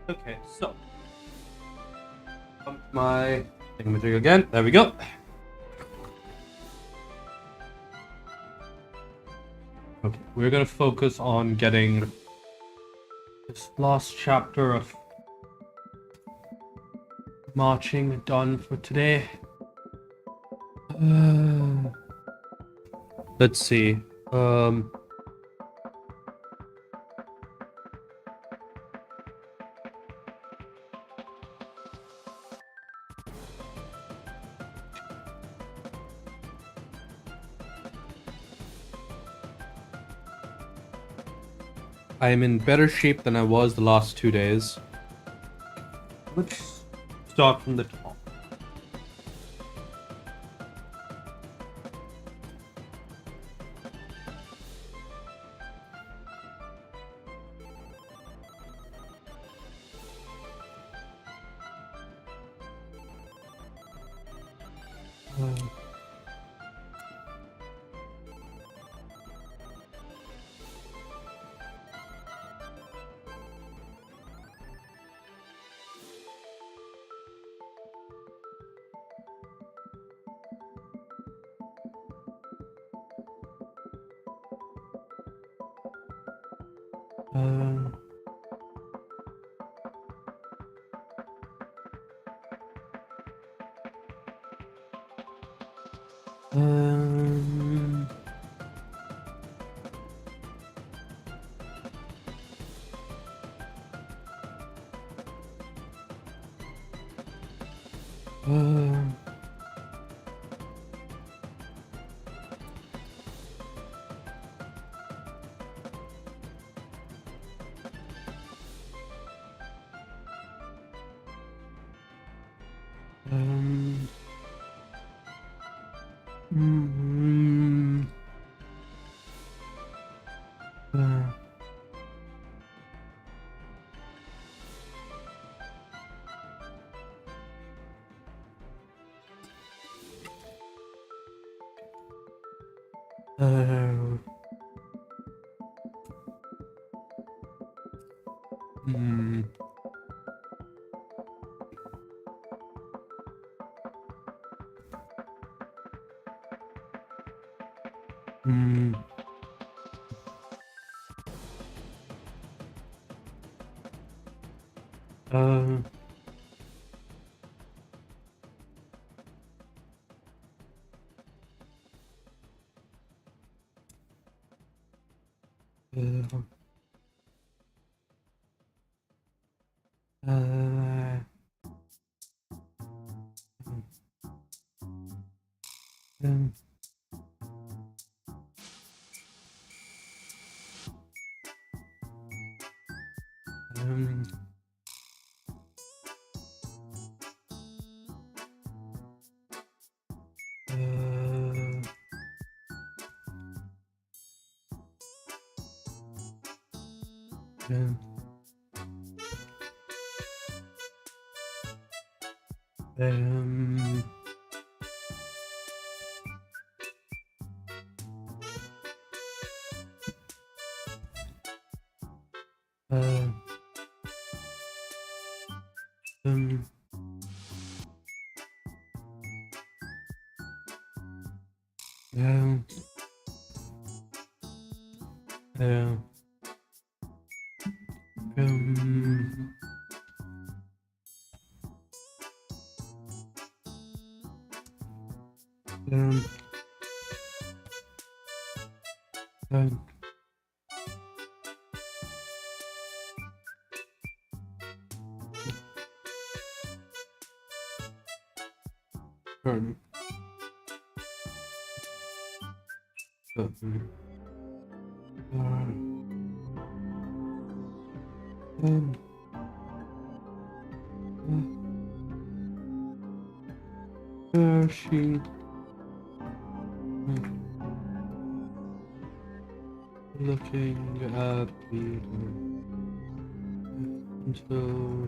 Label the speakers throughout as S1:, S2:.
S1: Okay, so my thingamajig again. There we go. Okay, we're gonna focus on getting this last chapter of marching done for today. Let's see. I am in better shape than I was the last 2 days. Let's start from the top. Um, um, uh, um, um, um, um, um, um, turn, um, um, she looking at me until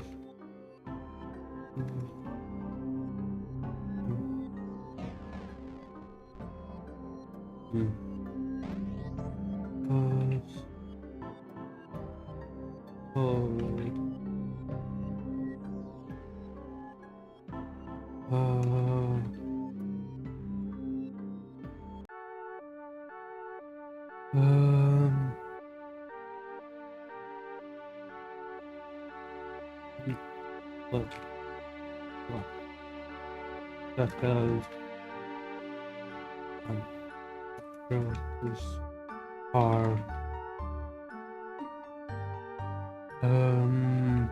S1: look, look, that goes this are um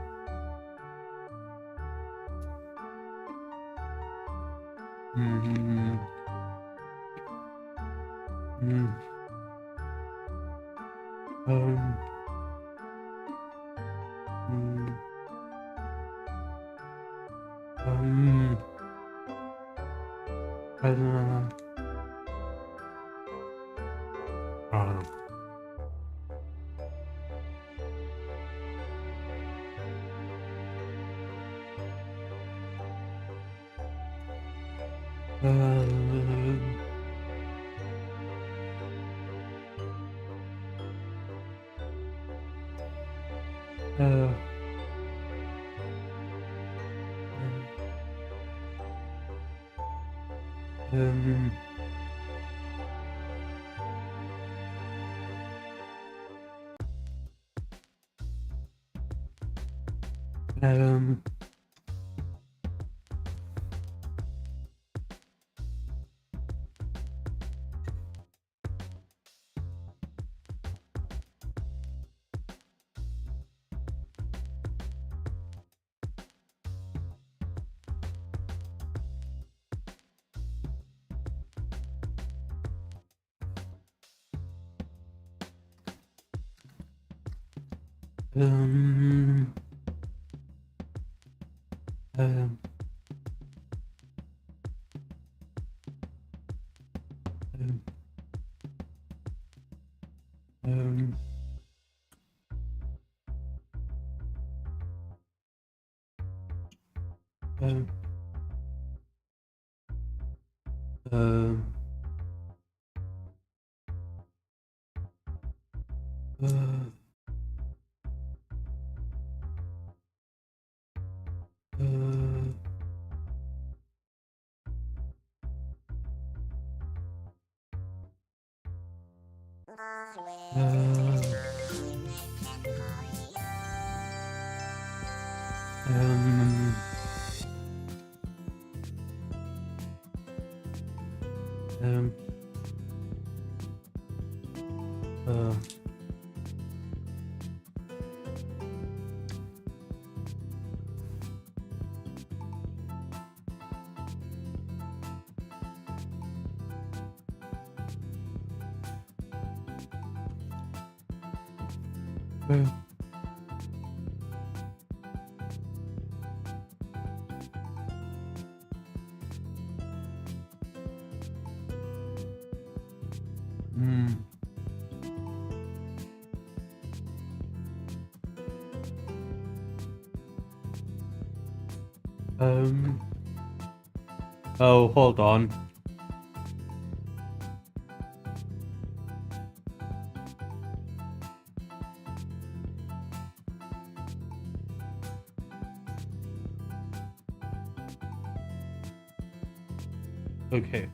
S1: mm, mm, um mm, um I don't know. Uh, um, um, um, um, um, um, um, uh, um, um, uh, mm, Oh, hold on. Okay.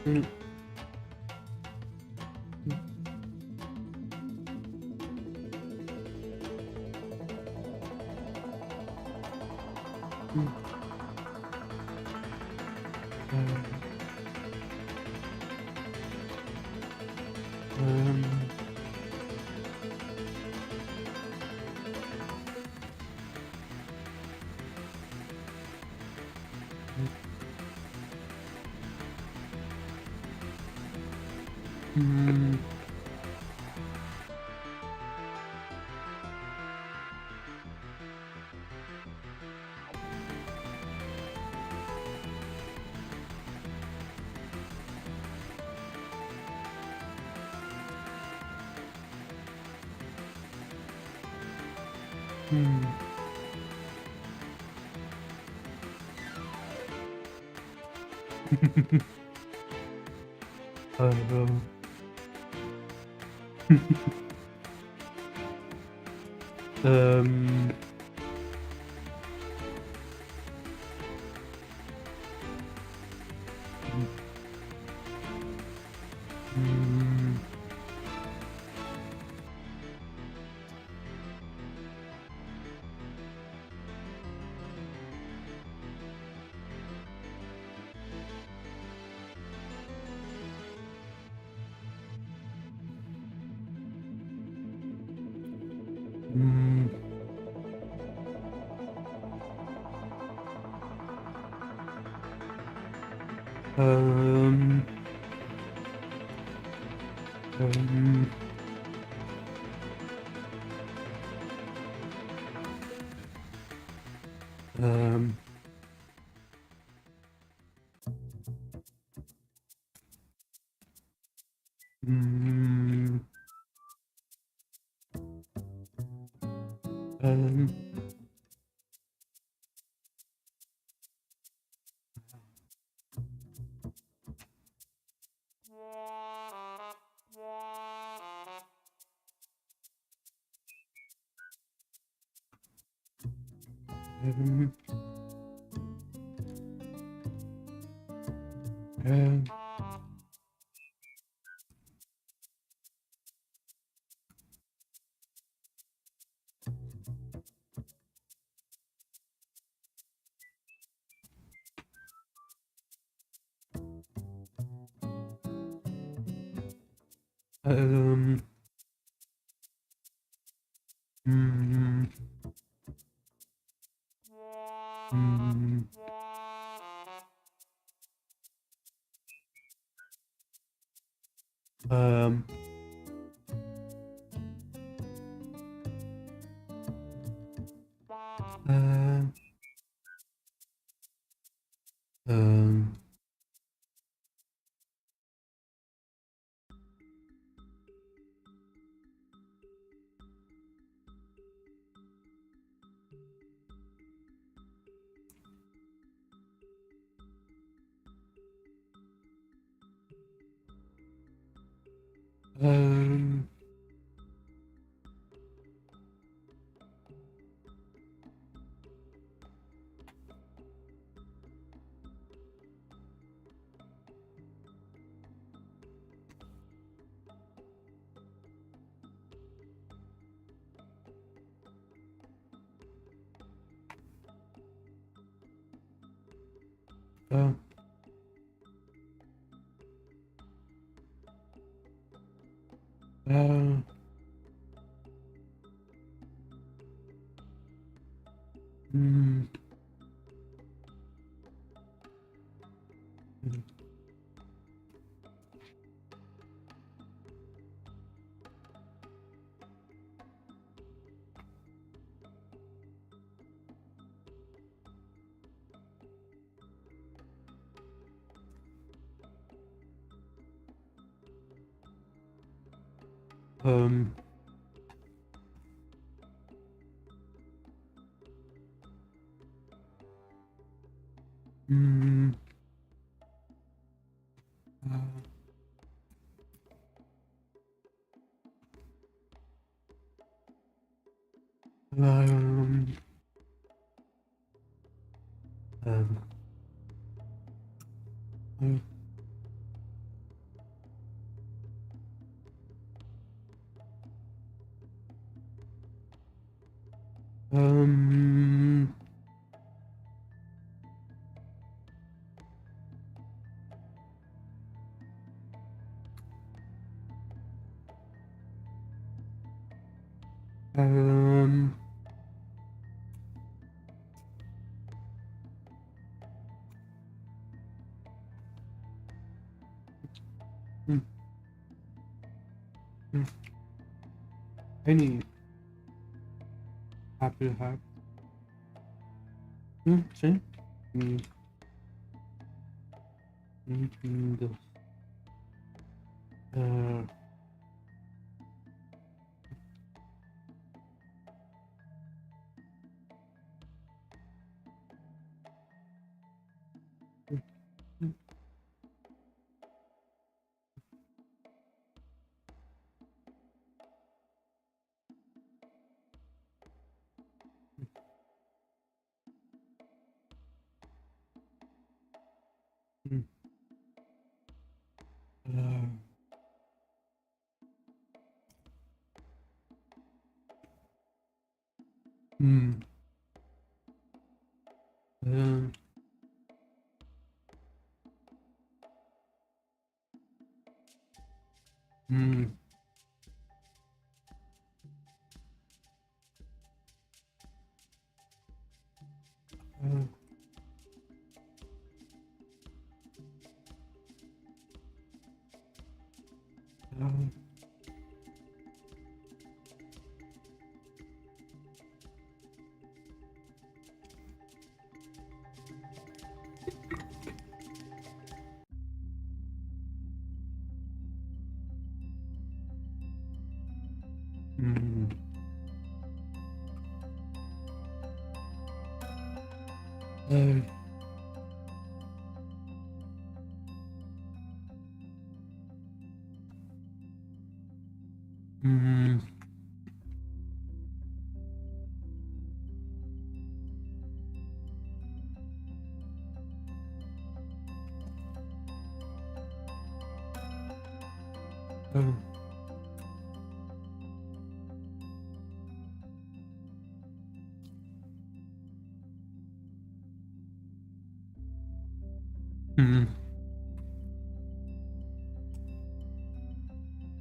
S1: Yeah. Hmm. uh, um. Mm, mm, um, um, um, mm, um, um, um, um, mm, mm, um, um, um, um, um, um, mm, um, mm, um, um, um, um, mm, mm. Any happy hack? Sim. Hum, Entendo. Ah, Um, mm, um, um, mm, um, mm, um, mm, mm,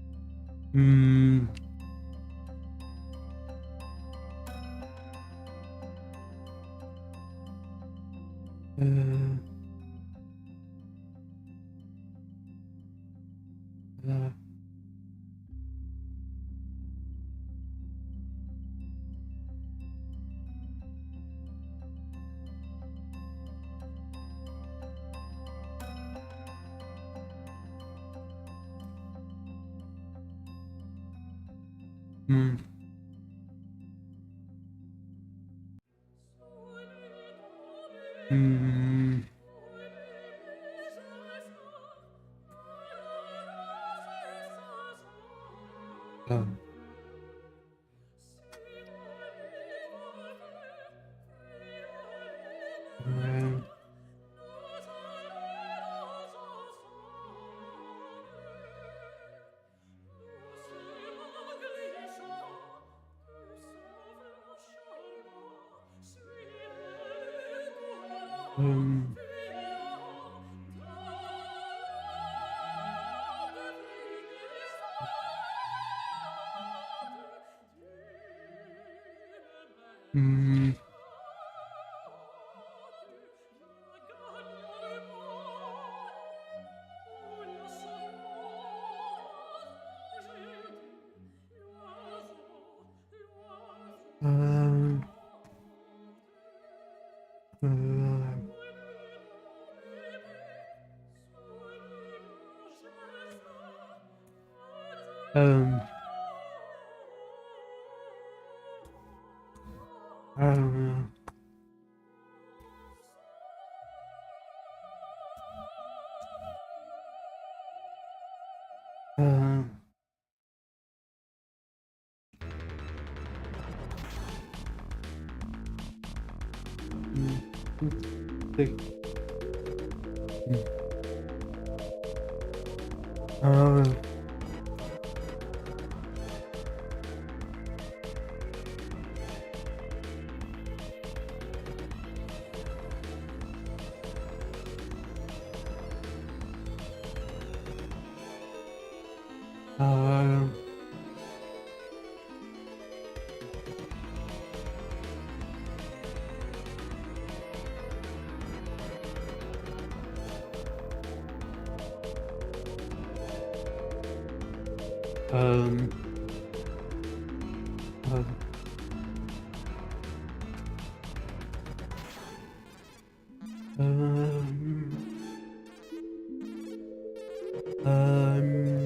S1: uh, mm, mm, um, um, um, mm, um, um, um, um, Take, uh, uh, um, uh, um, um,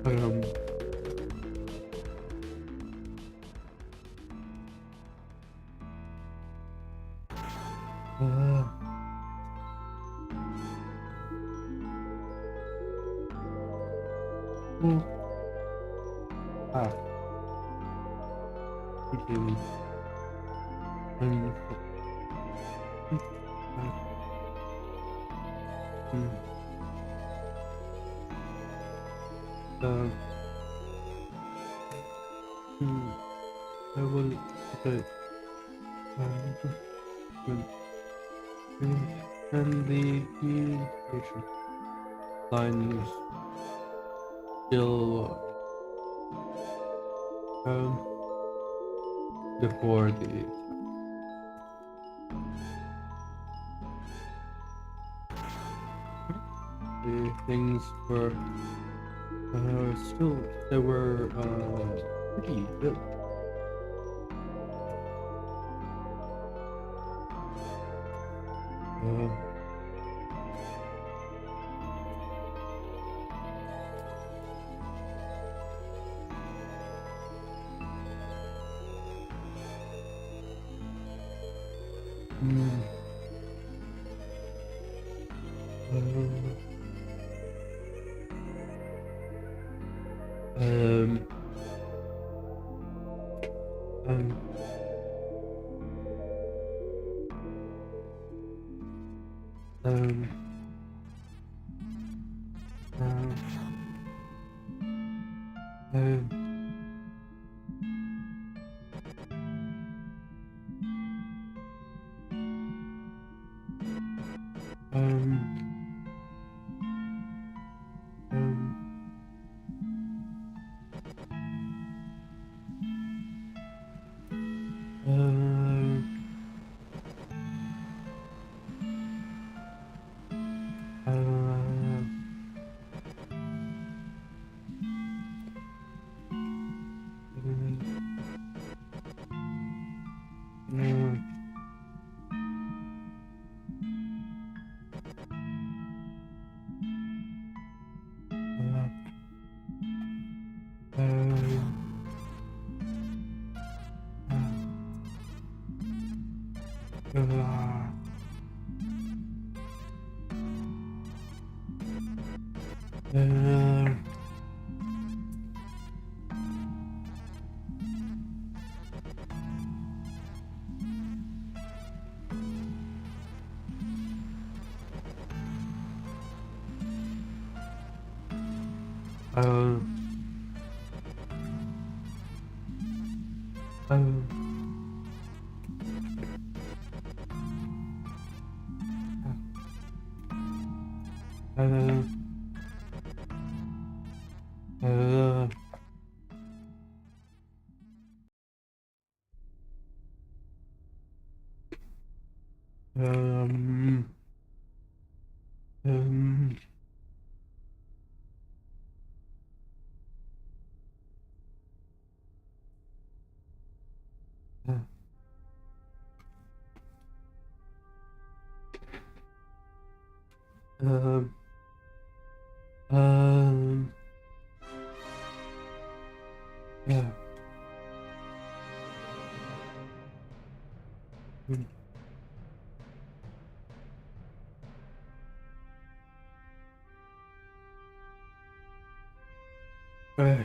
S1: um, Uh, mm, ah, okay. Um, mm, uh, I will okay. Um, and the communication lines still before the things were still they were pretty good. Uh, mm, uh, um, um, um, um, um, um, um, uh, um, um, um, um, yeah. Uh,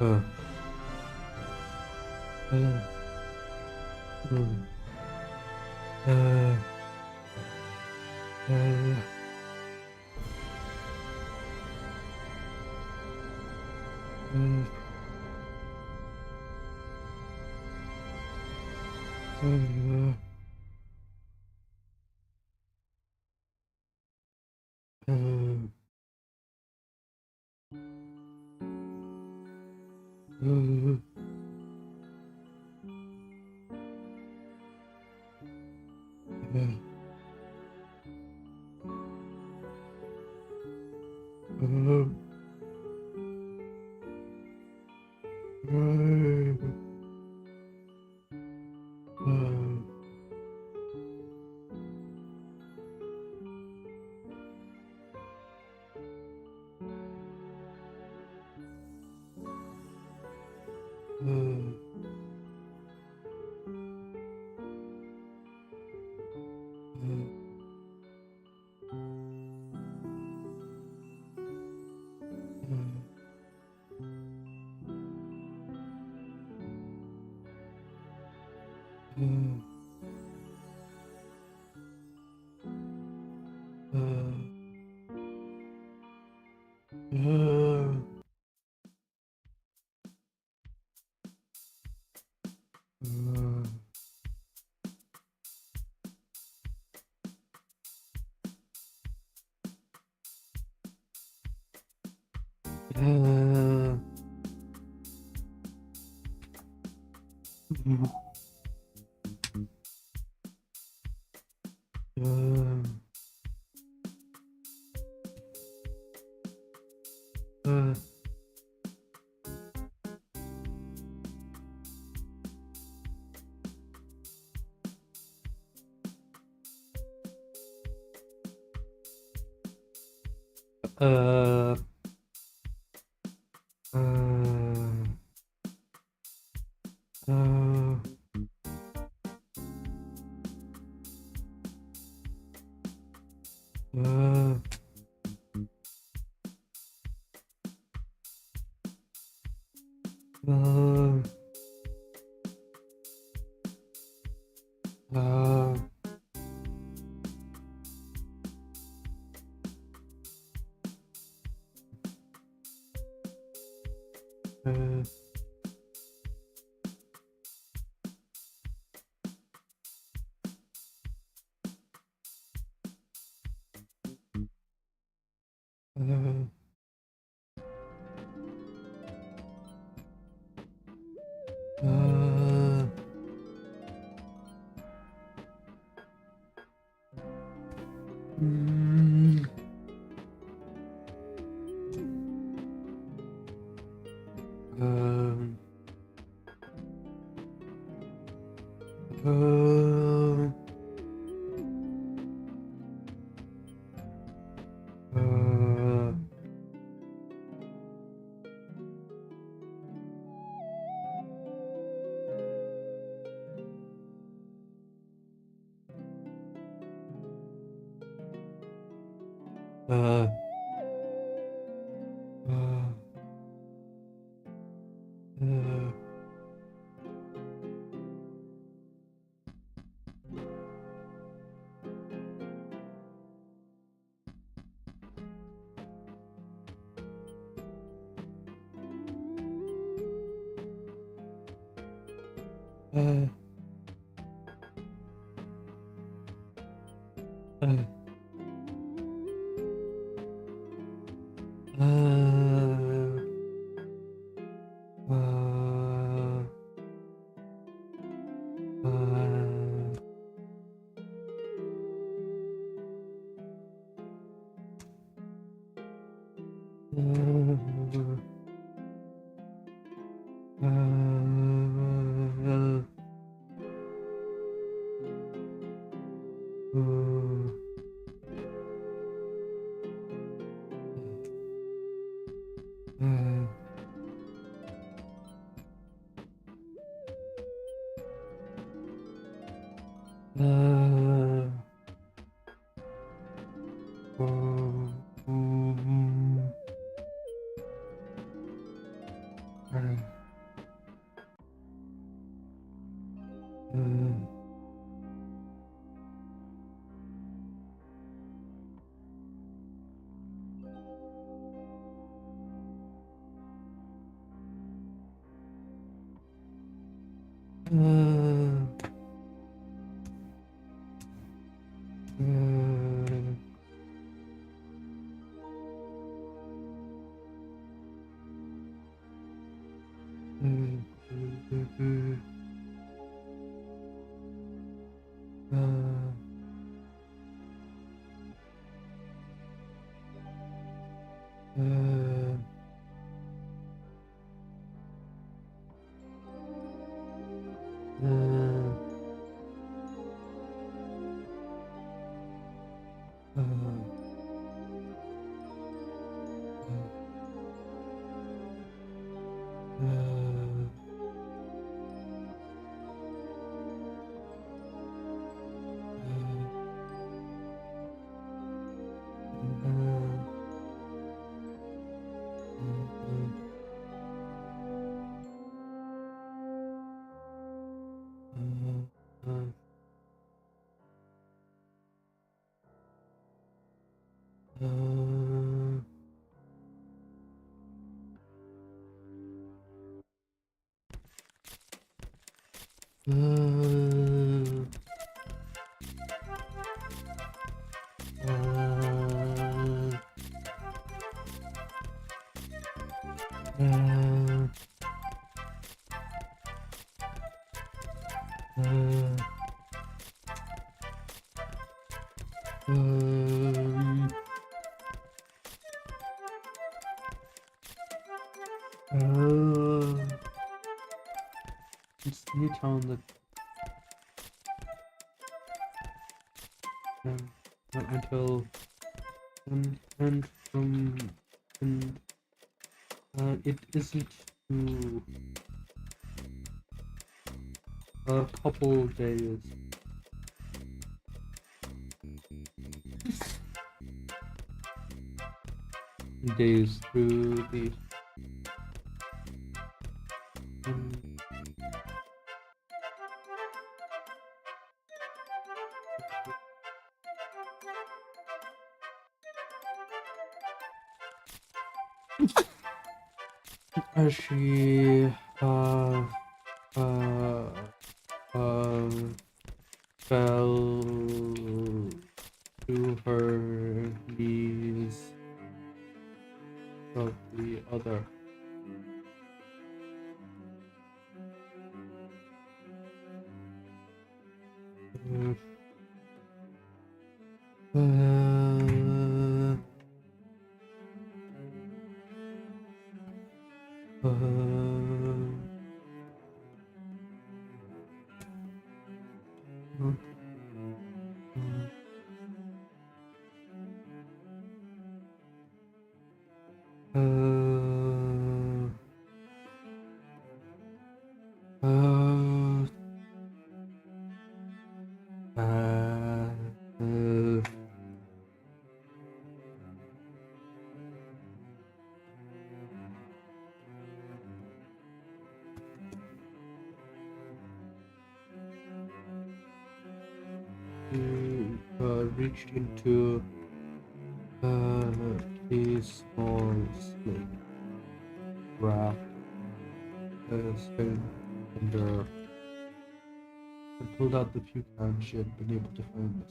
S1: uh, uh, It's new town that not until and from and it isn't to a couple days. Days through the as she fell to her knees of the other. Reached into a small slate, wrapped under, and pulled out the few cans she had been able to find.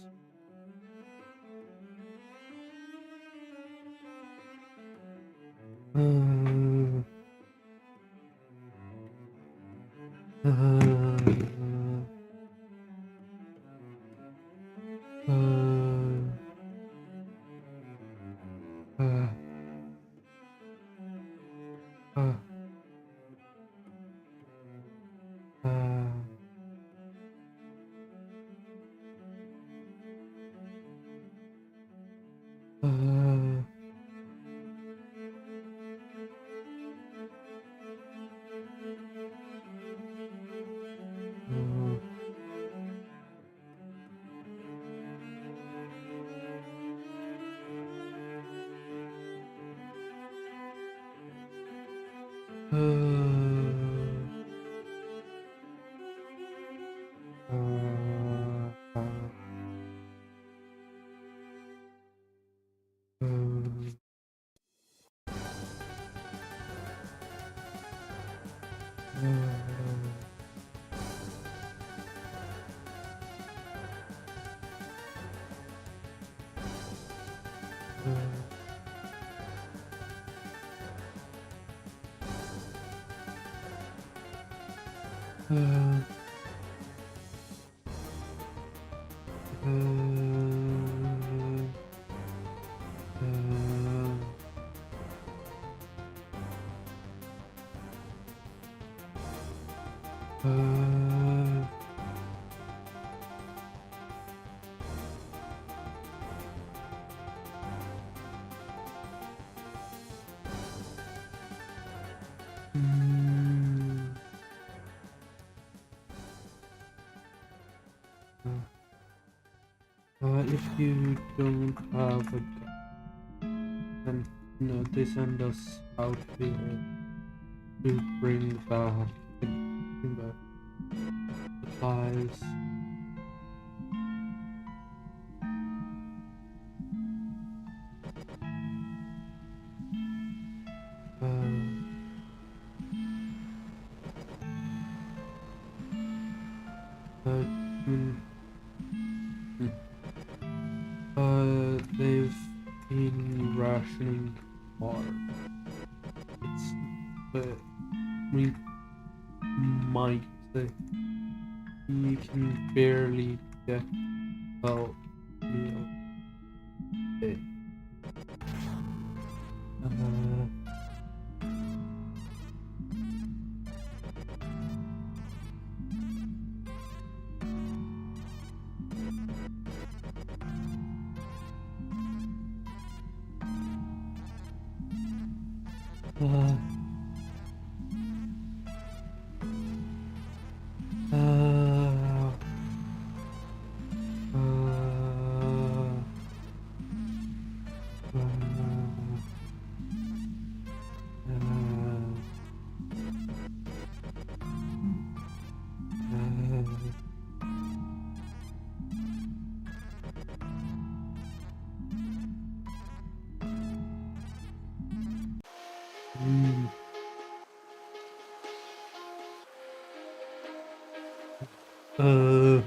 S1: Uh, uh, mm, if you don't have a gun, then they send us out here to bring back the supplies. Mm, they've been rationing hard. It's, we might say we can barely get well meal. Uh, mm, uh,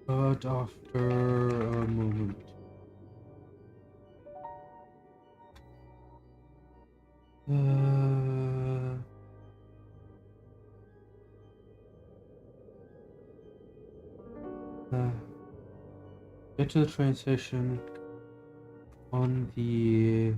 S1: But after a moment, get to the train station on the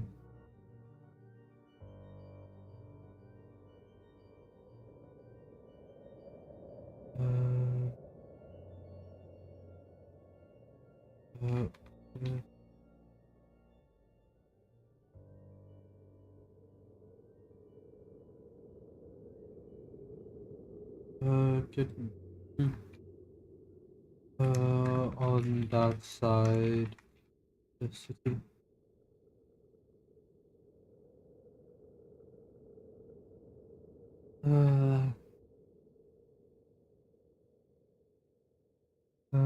S1: get on that side the city. Uh, uh,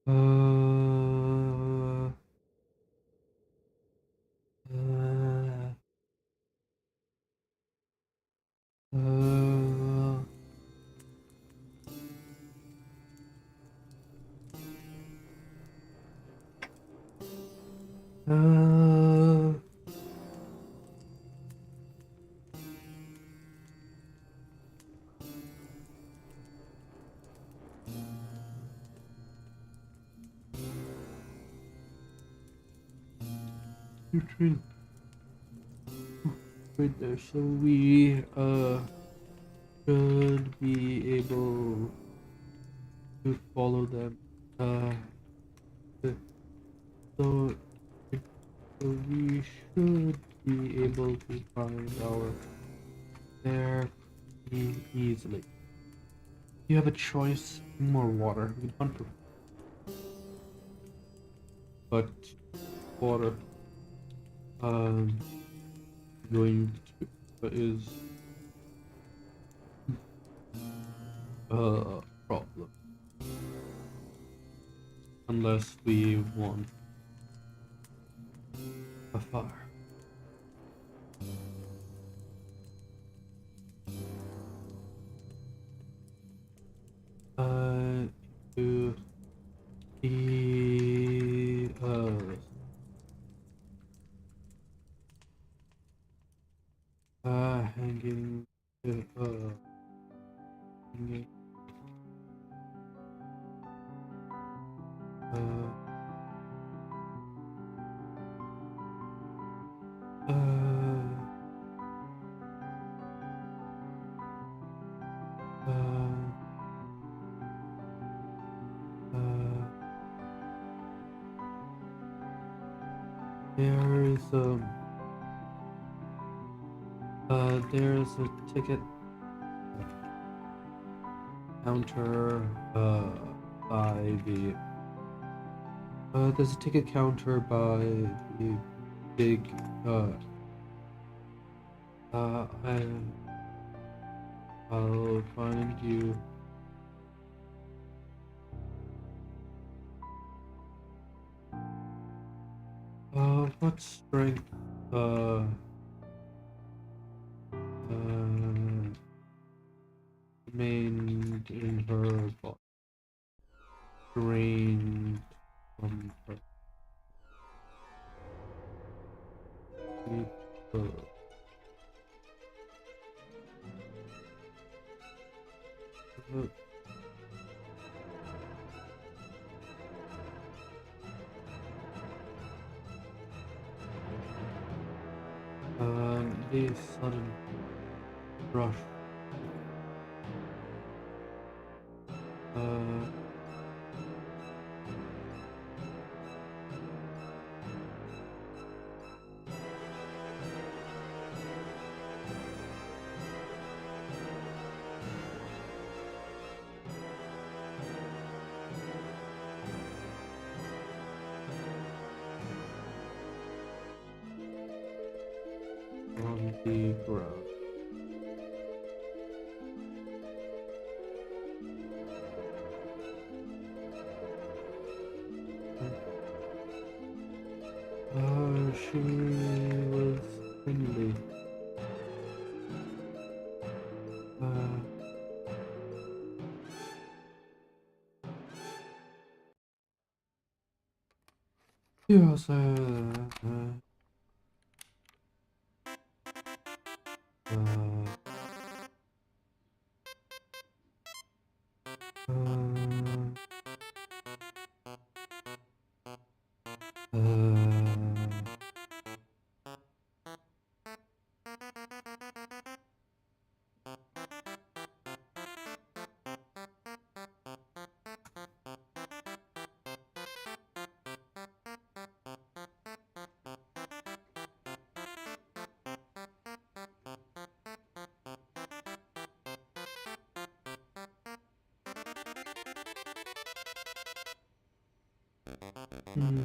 S1: uh, uh, uh, uh, Nutrient right there. So we should be able to follow them. So, so we should be able to find our there pretty easily. You have a choice. More water. We can hunt for, but water going to is a problem unless we want a fire. To the hanging hanging uh uh there's a ticket counter by the there's a ticket counter by the big I'll find you. What strength remained in her body? Drained from her. The sudden rush. On the ground. She was friendly. Yes, Hmm.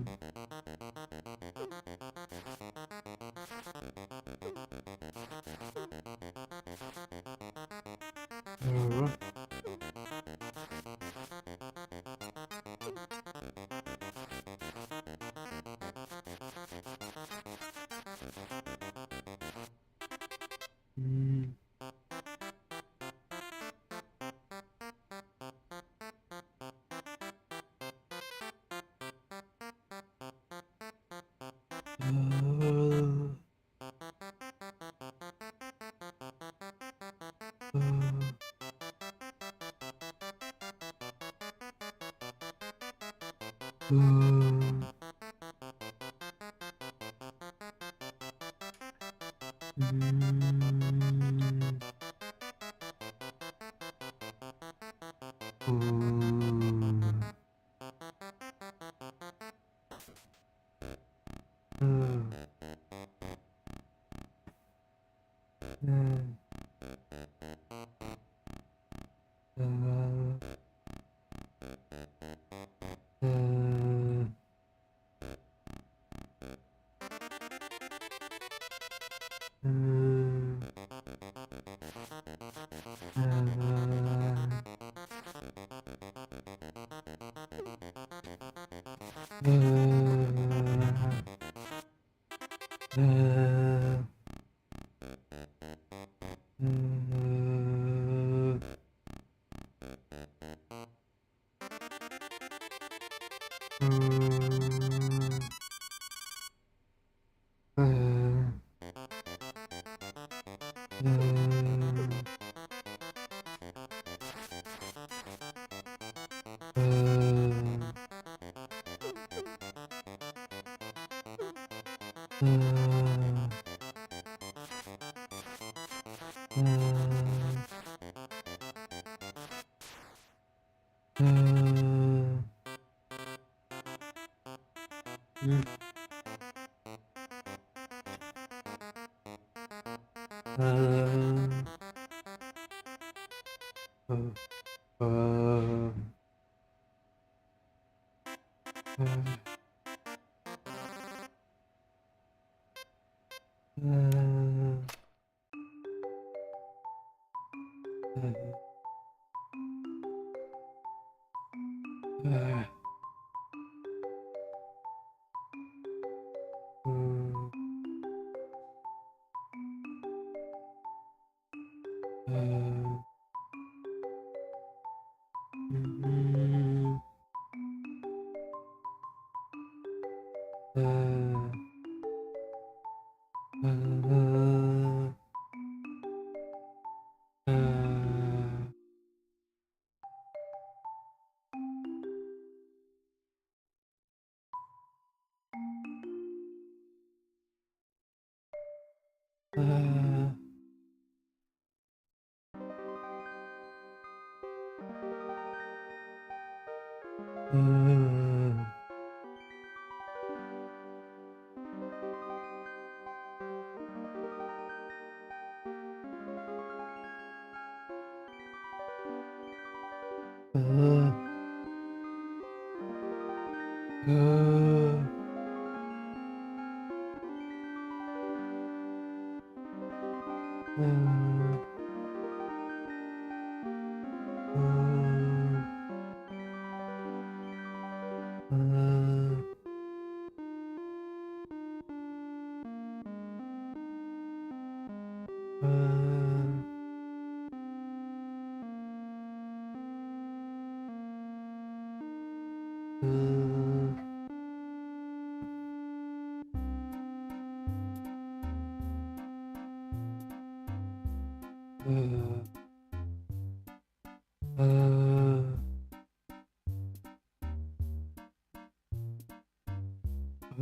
S1: Uh,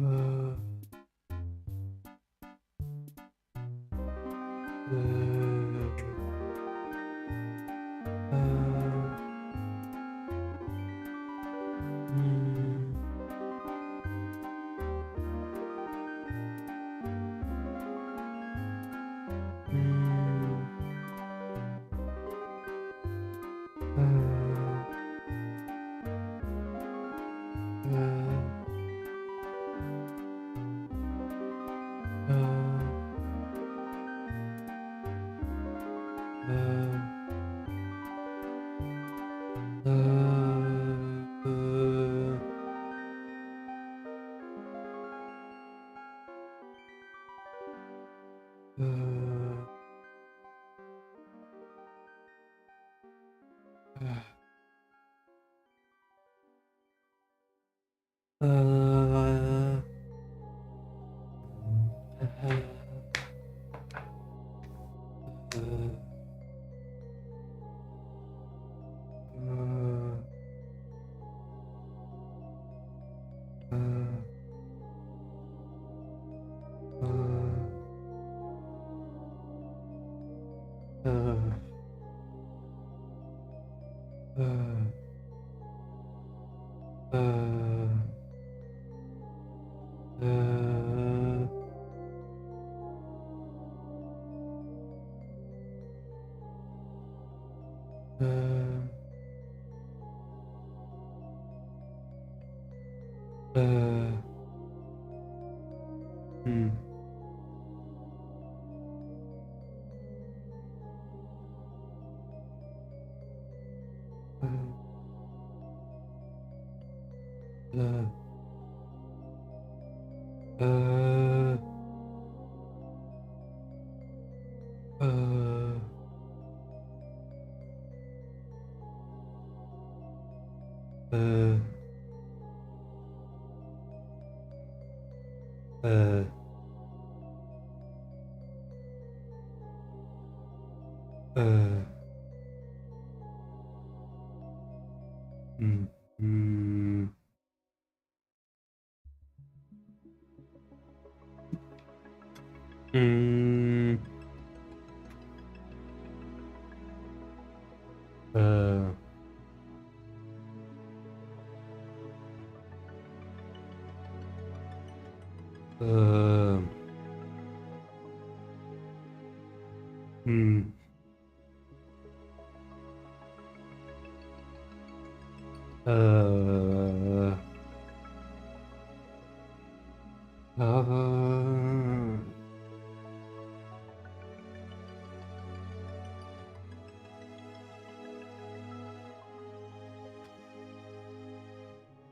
S1: hmm.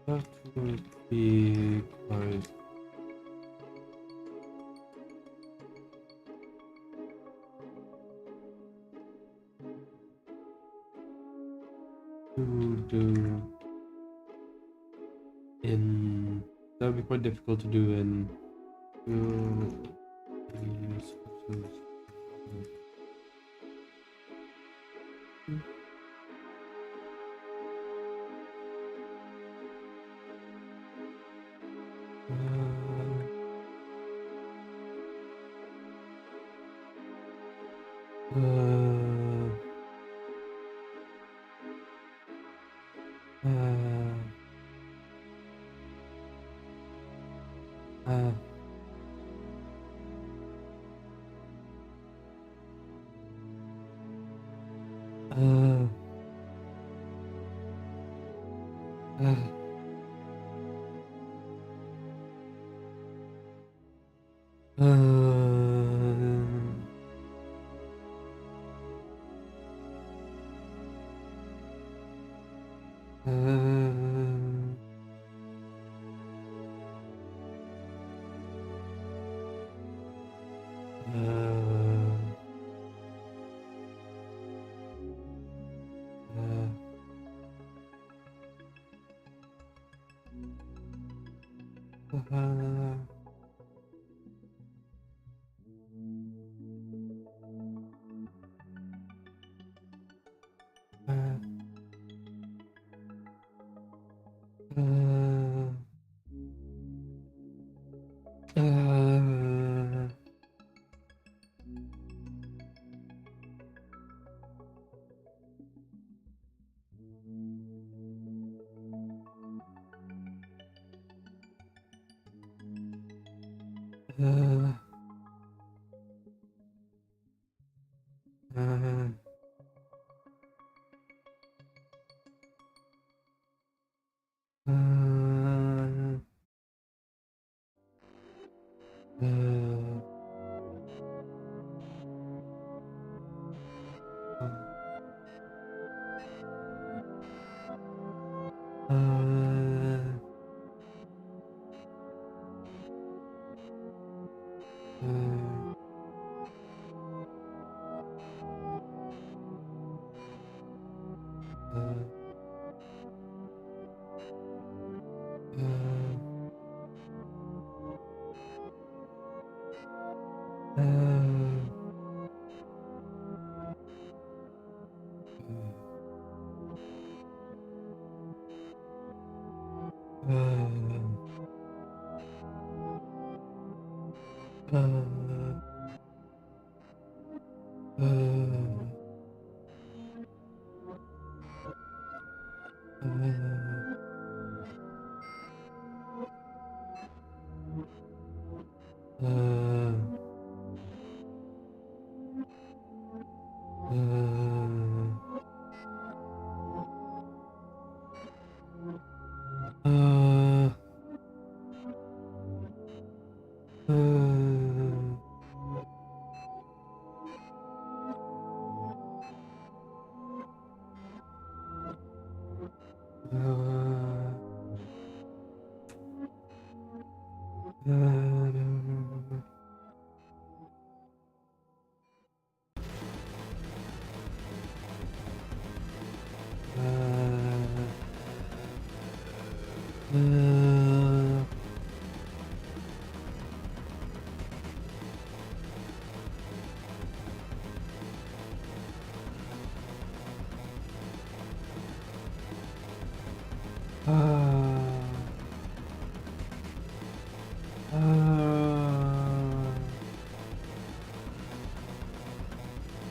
S1: That would be quite to do in that would be quite difficult to do in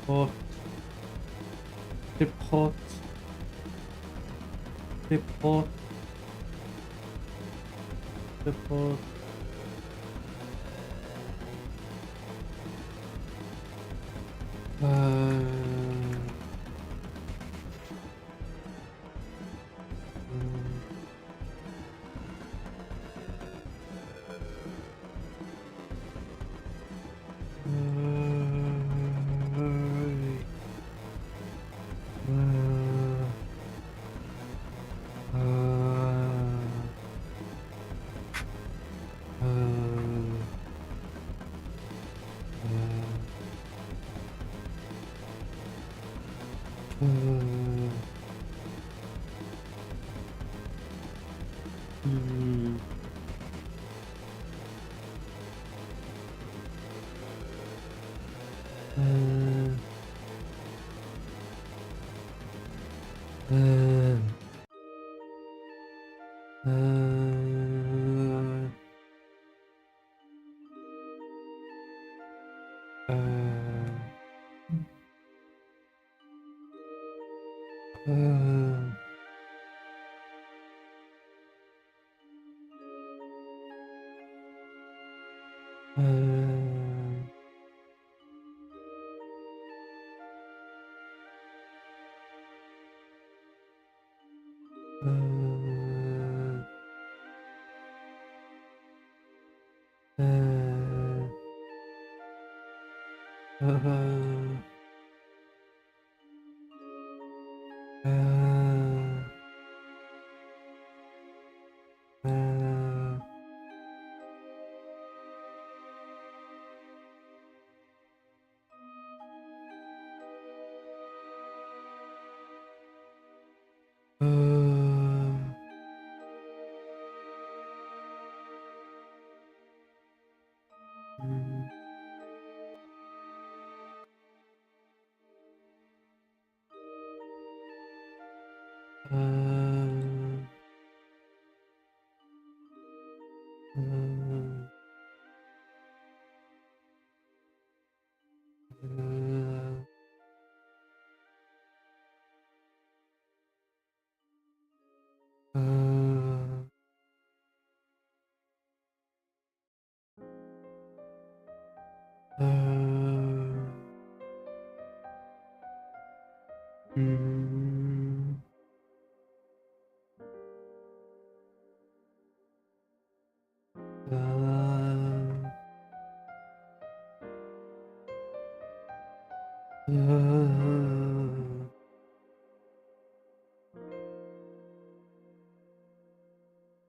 S1: Hot. Hip hot. Hip hot. Hip hot.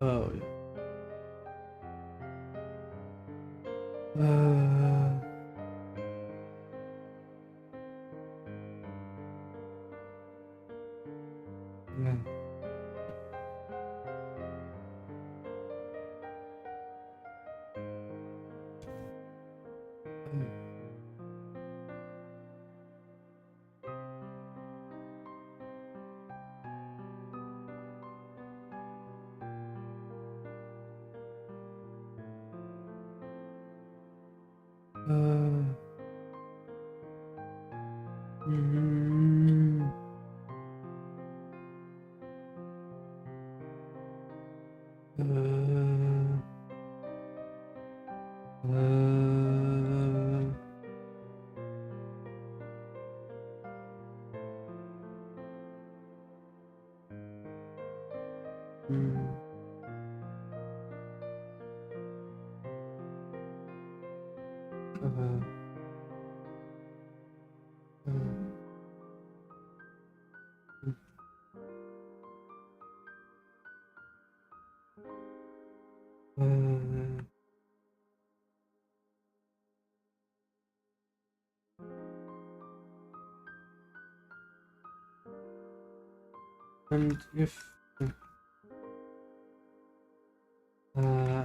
S1: Oh yeah. Yeah. Mm, mm,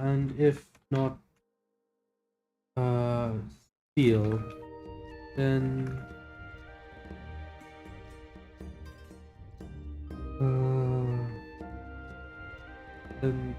S1: and if not steel, then then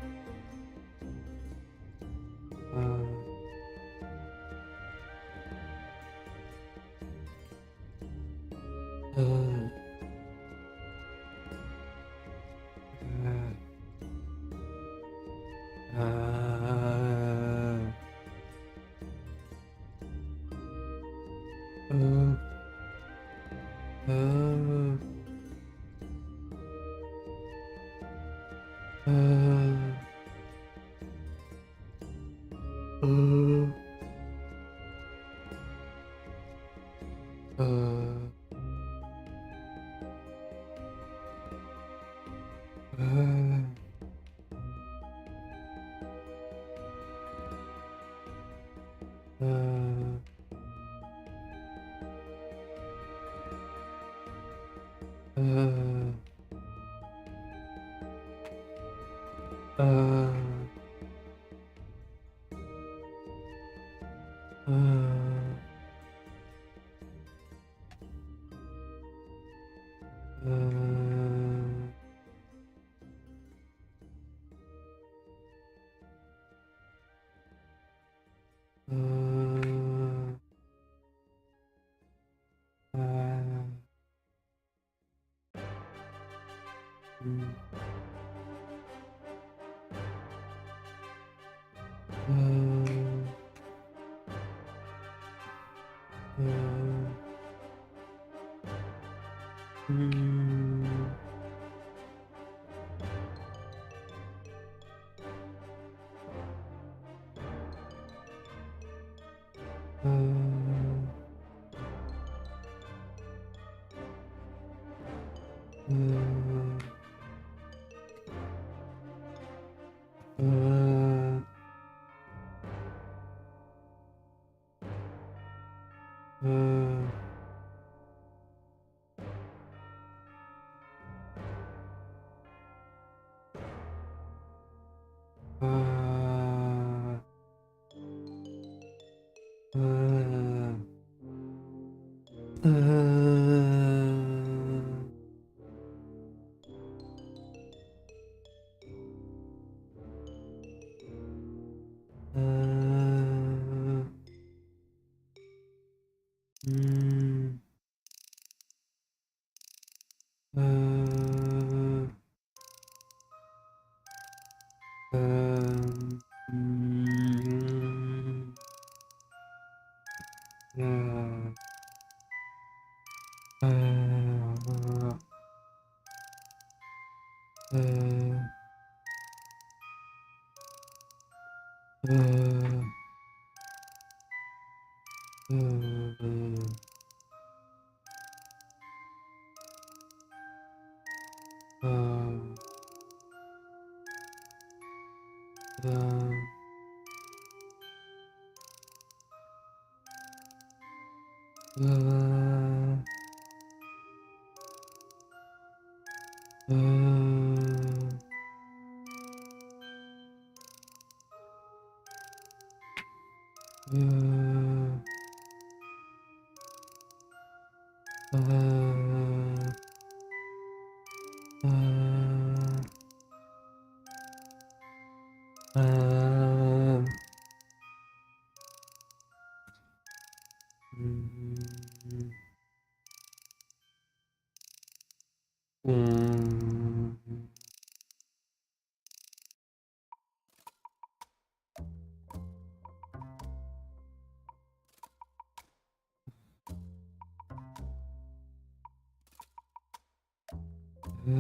S1: Uh,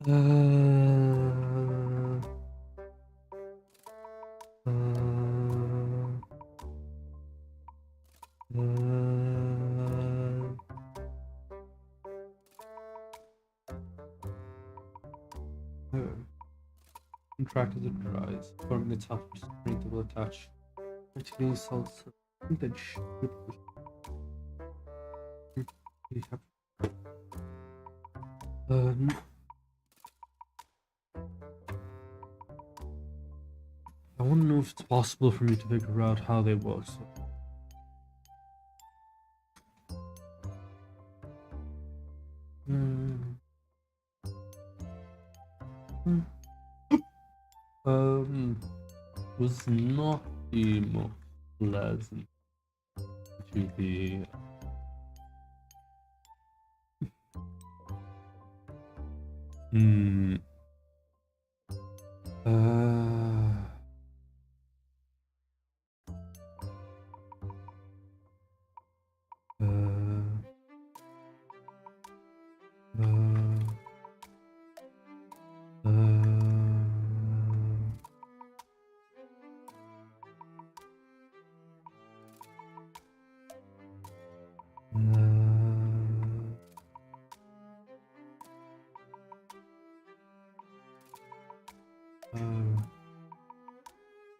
S1: uh, uh, Contract as it dries, forming its top strength will attach vertically salts. I think that should really happen. I want to know if it's possible for me to figure out how they work. So. Was not the most pleasant to the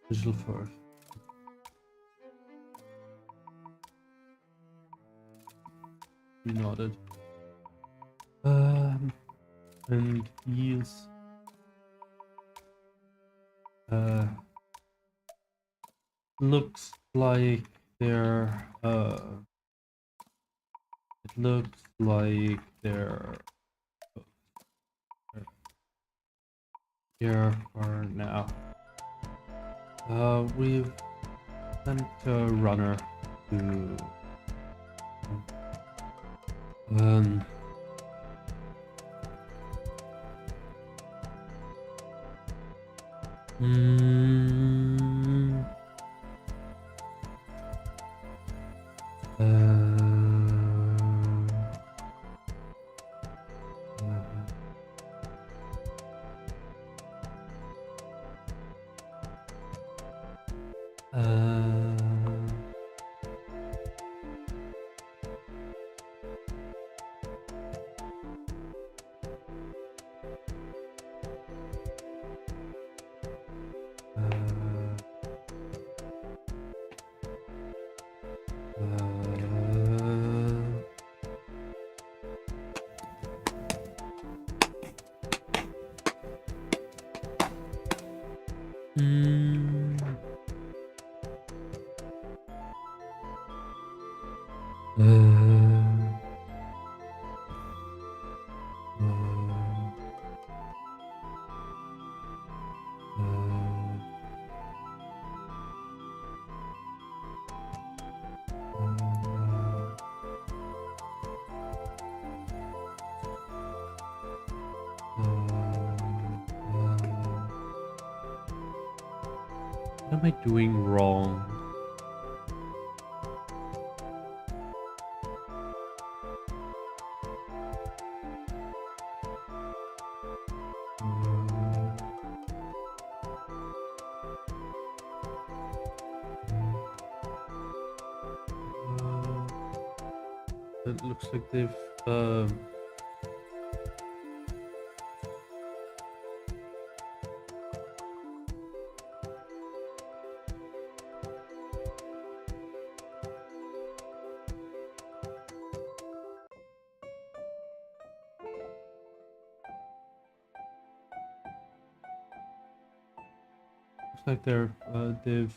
S1: digital force. He nodded. And he's looks like they're it looks like they're here for now. We've sent a runner to what am I doing wrong? It looks like they've they've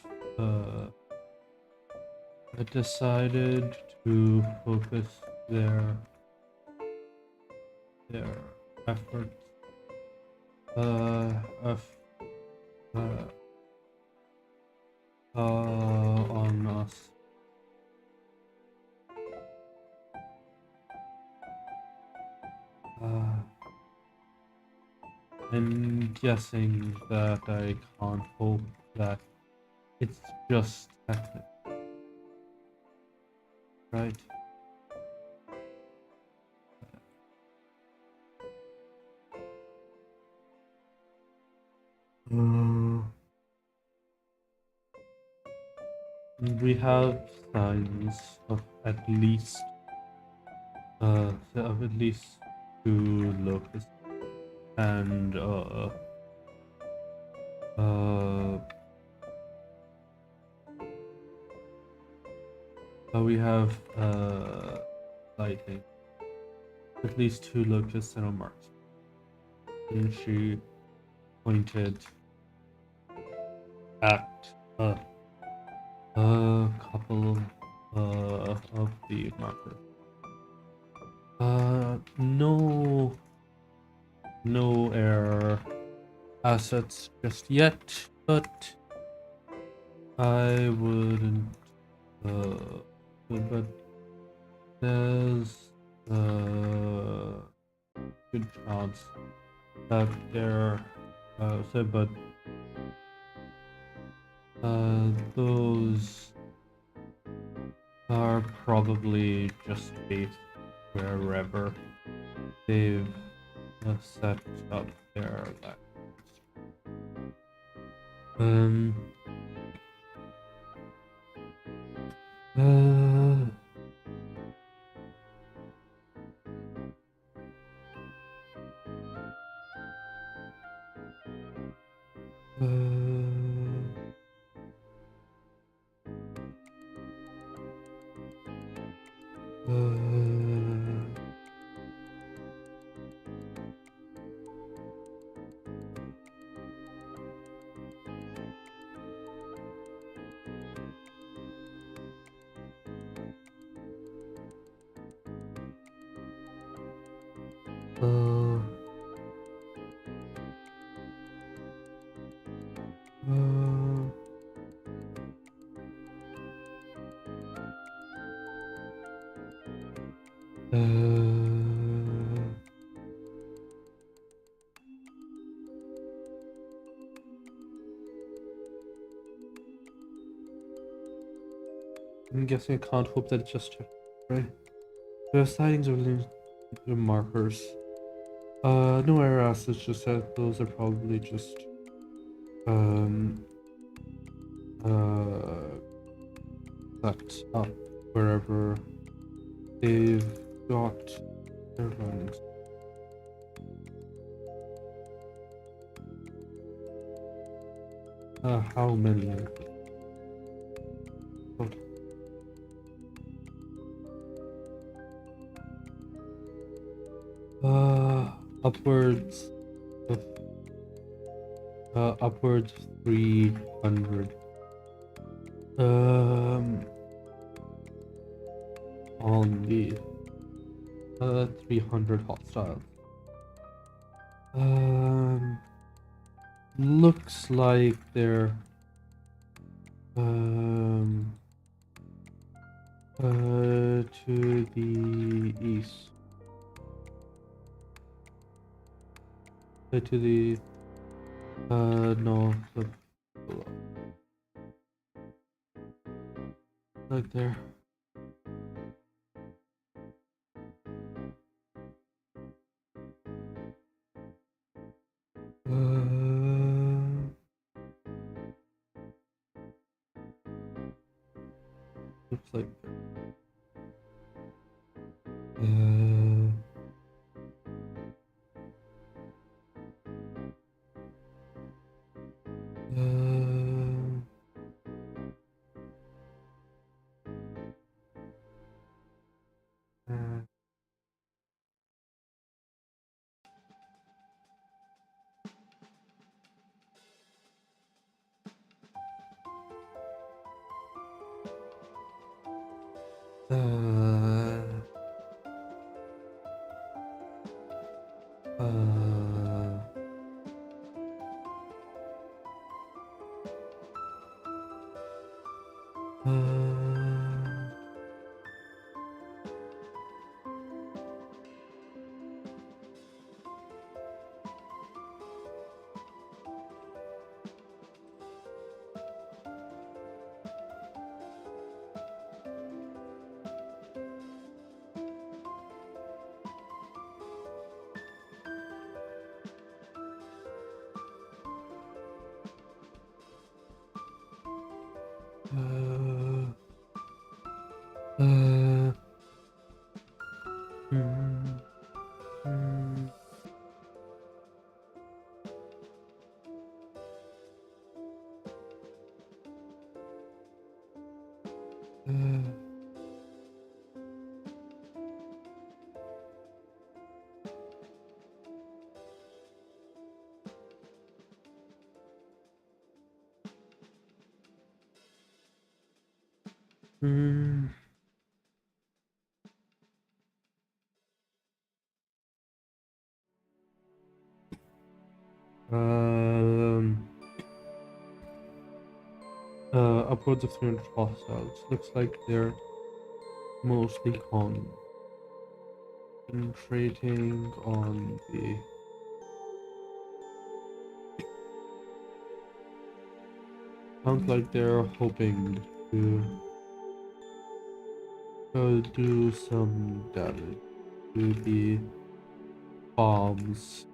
S1: decided to focus their efforts on us. I'm guessing that I can't hope that it's just technical, right? Uh, we have signs of at least two locusts and uh, we have lighting. At least two locusts and a mark. And she pointed at a couple of the markers. No air assets just yet, but I wouldn't. But there's a good chance that they're. But those are probably just based wherever they've set up their labs. Uh, I'm guessing I can't hope that it's just right. The sightings of the markers. No error assets, just that those are probably just set up wherever they've got their runs. How many? Upwards of 300. On the 300 hostiles. Looks like they're to the east. To the north of below. Right there. Looks like Uh, uh, mm, mm, uh, mm. Um, Upwards of 300 hostiles. Looks like they're mostly concentrating on the. Sounds like they're hoping to do some damage to the bombs.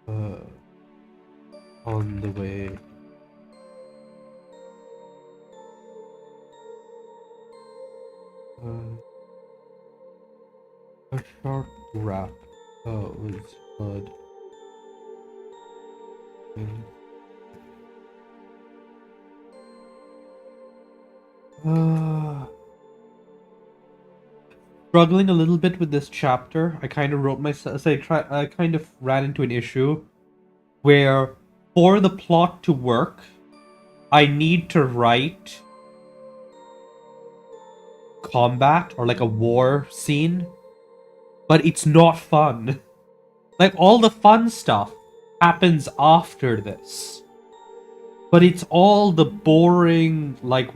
S1: Uh, on the way. A sharp rap with blood. Struggling a little bit with this chapter. I kind of wrote myself. I kind of ran into an issue where, for the plot to work, I need to write combat or like a war scene, but it's not fun. Like, all the fun stuff happens after this, but it's all the boring, like,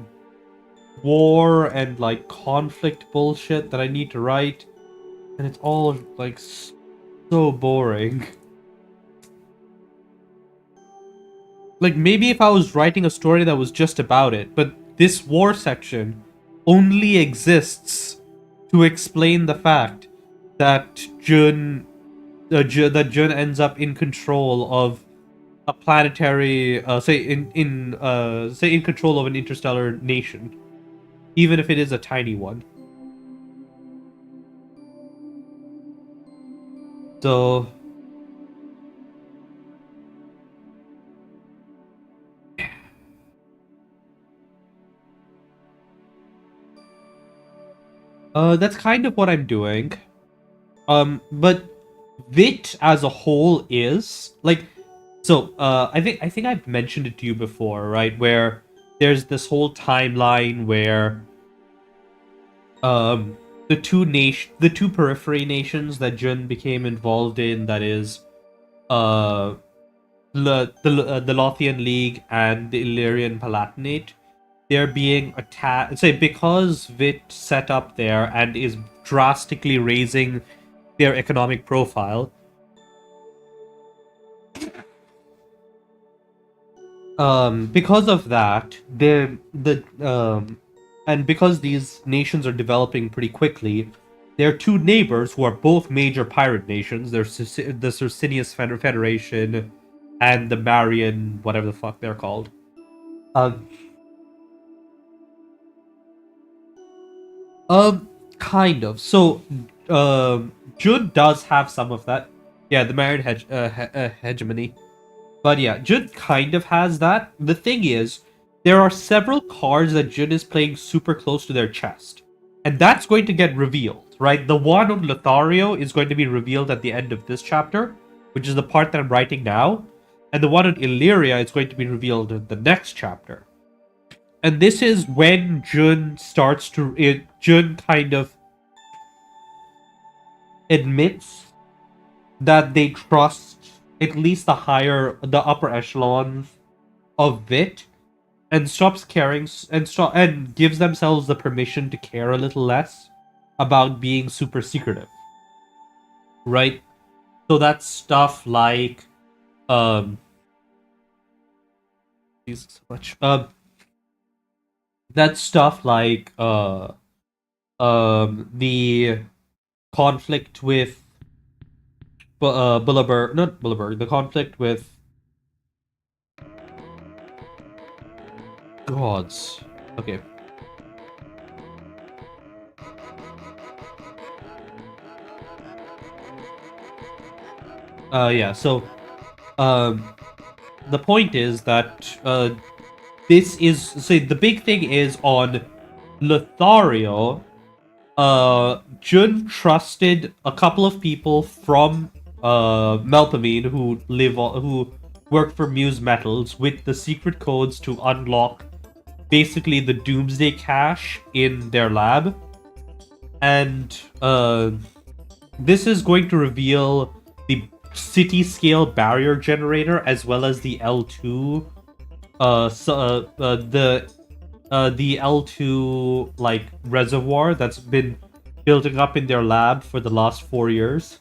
S1: war and like conflict bullshit that I need to write, and it's all like so boring. Like, maybe if I was writing a story that was just about it, but this war section only exists to explain the fact that Jun ends up in control of a planetary, say in control of an interstellar nation, even if it is a tiny one. So that's kind of what I'm doing. But Vit as a whole is like, so I think I've mentioned it to you before, right? Where there's this whole timeline where um the two periphery nations that Jun became involved in, that is uh the Lothian League and the Illyrian Palatinate, they're being attacked. Say, because Vit set up there and is drastically raising their economic profile. Because of that, and because these nations are developing pretty quickly, their two neighbors, who are both major pirate nations, the Circinius Federation and the Marian, whatever the fuck they're called. Um, kind of. So, Jun does have some of that. Yeah, the Marian hegemony. But yeah, Jun kind of has that. The thing is, there are several cards that Jun is playing super close to their chest. And that's going to get revealed, right? The one on Lothario is going to be revealed at the end of this chapter, which is the part that I'm writing now. And the one on Illyria is going to be revealed in the next chapter. And this is when Jun starts to... Jun kind of admits that they trust at least the upper echelons of Vit, and stops caring and gives themselves the permission to care a little less about being super secretive, right? So that's stuff like Jesus, so much that's stuff like the conflict with Bullaberg, not Bullaberg, the conflict with gods. Okay. Yeah, so, the point is that, this is, so the big thing is on Lothario, Jun trusted a couple of people from, Melpomene who work for Muse Metals with the secret codes to unlock basically the Doomsday cache in their lab. And, this is going to reveal the city scale barrier generator as well as the L2 the L2 like reservoir that's been building up in their lab for the last 4 years,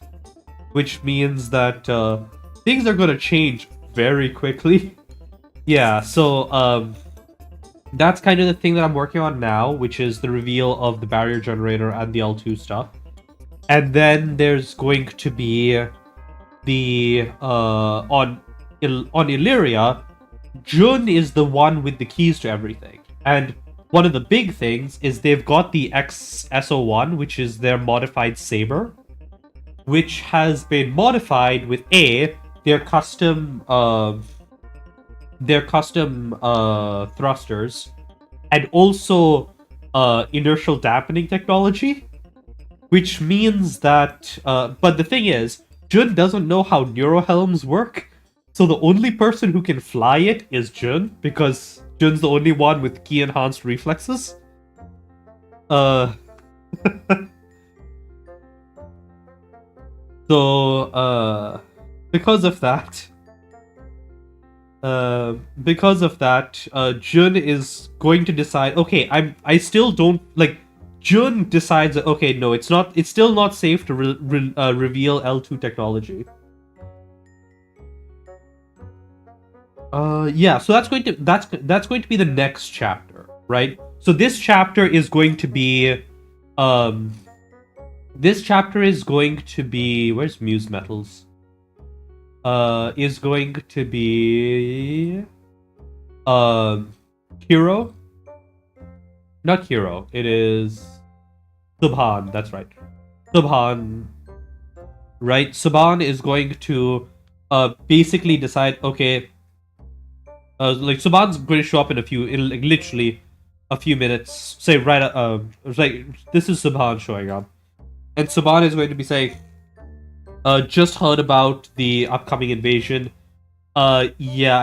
S1: which means that things are going to change very quickly. Yeah, so that's kind of the thing that I'm working on now, which is the reveal of the barrier generator and the L2 stuff. And then there's going to be the on Illyria, Jun is the one with the keys to everything. And one of the big things is they've got the XSO1, which is their modified saber, which has been modified with their custom thrusters, and also inertial dampening technology, which means that but the thing is, Jun doesn't know how neurohelms work, so the only person who can fly it is Jun, because Jun's the only one with key enhanced reflexes. So because of that, Jun is going to decide, okay, I still don't like. Jun decides that, okay, no, it's still not safe to reveal L2 technology. Yeah, so that's going to be the next chapter, right? So this chapter is going to be where's Muse Metals? Is going to be Hero. Not Hero, it is Subhan, that's right. Subhan. Right? Subhan is going to basically decide, okay, like Subhan's going to show up in literally a few minutes. Say like this is Subhan showing up, and Subhan is going to be saying, just heard about the upcoming invasion. Yeah,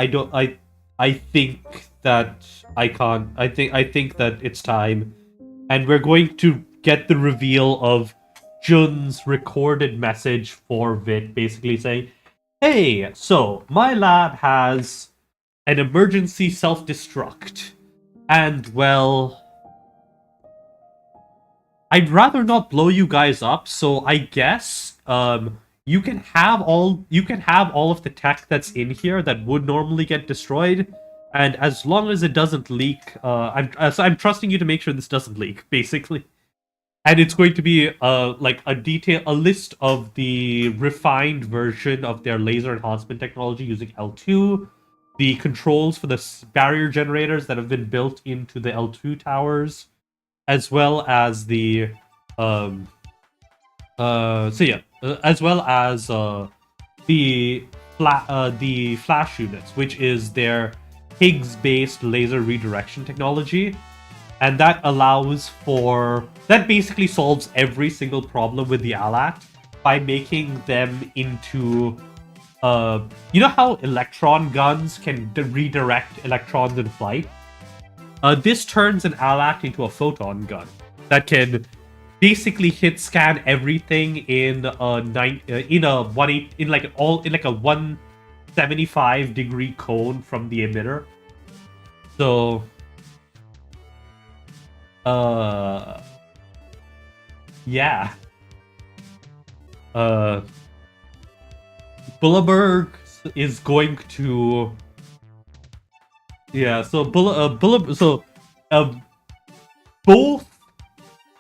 S1: I think that I can't. I think that it's time, and we're going to get the reveal of Jun's recorded message for Vit, basically saying, "Hey, so my lab has an emergency self-destruct, and well, I'd rather not blow you guys up, so I guess you can have all of the tech that's in here that would normally get destroyed, and as long as it doesn't leak, I'm trusting you to make sure this doesn't leak, basically." And it's going to be like a list of the refined version of their laser enhancement technology using L2, the controls for the barrier generators that have been built into the L2 towers, as well as the as well as the flash units, which is their Higgs-based laser redirection technology. And that basically solves every single problem with the ALAT by making them into, you know how electron guns can redirect electrons in flight? This turns an ALAT into a photon gun that can basically hit scan everything in a 175-degree cone from the emitter. So yeah. Bulleberg is going to... Yeah, so both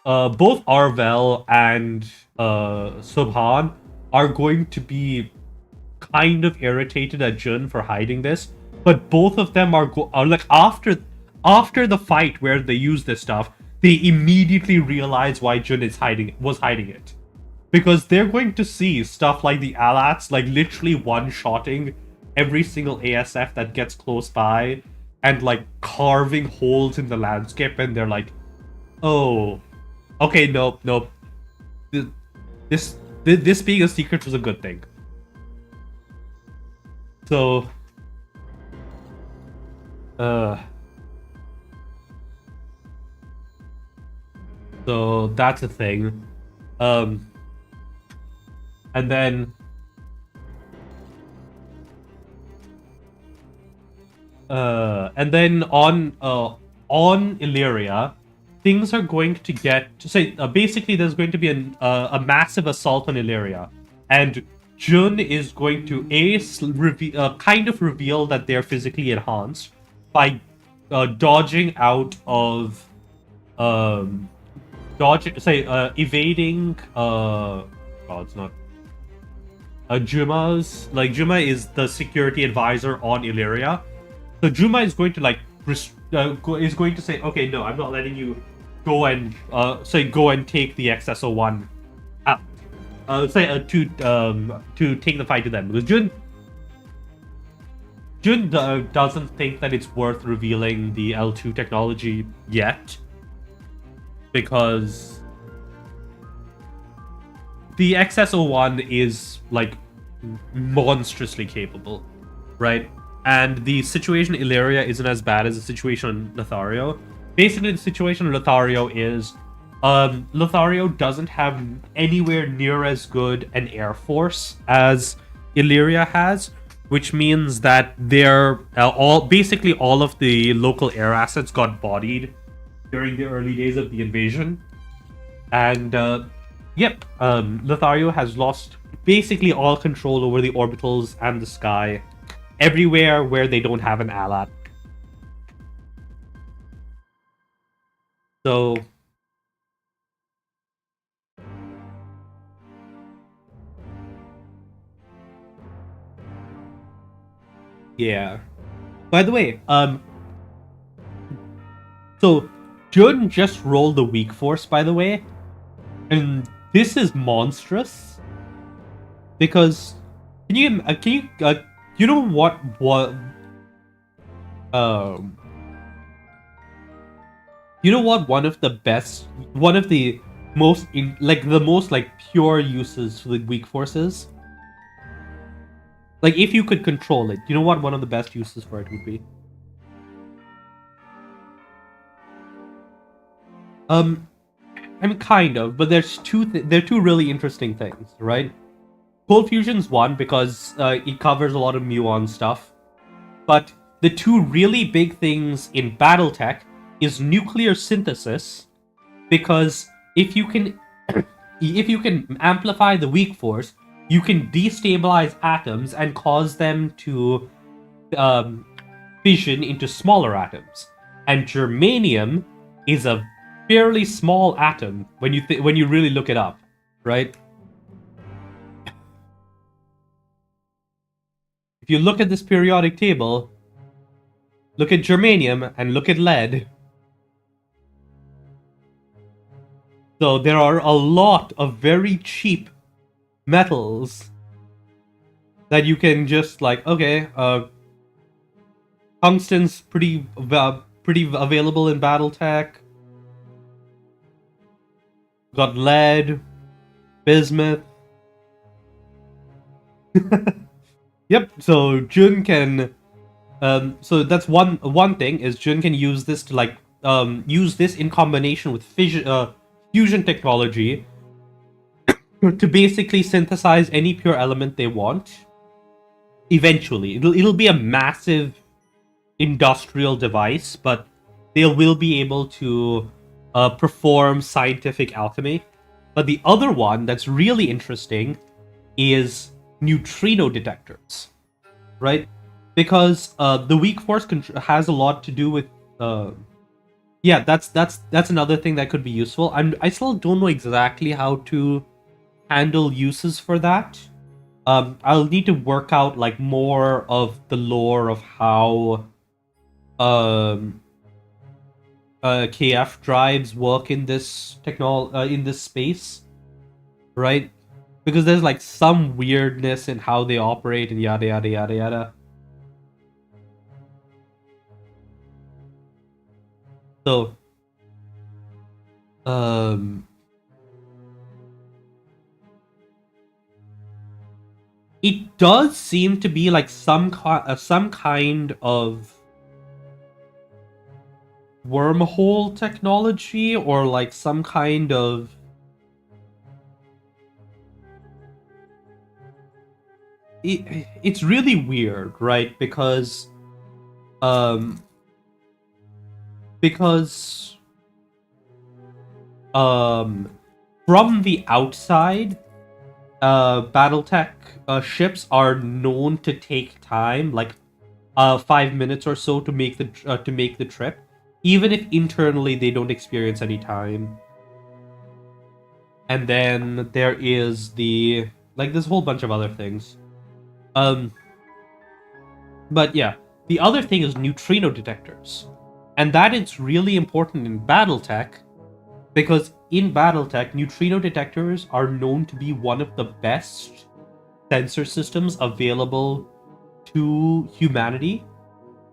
S1: Arvel and Subhan are going to be kind of irritated at Jun for hiding this, but both of them are like after after the fight where they use this stuff, they immediately realize why Jun was hiding it. Because they're going to see stuff like the Alats, like literally one-shotting every single ASF that gets close by, and like carving holes in the landscape, and they're like, oh, okay, nope. This being a secret was a good thing. So, so that's a thing. And then on Illyria, things are going to get basically there's going to be a massive assault on Illyria, and Jun is going to kind of reveal that they're physically enhanced by dodging out of evading it's not Juma's, like, Juma is the security advisor on Illyria. So Juma is going to is going to say, okay, no, I'm not letting you go and take the XSO1 out. To take the fight to them, because Jun doesn't think that it's worth revealing the L2 technology yet, because the XSO1 is like monstrously capable, right? And the situation in Illyria isn't as bad as the situation in Lothario. Basically, the situation in Lothario is Lothario doesn't have anywhere near as good an air force as Illyria has, which means that they're basically all of the local air assets got bodied during the early days of the invasion. And Lothario has lost basically all control over the orbitals and the sky everywhere where they don't have an ALAT. So yeah. By the way, so Jun just rolled the weak force, by the way, and this is monstrous because you know what one of the most pure uses for the weak force is? Like, if you could control it, you know what one of the best uses for it would be? I mean, kind of, but there are two really interesting things, right? Cold Fusion's one because it covers a lot of muon stuff, but the two really big things in BattleTech is nuclear synthesis, because if you can amplify the weak force, you can destabilize atoms and cause them to fission into smaller atoms. And germanium is a fairly small atom when you really look it up, right? If you look at this periodic table, look at germanium and look at lead. So there are a lot of very cheap metals that you can just tungsten's pretty available in BattleTech. Got lead, bismuth. Yep. So Jun can. So that's one thing is Jun can use this to use this in combination with fusion technology to basically synthesize any pure element they want. Eventually, it'll be a massive industrial device, but they will be able to perform scientific alchemy. But the other one that's really interesting is neutrino detectors, right? Because the weak force has a lot to do with that's another thing that could be useful. I still don't know exactly how to handle uses for that. I'll need to work out more of the lore of how KF drives work in this in this space, right? Because there's like some weirdness in how they operate and yada yada yada yada. So, it does seem to be like some kind of wormhole technology, or like some kind of it's really weird, right? Um because from the outside, BattleTech ships are known to take time, like 5 minutes or so to make the trip, even if internally they don't experience any time. And then there is the like this whole bunch of other things. Um, but yeah, the other thing is neutrino detectors, and that is really important in BattleTech because in BattleTech, neutrino detectors are known to be one of the best sensor systems available to humanity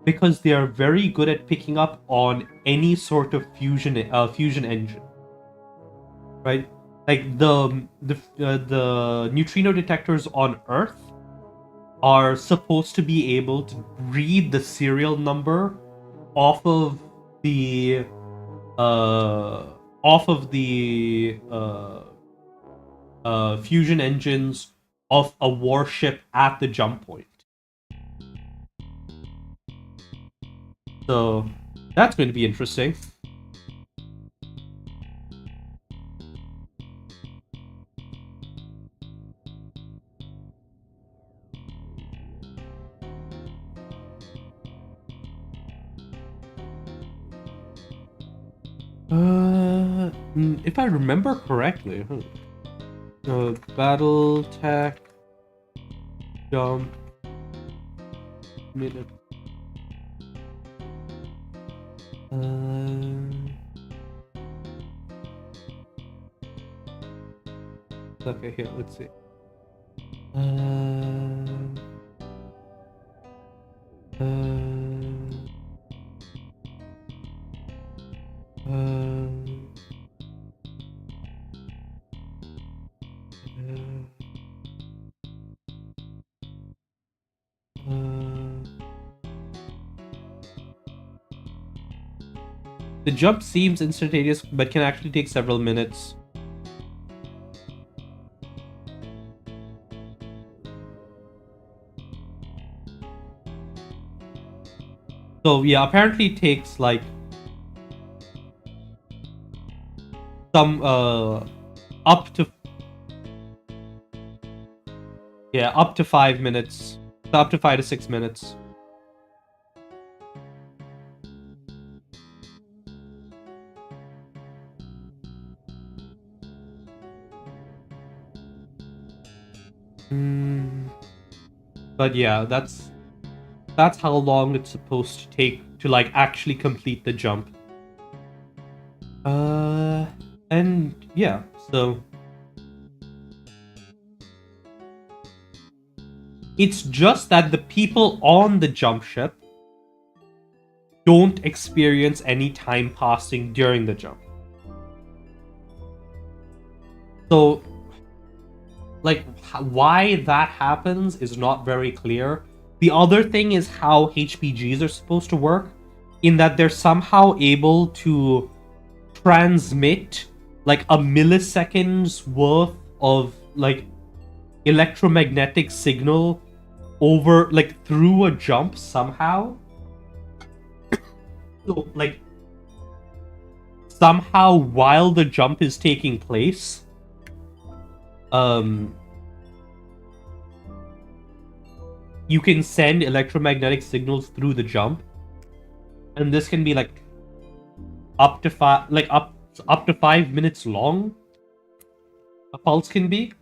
S1: because they are very good at picking up on any sort of fusion engine, right? Like the neutrino detectors on Earth are supposed to be able to read the serial number off of the uh off of the fusion engines of a warship at the jump point. So that's going to be interesting. If I remember correctly, battle tech jump minute. Okay, here, let's see. Uh, uh, uh, the jump seems instantaneous, but can actually take several minutes. So yeah, apparently it takes like some up to up to 5 minutes, up to 5 to 6 minutes. But yeah, that's how long it's supposed to take to like actually complete the jump. And yeah, so it's just that the people on the jump ship don't experience any time passing during the jump. So, like, why that happens is not very clear. The other thing is how HPGs are supposed to work, in that they're somehow able to transmit like a millisecond's worth of like electromagnetic signal over like through a jump somehow. So like somehow while the jump is taking place, um you can send electromagnetic signals through the jump, and this can be like up to up to 5 minutes long. A pulse can be.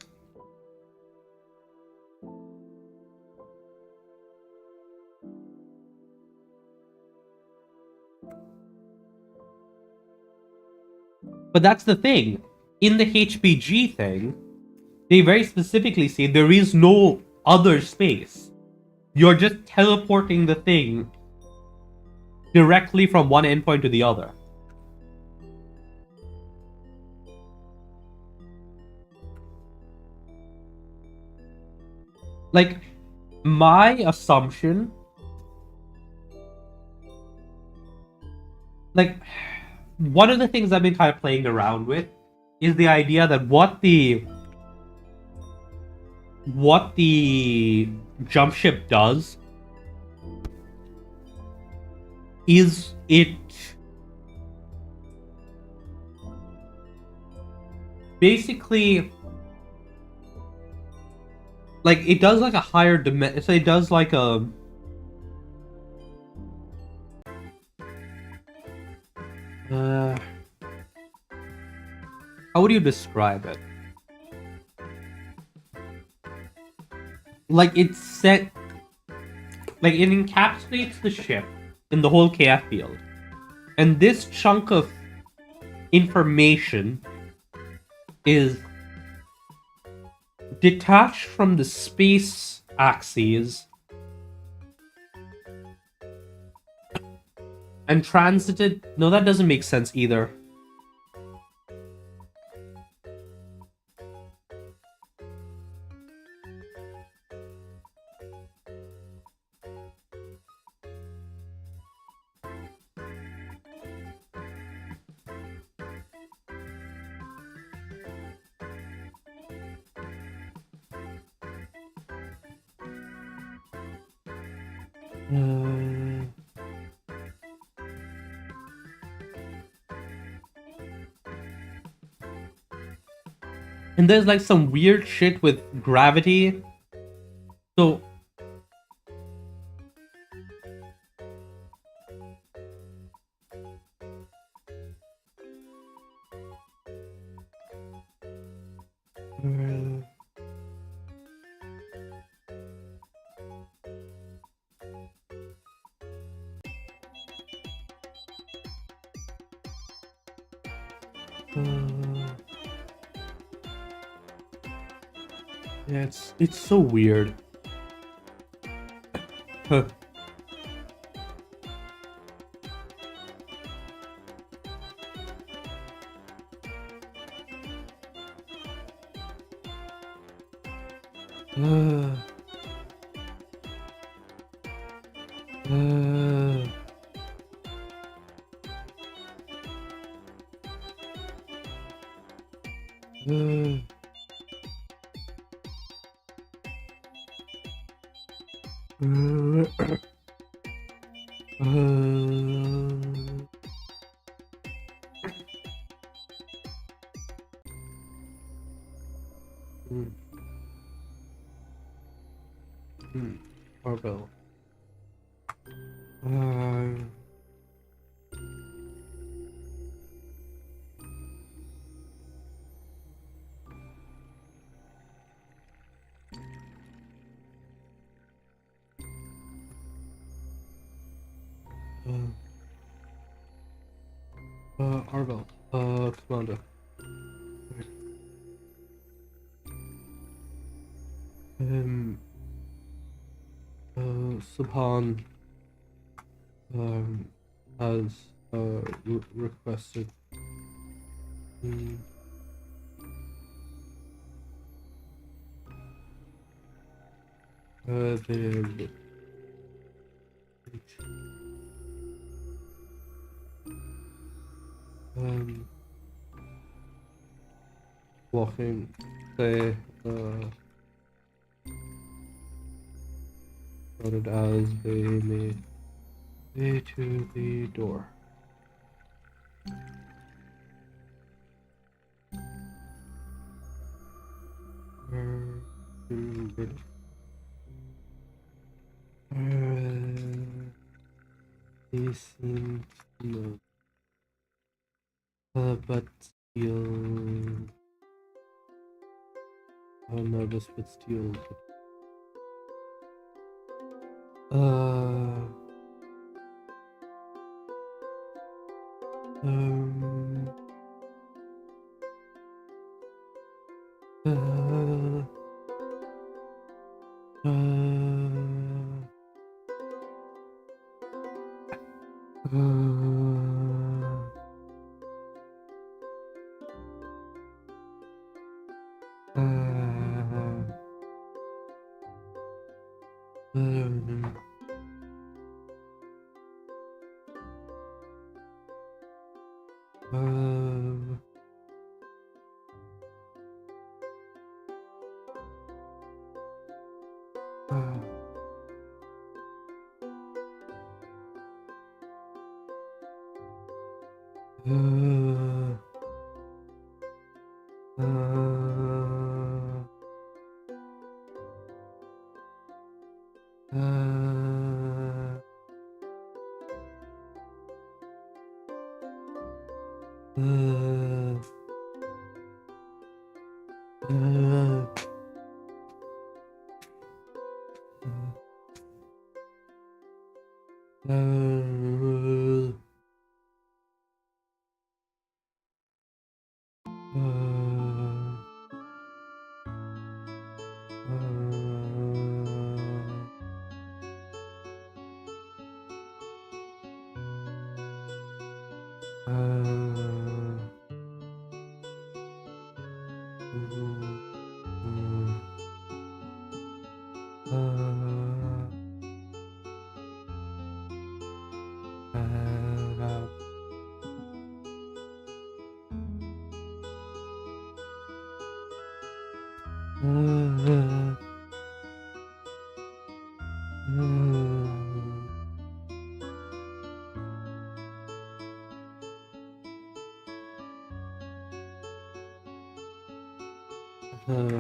S1: But that's the thing. In the HPG thing, they very specifically say there is no other space. You're just teleporting the thing directly from one endpoint to the other. Like, my assumption, like, one of the things I've been kind of playing around with is the idea that what the jump ship does is it basically, like, it does like a higher dimension. So it does like a how would you describe it? Like, it's set, like, it encapsulates the ship in the whole KF field, and this chunk of information is detached from the space axes and transited. No, that doesn't make sense either. And there's like some weird shit with gravity. So yeah, it's so weird. Huh. Barbell. Arbel. Commander. Subhan has requested the walking they noted as they made way to the door. They seem to know, but still nervous, but still. Um,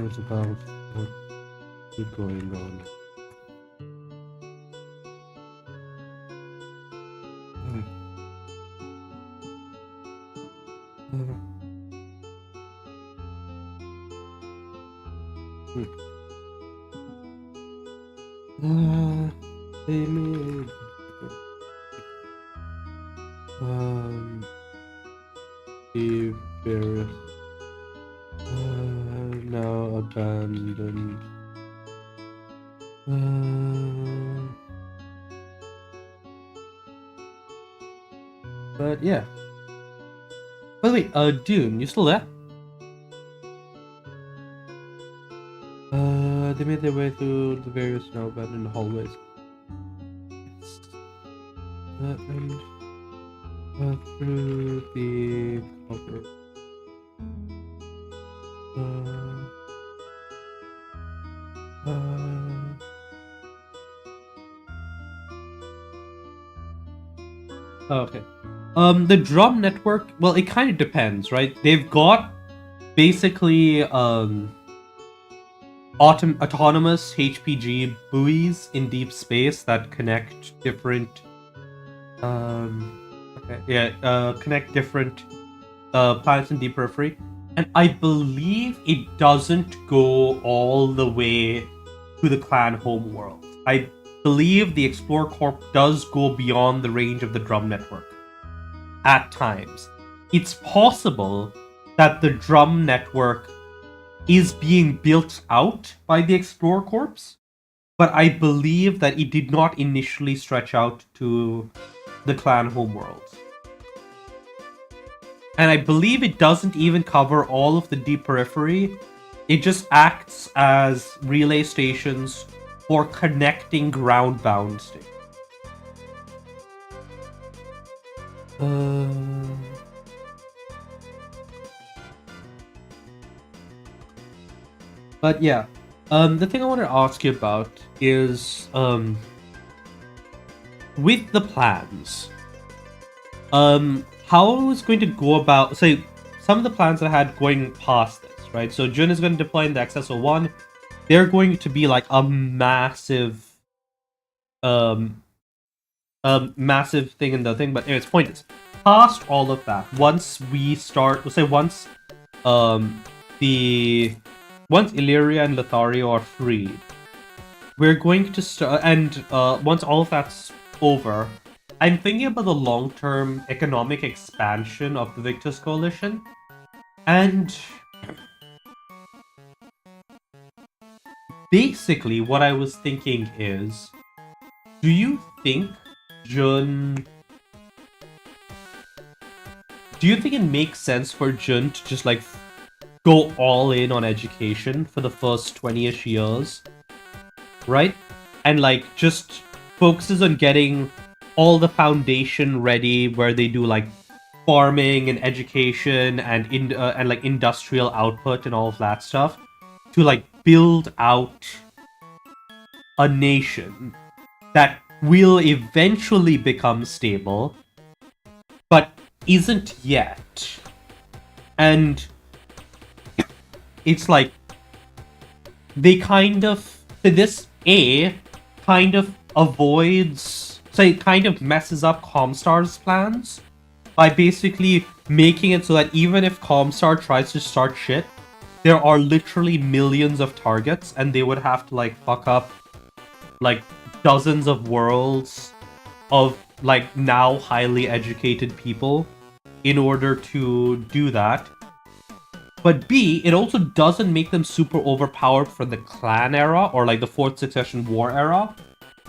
S1: It's about what is going on. Amy, the various now abandoned. But yeah. By the way, Dune, you still there? They made their way through the various now abandoned hallways. And through the cover. Okay. The drum network, well, it kind of depends, right? They've got basically autonomous HPG buoys in deep space that connect different connect different planets in deep periphery. And I believe it doesn't go all the way to the clan homeworld. I believe the Explorer Corp does go beyond the range of the drum network at times. It's possible that the drum network is being built out by the Explorer Corps, but I believe that it did not initially stretch out to the clan homeworld. And I believe it doesn't even cover all of the deep periphery. It just acts as relay stations for connecting ground-bound states. But yeah, the thing I want to ask you about is with the plans, how is going to go about, say, some of the plans I had going past this, right? So Jun is going to deploy in the XSO1. They're going to be like a massive massive thing in the thing, but anyways, point is, past all of that, once we start, let's say once Illyria and Lothario are freed, we're going to start, and once all of that's over, I'm thinking about the long-term economic expansion of the Victus Coalition, and basically what I was thinking is, do you think Jun do you think it makes sense for Jun to just like go all in on education for the first 20-ish years, right? And like just focuses on getting all the foundation ready where they do like farming and education and like industrial output and all of that stuff to like build out a nation that will eventually become stable but isn't yet. And it's like they kind of this A kind of avoids, so it kind of messes up Comstar's plans by basically making it so that even if Comstar tries to start shit, there are literally millions of targets and they would have to like fuck up like dozens of worlds of like now highly educated people in order to do that. But B, it also doesn't make them super overpowered for the clan era or like the Fourth Succession War era,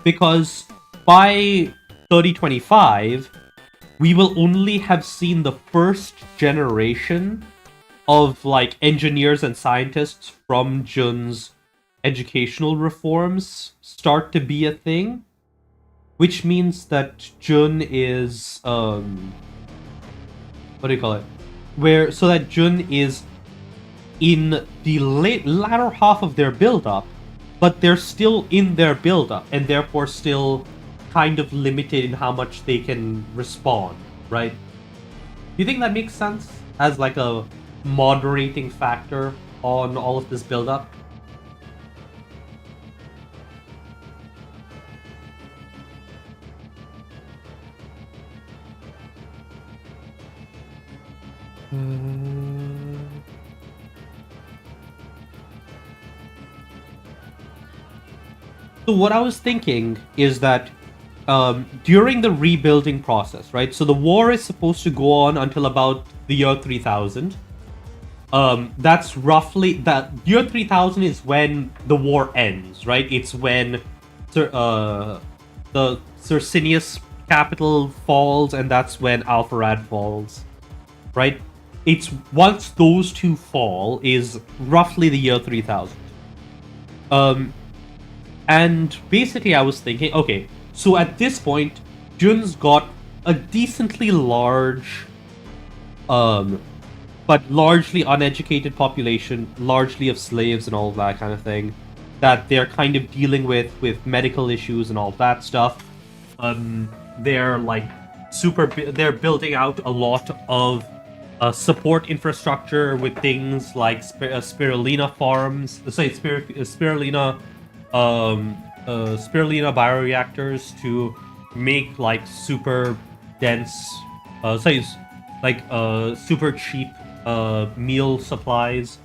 S1: because by 3025, we will only have seen the first generation of like engineers and scientists from Jun's educational reforms start to be a thing, which means that Jun is what do you call it? Where so that Jun is in the latter half of their build-up, but they're still in their build-up and therefore still kind of limited in how much they can respond, right? Do you think that makes sense as like a moderating factor on all of this build-up? So what I was thinking is that during the rebuilding process, right? So the war is supposed to go on until about the year 3000. That's roughly that year 3000 is when the war ends, right? It's when the Circinius capital falls, and that's when Alpharad falls, right? It's once those two fall is roughly the year 3000. And basically, I was thinking, okay, so at this point, Jun's got a decently large, but largely uneducated population, largely of slaves and all that kind of thing, that they're kind of dealing with medical issues and all that stuff. They're like they're building out a lot of support infrastructure with things like spirulina farms, spirulina spirulina bioreactors to make like super dense, super cheap meal supplies,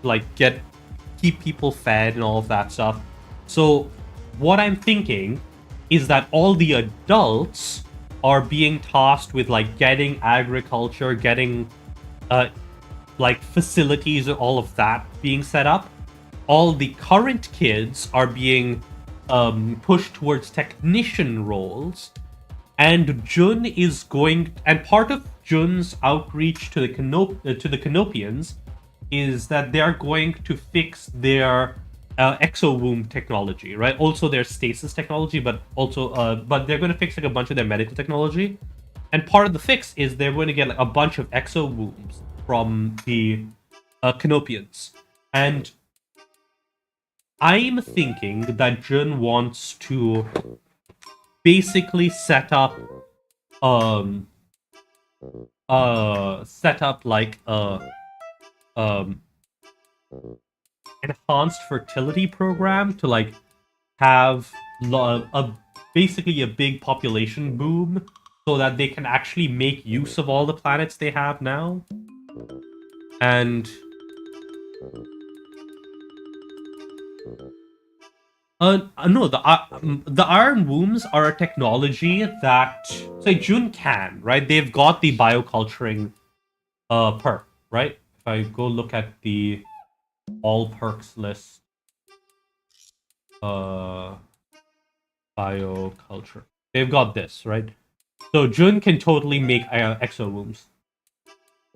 S1: like keep people fed and all of that stuff. So what I'm thinking is that all the adults are being tasked with like getting agriculture, getting like facilities and all of that being set up. All the current kids are being pushed towards technician roles, and Jun is going. And part of Jun's outreach to the Canopians is that they are going to fix their exo-womb technology, right? Also their stasis technology, but also but they're going to fix like a bunch of their medical technology. And part of the fix is they're going to get like a bunch of exo-wombs from the Canopians. And I'm thinking that Jun wants to basically set up like um enhanced fertility program to like have basically a big population boom so that they can actually make use of all the planets they have now. And no, the iron wombs are a technology that say Jun can, right? They've got the bioculturing perk, right? If I go look at the all perks list, bioculture, they've got this, right? So Jun can totally make exo wombs.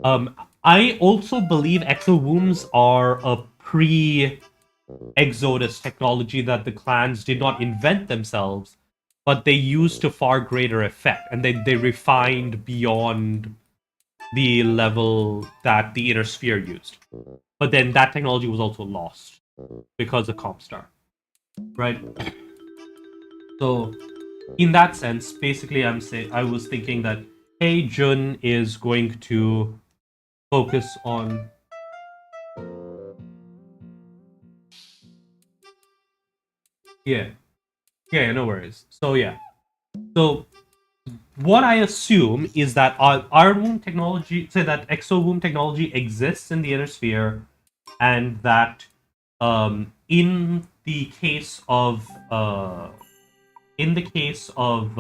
S1: I also believe exowombs are a pre-Exodus technology that the clans did not invent themselves, but they used to far greater effect, and they refined beyond the level that the inner sphere used. But then that technology was also lost because of Compstar, right? So in that sense, basically, I was thinking that hey, Jun is going to focus on yeah, yeah, no worries. So yeah, so what I assume is that our womb technology, say that exo-womb technology exists in the inner sphere, and that in the case of in the case of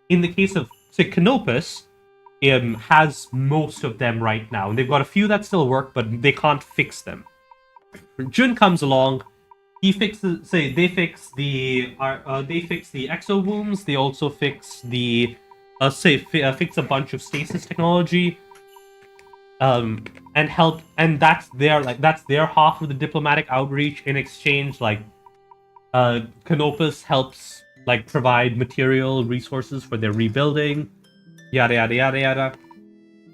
S1: in the case of say Canopus, has most of them right now, and they've got a few that still work, but they can't fix them. Jun comes along. He fixes. Say they fix the exo wombs. They also fix the fix a bunch of stasis technology. And help, and that's their half of the diplomatic outreach. In exchange, like Canopus helps like provide material resources for their rebuilding, yada yada yada yada,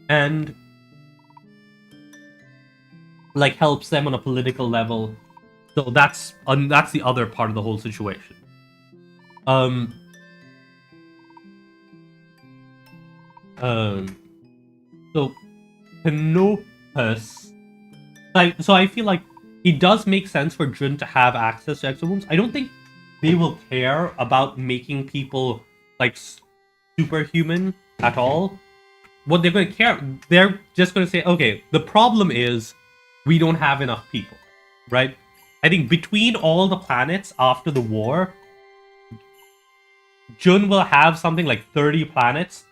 S1: and like helps them on a political level. So that's the other part of the whole situation. Um, um, so Canopus, so I feel like it does make sense for Jun to have access to exowombs. I don't think they will care about making people like superhuman at all. What they're going to care, they're just going to say, okay, the problem is we don't have enough people, right? I think between all the planets after the war, Jun will have something like 30 planets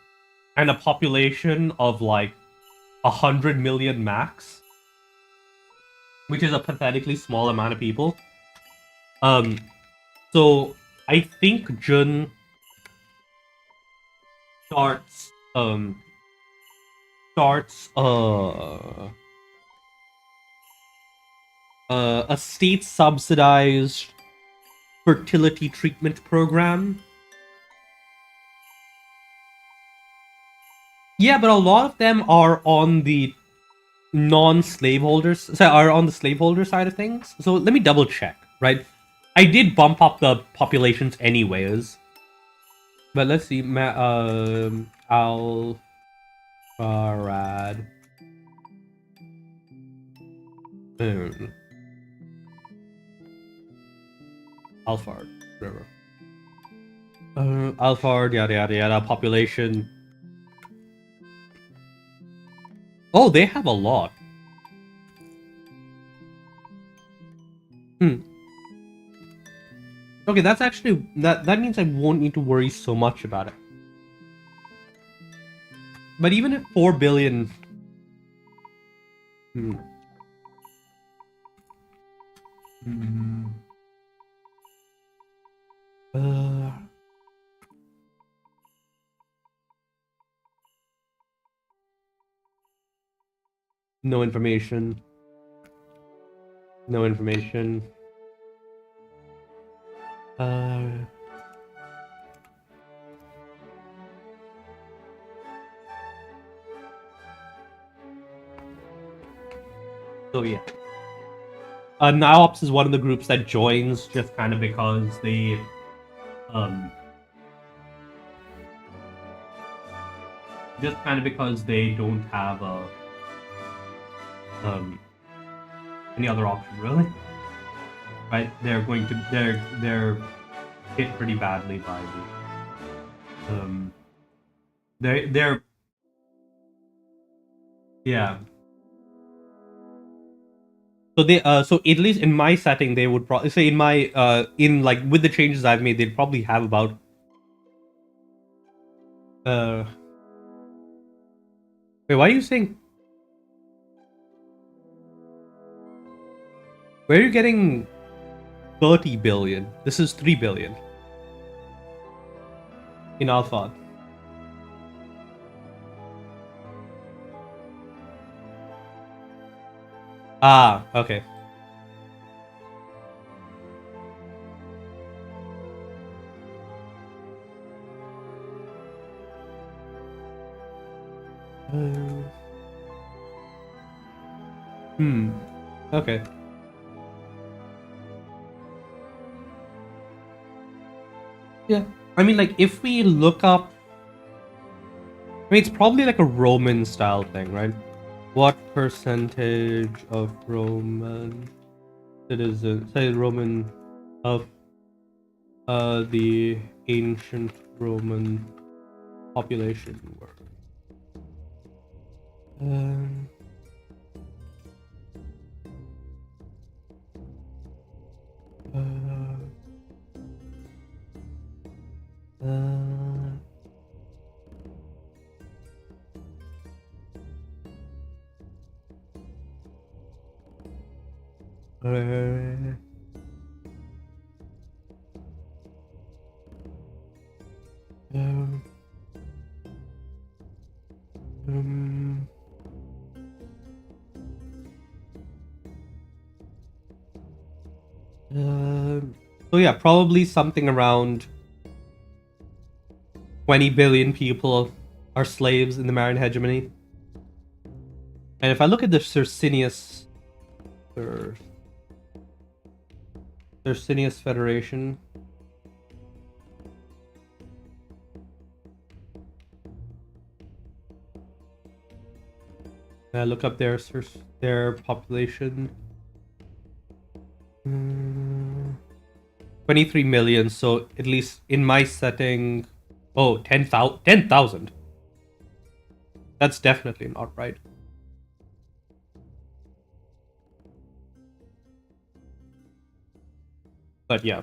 S1: and a population of like 100 million max, which is a pathetically small amount of people. Um, so I think Jun starts starts a state subsidized fertility treatment program. Yeah, but a lot of them are on the non-slaveholders, so are on the slaveholder side of things. So let me double check, right? I did bump up the populations anyways, but let's see. Alfarad. Alfard. Whatever. Alfard, yada yada yada. Population. Oh, they have a lot. Okay, that's actually that means I won't need to worry so much about it. But even at 4 billion. Hmm. Hmm. Uh, no information. No information. So yeah. Niops is one of the groups that joins just kind of because they don't have a any other option really. Right? They're hit pretty badly by the they're yeah. So so at least in my setting they would probably say in my in like with the changes I've made they'd probably have about wait, why are you saying where are you getting 30 billion? This is 3 billion in Alpha. Ah, okay. Okay. Yeah. I mean, like, if we look up... I mean, it's probably like a Roman style thing, right? What percentage of Roman citizens, say Roman, of the ancient Roman population were? Um, uh, uh, um, um, so yeah, probably something around 20 billion people are slaves in the Marin hegemony. And if I look at the Circinius Federation, and I look up their population, 23 million. So at least in my setting, 10,000. That's definitely not right. But yeah.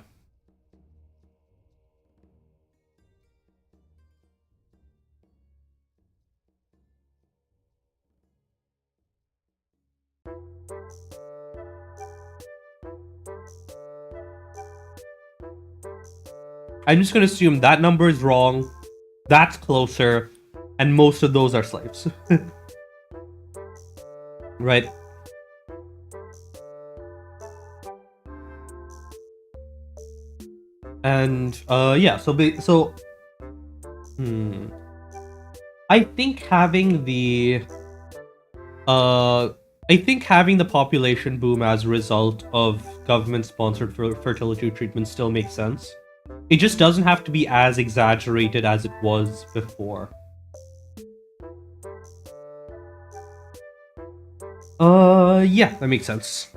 S1: I'm just gonna assume that number is wrong. That's closer, and most of those are slaves. Right? And yeah, I think having the population boom as a result of government-sponsored fertility treatment still makes sense. It just doesn't have to be as exaggerated as it was before. Yeah, that makes sense.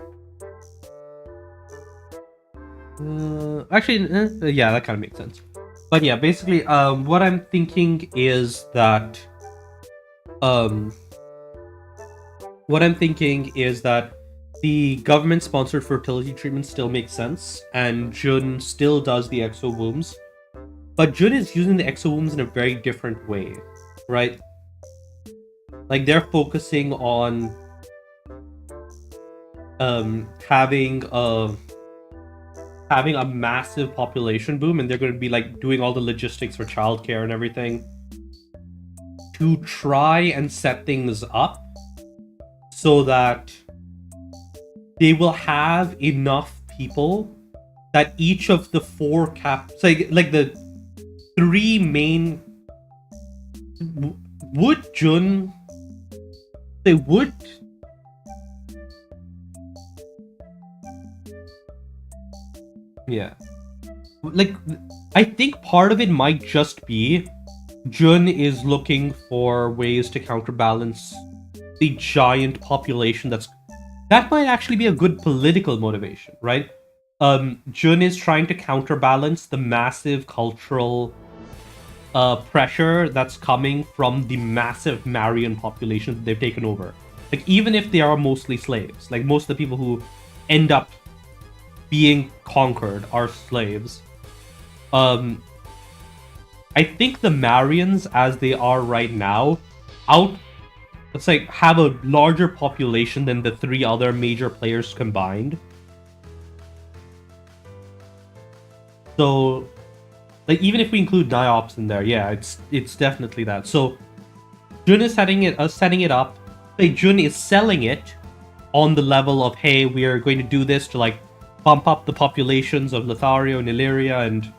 S1: Actually, yeah, that kind of makes sense. But yeah, basically, what I'm thinking is that, the government-sponsored fertility treatment still makes sense, and Jun still does the exo-wombs, but Jun is using the exo-wombs in a very different way, right? Like, they're focusing on having a massive population boom, and they're going to be like doing all the logistics for childcare and everything to try and set things up so that they will have enough people that each of the four like the three main would Jun they would yeah, like, I think part of it might just be Jun is looking for ways to counterbalance the giant population that might actually be a good political motivation, right? Jun is trying to counterbalance the massive cultural pressure that's coming from the massive Marian population that they've taken over. Like, even if they are mostly slaves, like most of the people who end up being conquered are slaves. I think the Marians, as they are right now, have a larger population than the three other major players combined. So, like, even if we include Diops in there, yeah, it's definitely that. So, Jun is setting it up. Jun is selling it on the level of, hey, we are going to do this to like bump up the populations of Lothario and Illyria and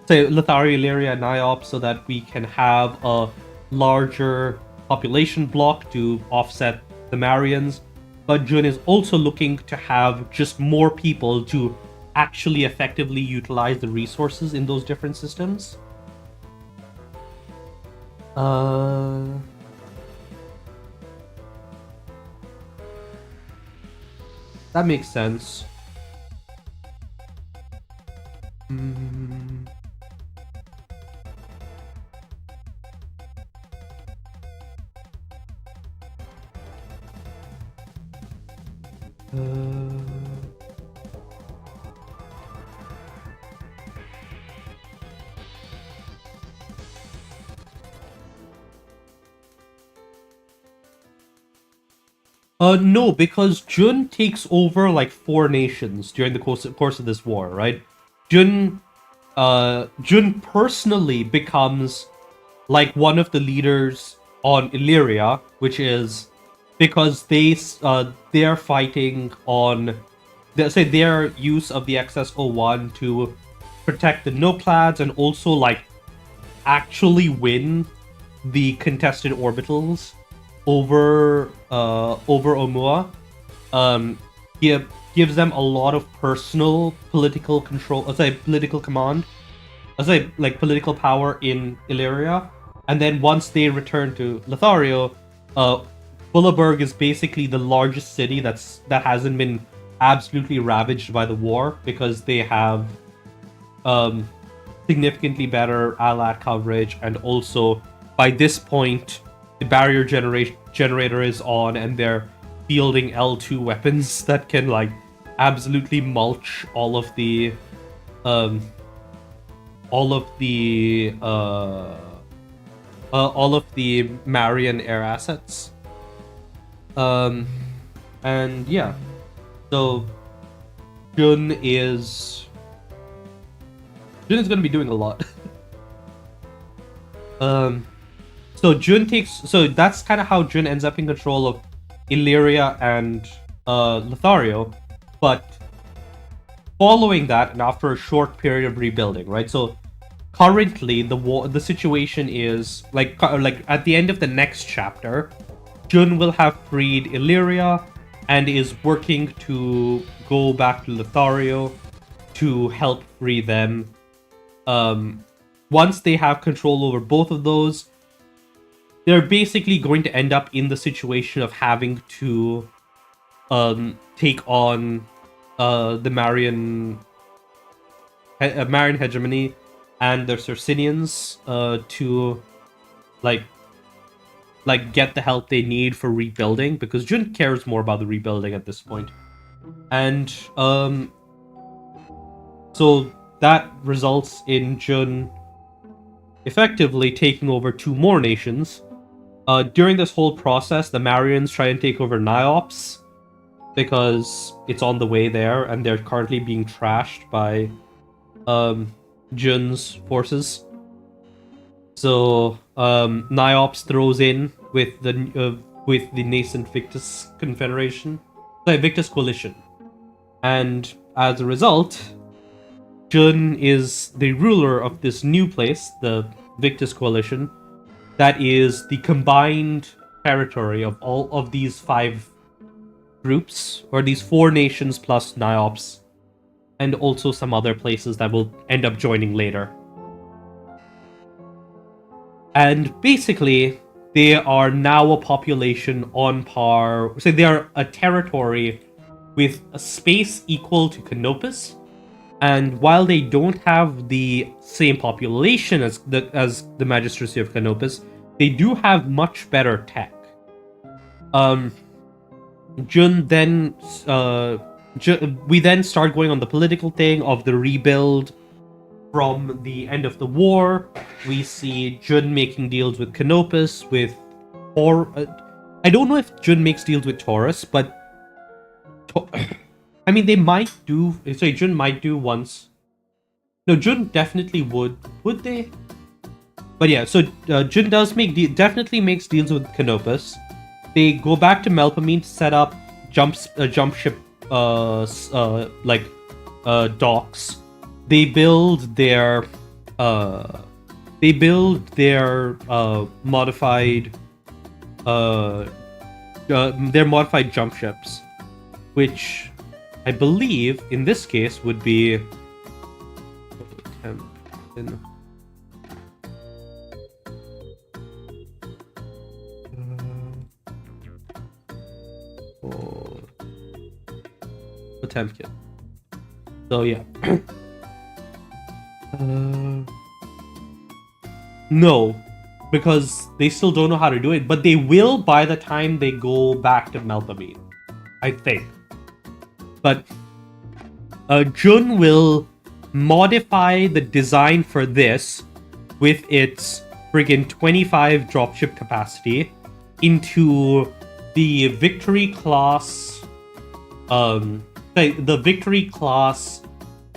S1: say Lothario, Illyria, and Niops so that we can have a larger population block to offset the Marians. But Jun is also looking to have just more people to actually effectively utilize the resources in those different systems. That makes sense. No, because Jun takes over like 4 nations during the course of this war, right? Jun personally becomes like one of the leaders on Illyria, which is because they're fighting on their use of the XS-01 to protect the Noclads and also like actually win the contested orbitals over Oumuamua. He gives them a lot of personal political control, political command, political power in Illyria. And then once they return to Lothario, Bullaburg is basically the largest city that hasn't been absolutely ravaged by the war because they have significantly better allied coverage, and also by this point the barrier generator is on and they're fielding L2 weapons that can like absolutely mulch all of the Marian air assets. And yeah, so Jun is gonna be doing a lot. So that's kind of how Jun ends up in control of Illyria and Lothario, but following that and after a short period of rebuilding, right? So currently the situation is like at the end of the next chapter, Jun will have freed Illyria and is working to go back to Lothario to help free them. Once they have control over both of those, they're basically going to end up in the situation of having to take on the Marian hegemony and their Circinians to like get the help they need for rebuilding, because Jun cares more about the rebuilding at this point. And so that results in Jun effectively taking over 2 more nations. During this whole process, the Marians try and take over Niops because it's on the way there, and they're currently being trashed by Jun's forces. So Niops throws in with the nascent Victus Coalition, and as a result, Jun is the ruler of this new place, the Victus Coalition, that is the combined territory of all of these 5 groups, or these 4 nations plus Niops, and also some other places that will end up joining later. And basically, they are now a population on par, so they are a territory with a space equal to Canopus. And while they don't have the same population as the Magistracy of Canopus, they do have much better tech. We then start going on the political thing of the rebuild. From the end of the war, we see Jun making deals with Canopus, I don't know if Jun makes deals with Taurus, but I mean, they might do. Sorry, Jun might do once. No, Jun definitely would. Would they? But yeah, so Jun does definitely makes deals with Canopus. They go back to Melpomene to set up jump ship docks, they build their modified jump ships, which I believe in this case would be Potemkin. So yeah. No, because they still don't know how to do it, but they will by the time they go back to Melpomene, I think. But Jun will modify the design for this with its friggin' 25 dropship capacity into the Victory class, the Victory class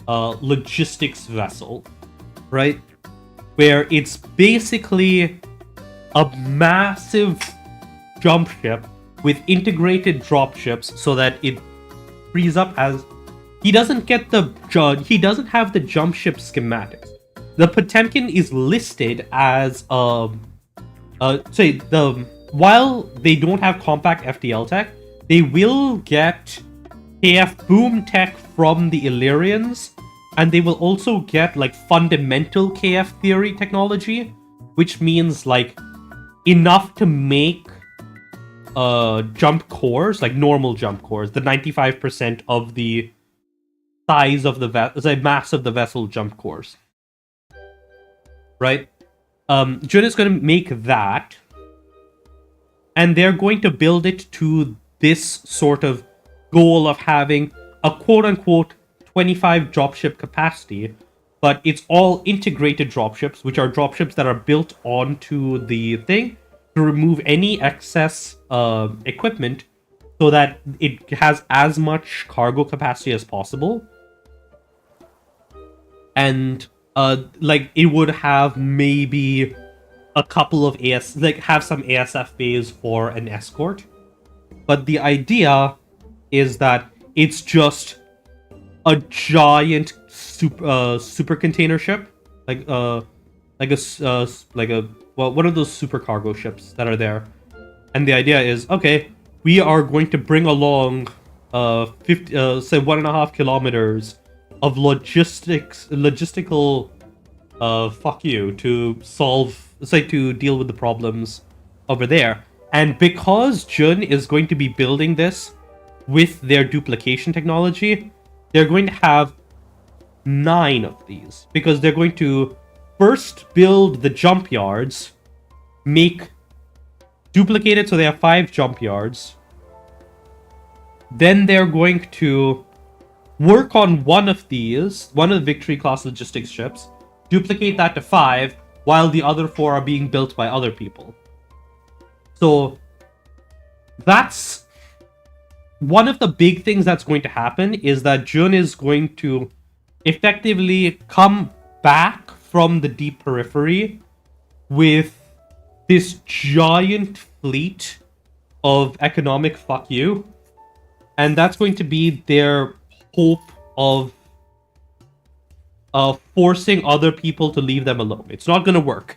S1: logistics vessel, right? Where it's basically a massive jump ship with integrated dropships so that it frees up as... He doesn't have the jump ship schematics. The Potemkin is listed as while they don't have compact FTL tech, they will get KF boom tech from the Illyrians, and they will also get like fundamental KF theory technology, which means like enough to make jump cores, like normal jump cores, the 95% of the size of the mass of the vessel jump cores. Right? Jun is going to make that, and they're going to build it to this sort of goal of having a quote-unquote 25 dropship capacity, but it's all integrated dropships, which are dropships that are built onto the thing to remove any excess equipment so that it has as much cargo capacity as possible. And like it would have maybe a couple of have some ASF bays for an escort. But the idea is that it's just a giant super container ship, one of those super cargo ships that are there. And the idea is, okay, we are going to bring along 1.5 kilometers of logistical fuck you to to deal with the problems over there. And because Jun is going to be building this with their duplication technology, they're going to have 9 of these, because they're going to first build the jump yards, duplicate it so they have 5 jump yards. Then they're going to work on one of the Victory class logistics ships, duplicate that to 5, while the other 4 are being built by other people. So that's one of the big things that's going to happen, is that Jun is going to effectively come back from the deep periphery with this giant fleet of economic fuck you. And that's going to be their hope of forcing other people to leave them alone. It's not going to work.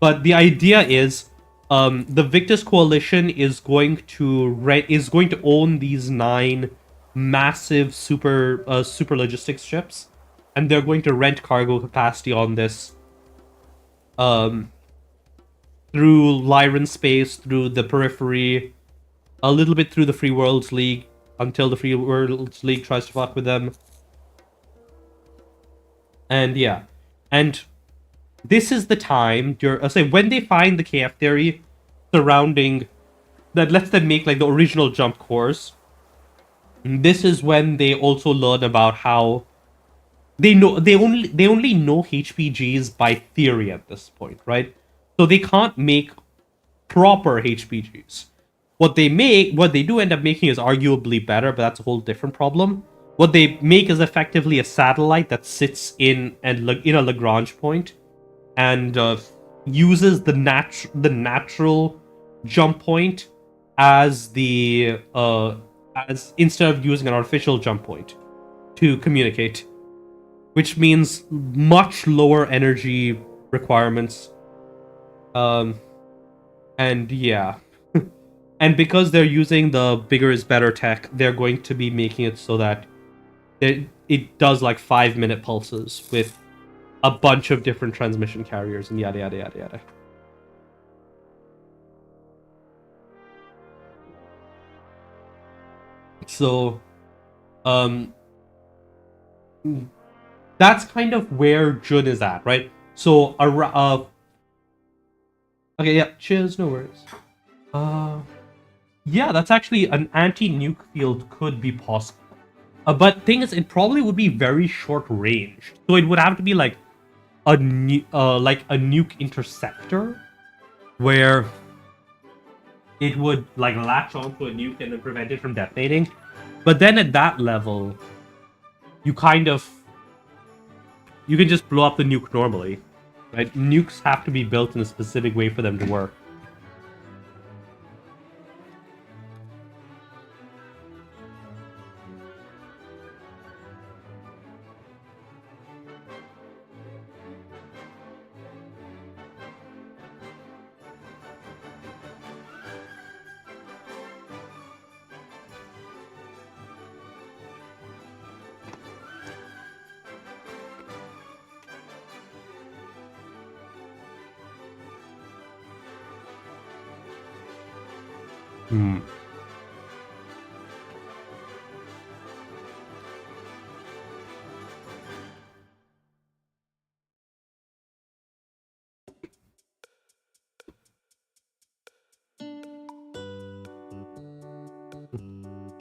S1: But the idea is the Victus Coalition is going to own these 9 massive super logistics ships, and they're going to rent cargo capacity on this through Lyran space, through the periphery, a little bit through the Free Worlds League, until the Free Worlds League tries to fuck with them. And yeah, and this is the time when they find the KF theory surrounding that lets them make like the original jump cores. This is when they also learn about how they only know HPGs by theory at this point, right? So they can't make proper HPGs. What they do end up making is arguably better, but that's a whole different problem. What they make is effectively a satellite that sits in a Lagrange point and uses the natural jump point as the as instead of using an artificial jump point to communicate, which means much lower energy requirements. And yeah. And because they're using the bigger is better tech, they're going to be making it so that it does like 5-minute pulses with a bunch of different transmission carriers and yada yada yada yada. So, um, that's kind of where Jun is at, right? So, okay, yeah, cheers, no worries. Yeah, that's actually an anti-nuke field could be possible. But thing is, it probably would be very short range. So it would have to be like a nuke interceptor, where it would like latch onto a nuke and then prevent it from detonating. But then at that level, you can just blow up the nuke normally, right? Nukes have to be built in a specific way for them to work. Hmm.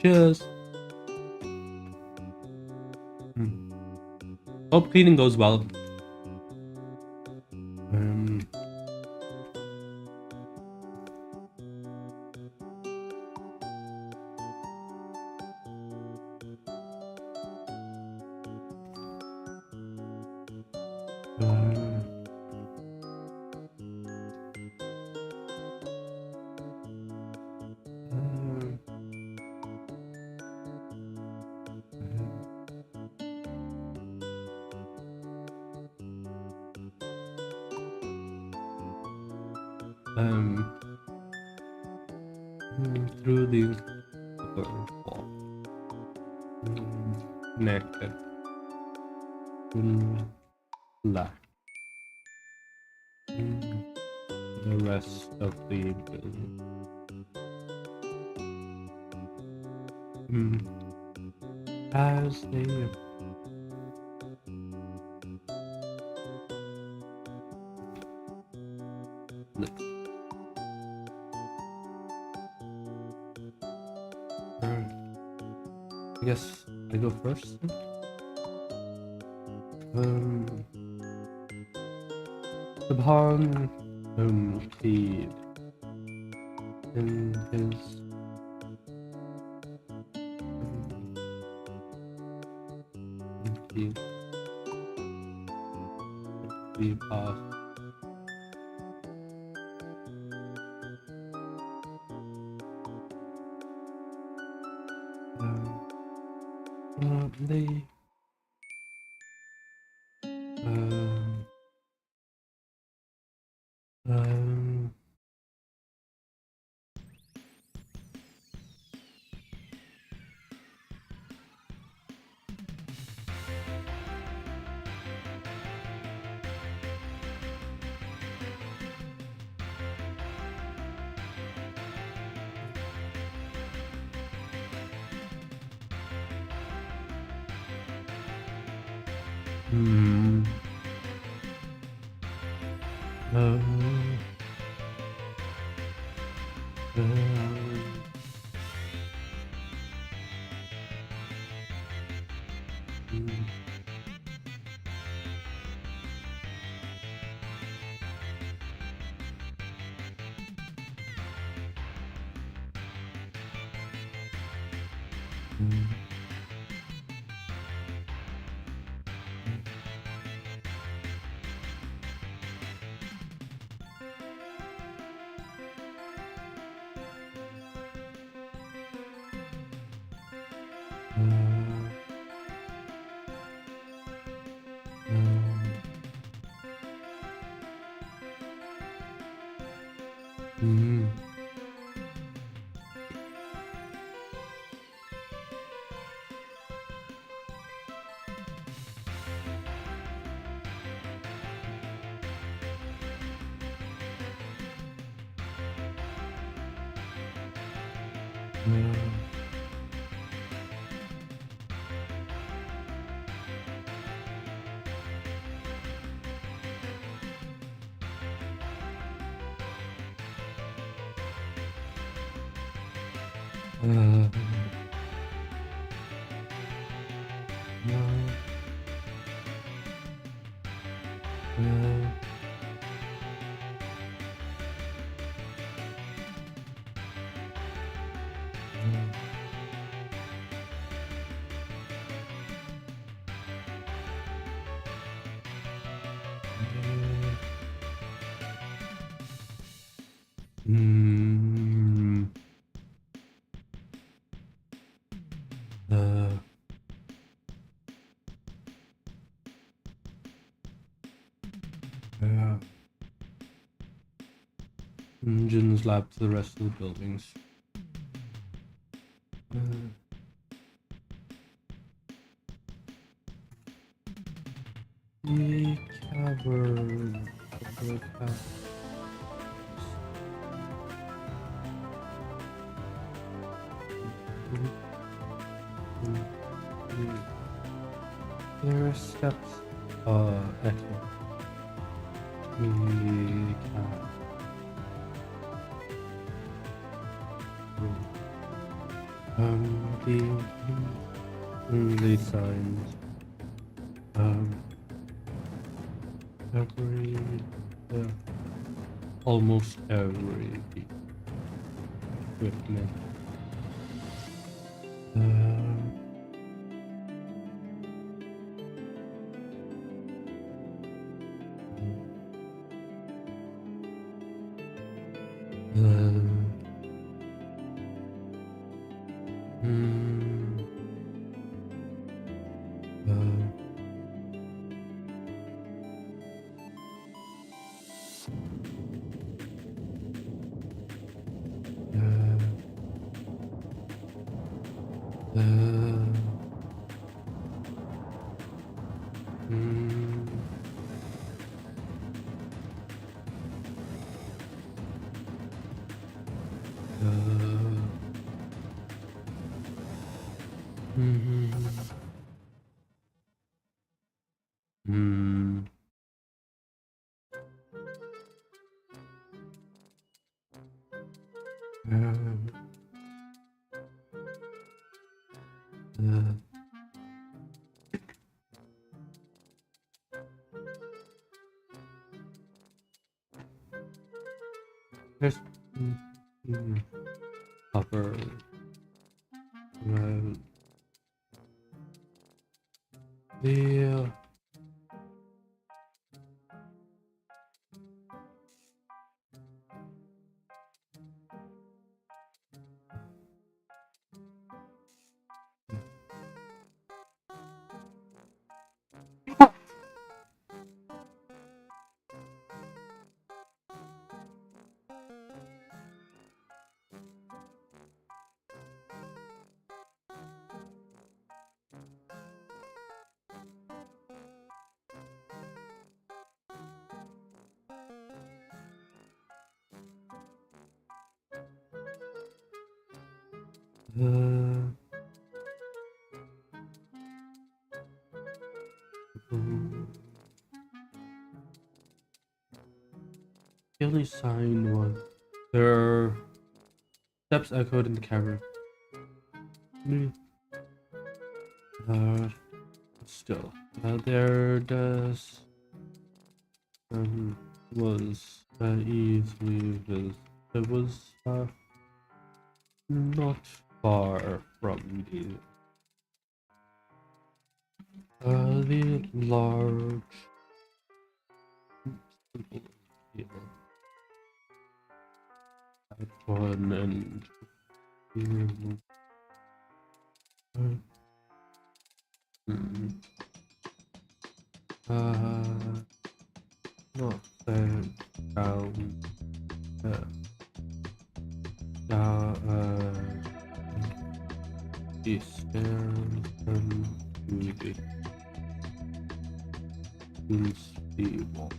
S1: Cheers. Hope cleaning goes well. Through the wall. Connected. Left. The rest of the building. As they I guess I go first. Upon feed in his feed off. They Mm. Engines lab to the rest of the buildings. The cavern. There are steps. Excellent. We can. The signs. Every. Almost every equipment. There's upper the only sign was their steps echoed in the cavern. Still, there does was easily visible. It was not far from the large at one end. down, this down to the wall.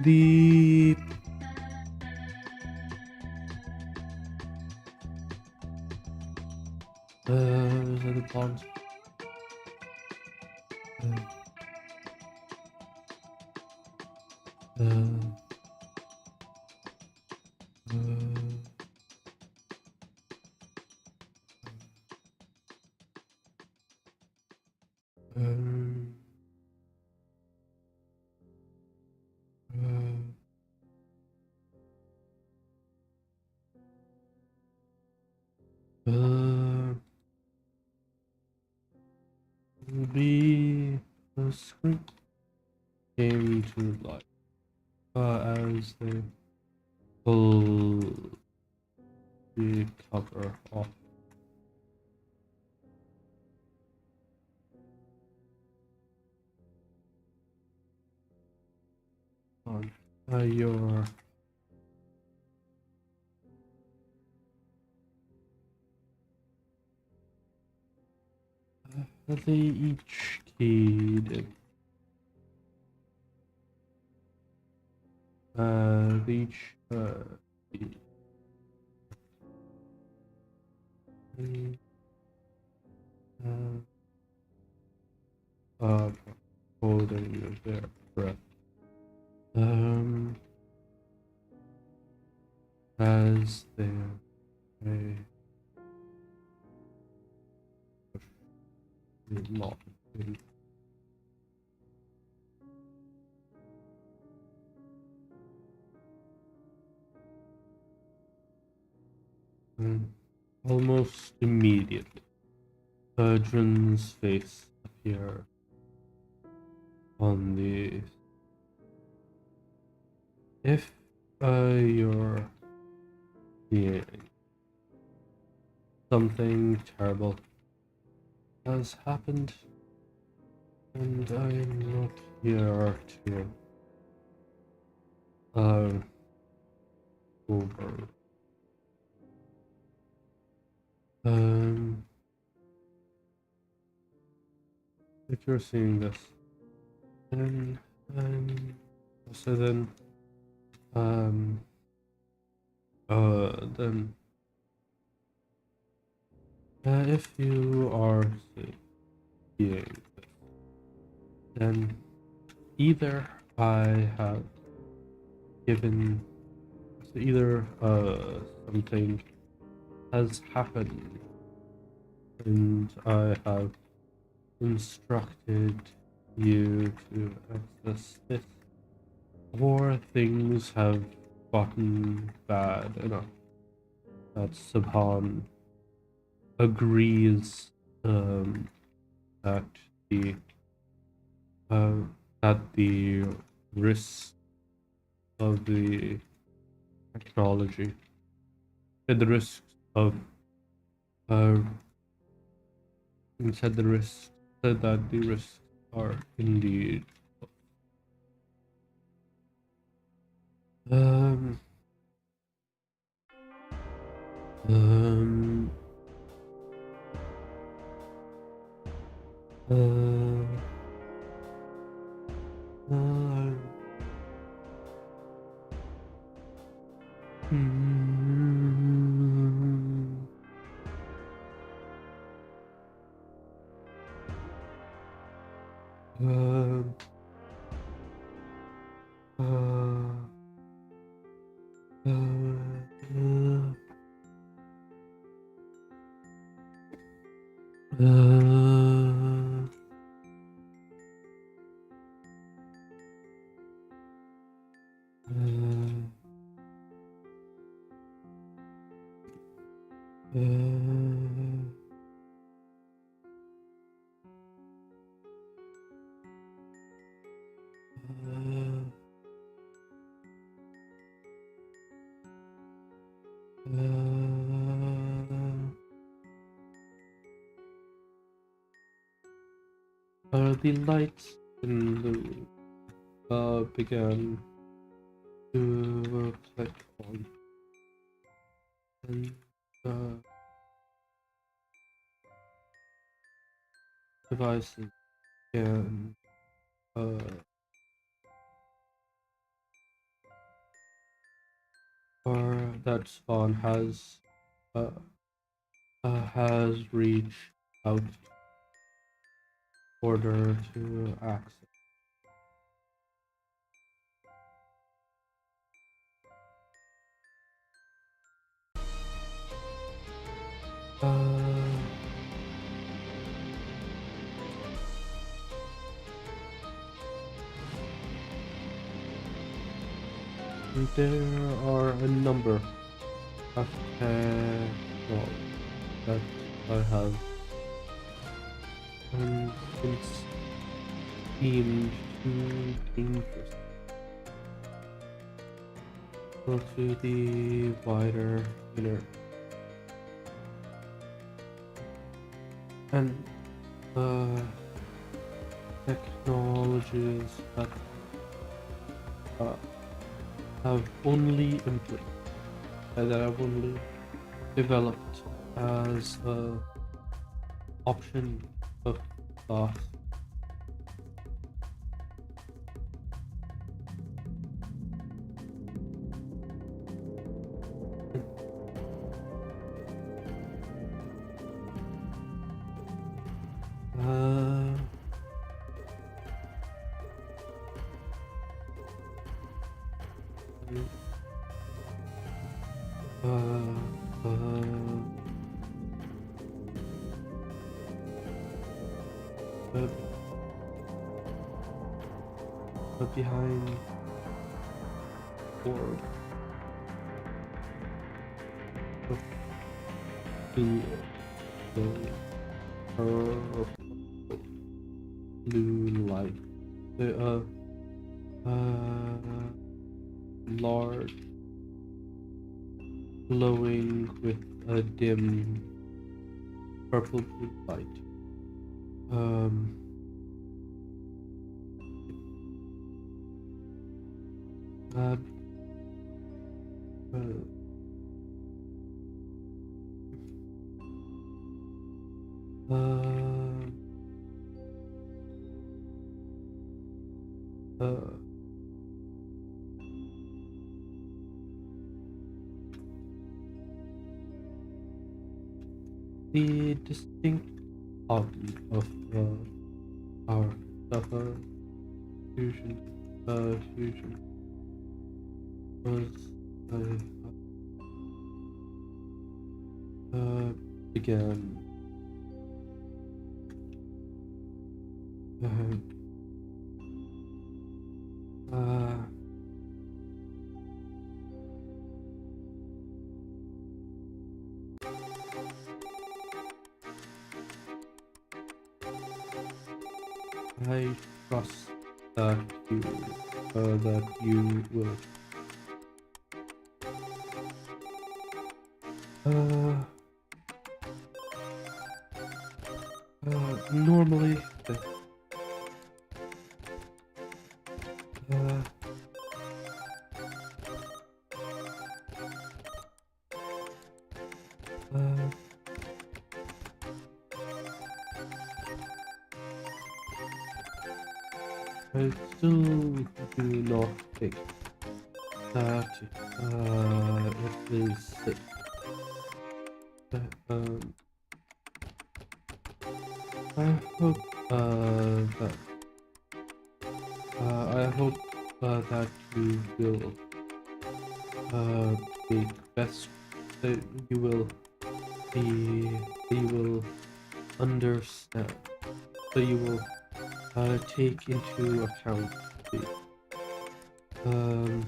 S1: The ponds. The script came to life as they pull the cover off. On your they each keyed in. Each holding their breath. As they not almost immediately, Adrian's face appeared on the. If you're seeing something terrible has happened, and I'm not here to over. If you're seeing this, then so then if you are seeing this, then either I have given, so either something has happened and I have instructed you to access this, or things have gotten bad enough that Subhan agrees that the risk of the technology and the risks of uh, said that the risks are indeed um um uh, uh, mm, uh, uh, uh, the lights in the room began to click on, and devices began or that Spawn uh, has reached out in order to access. Uh, there are a number of well, that I have since deemed too dangerous to the wider universe. And technologies that uh, have only that have only developed as a option of thought. Uh, but, but behind or the purple blue light, the large, glowing with a dim purple blue light. Um, uh, the distinct hobby of our fusion fusion was began uh, I trust that you will Uh, Normally, uh, uh, I still do not think that it is safe. Um, I hope that I hope that you will make best that you will be you will understand, that you will take into account the um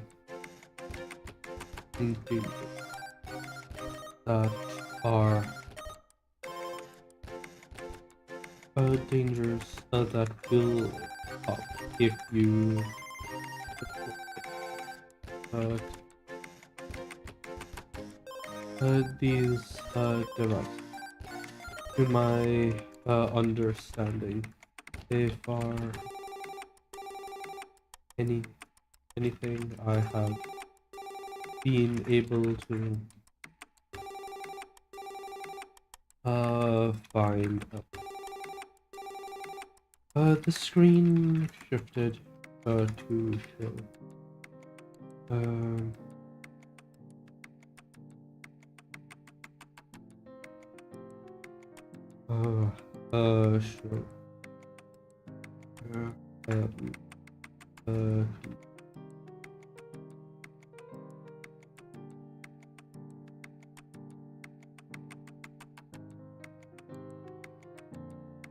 S1: things that are dangers that will pop if you uh, these devices. To my understanding, if are anything I have been able to find out. The screen shifted to show. Um, Show. Um, uh,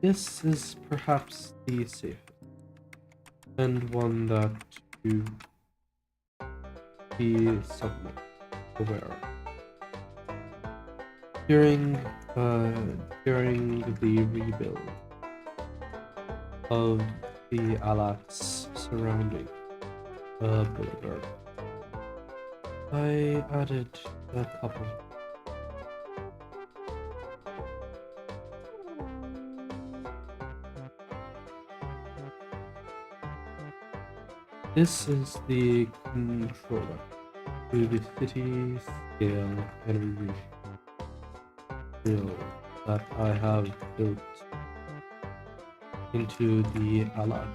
S1: this is perhaps the safest and one that you be somewhat aware of. During the rebuild of the alats surrounding Boulevard, I added a couple. This is the controller to the city scale energy drill that I have built into the alat.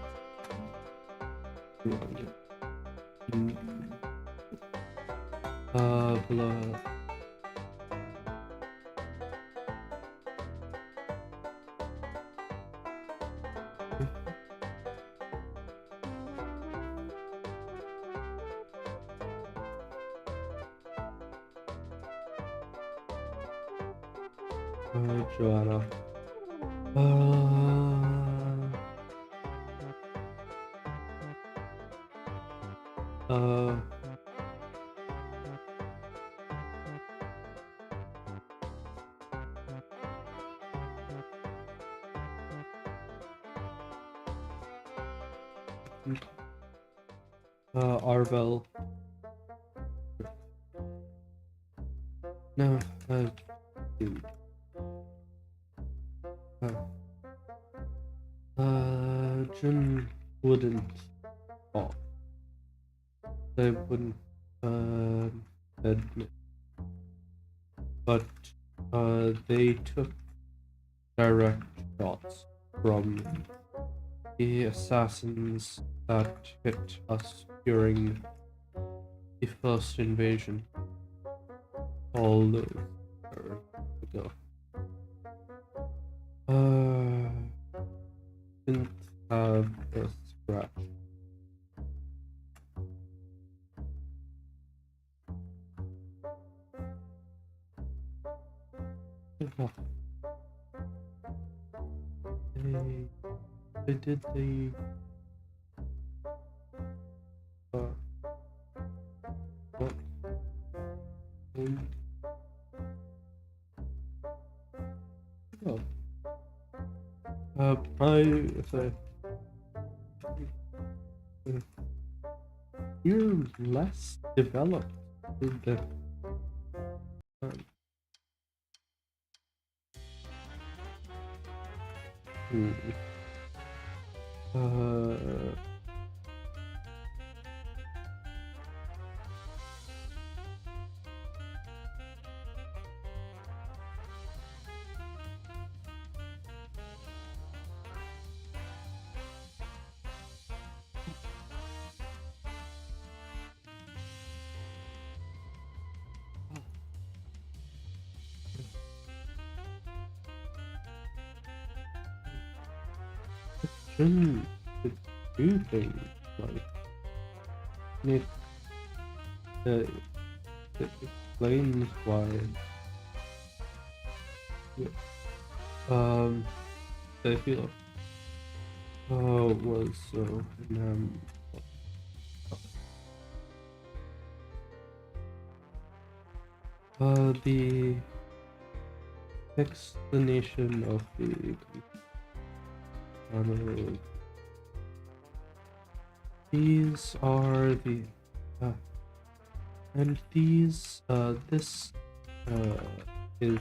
S1: Blah. Joanna. Arvel. No, dude. Jim wouldn't talk. They wouldn't admit. But they took direct shots from the assassins that hit us during the first invasion all those years ago. Didn't have a scratch. They did the what? Oh. You're less developed than Hmm. Uh, shouldn't it do things like it, it explains why. Yeah. I feel was so the explanation of the these are the uh, and these this is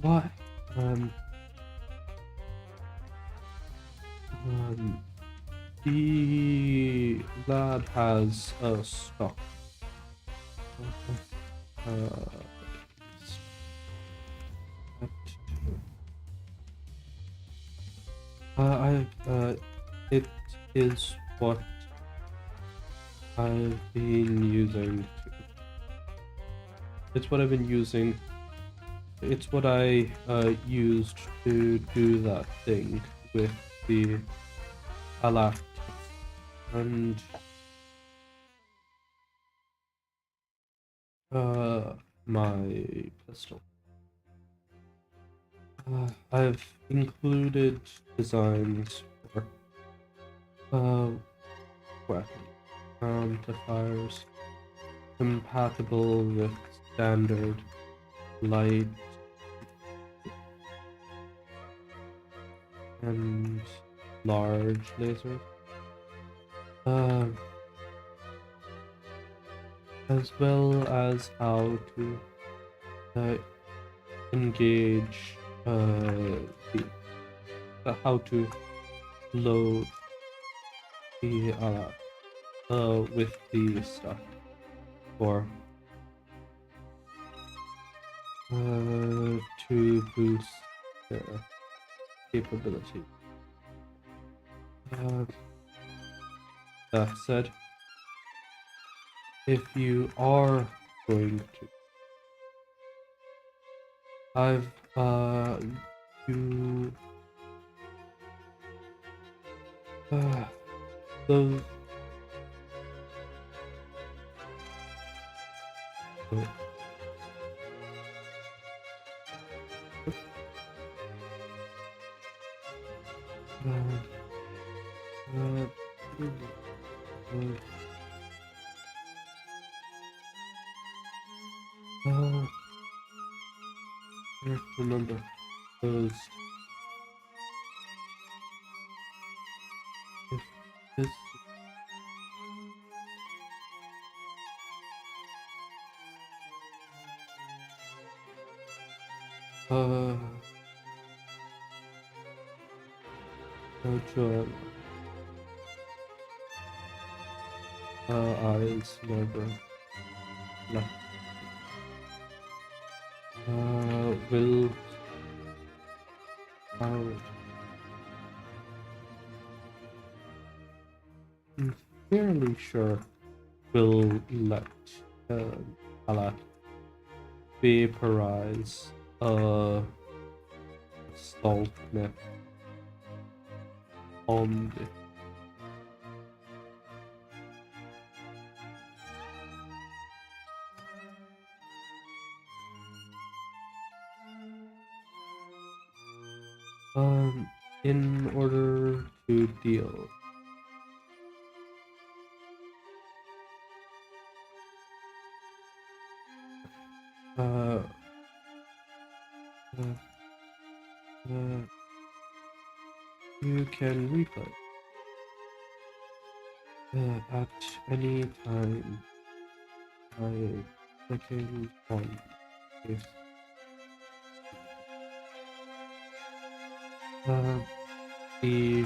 S1: why um um the lab has a stock uh it is what I've been using it's what I've been using. It's what I used to do that thing with the Alak and my pistol. I've included designs for weapon amplifiers compatible with standard light and large lasers, as well as how to engage how to load the with the stuff for to boost their capability. That said, if you are going to, I've you those uh, I have to remember those. If this Joanna, eyes never left. Will out. I'm fairly sure will let Alak vaporize saltnet on the in order to deal. Uh, uh, you can replay at any time by clicking on this. Uh, the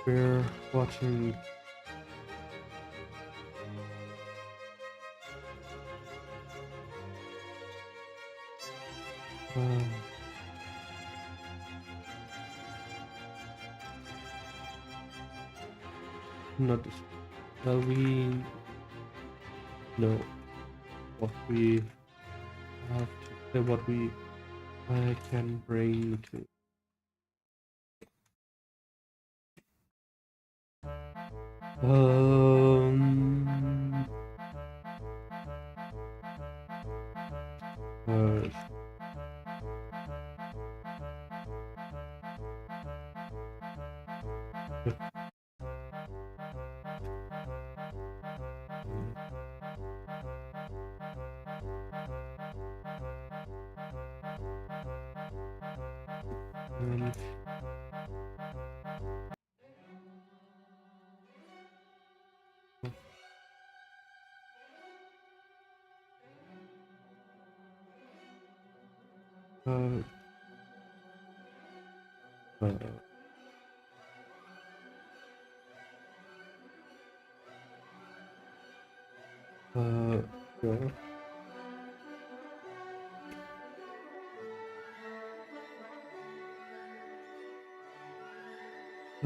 S1: we're watching uh, not this. We know what we have to, what we can bring to. Um. Uh, um, uh, uh, yeah.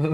S1: Uh,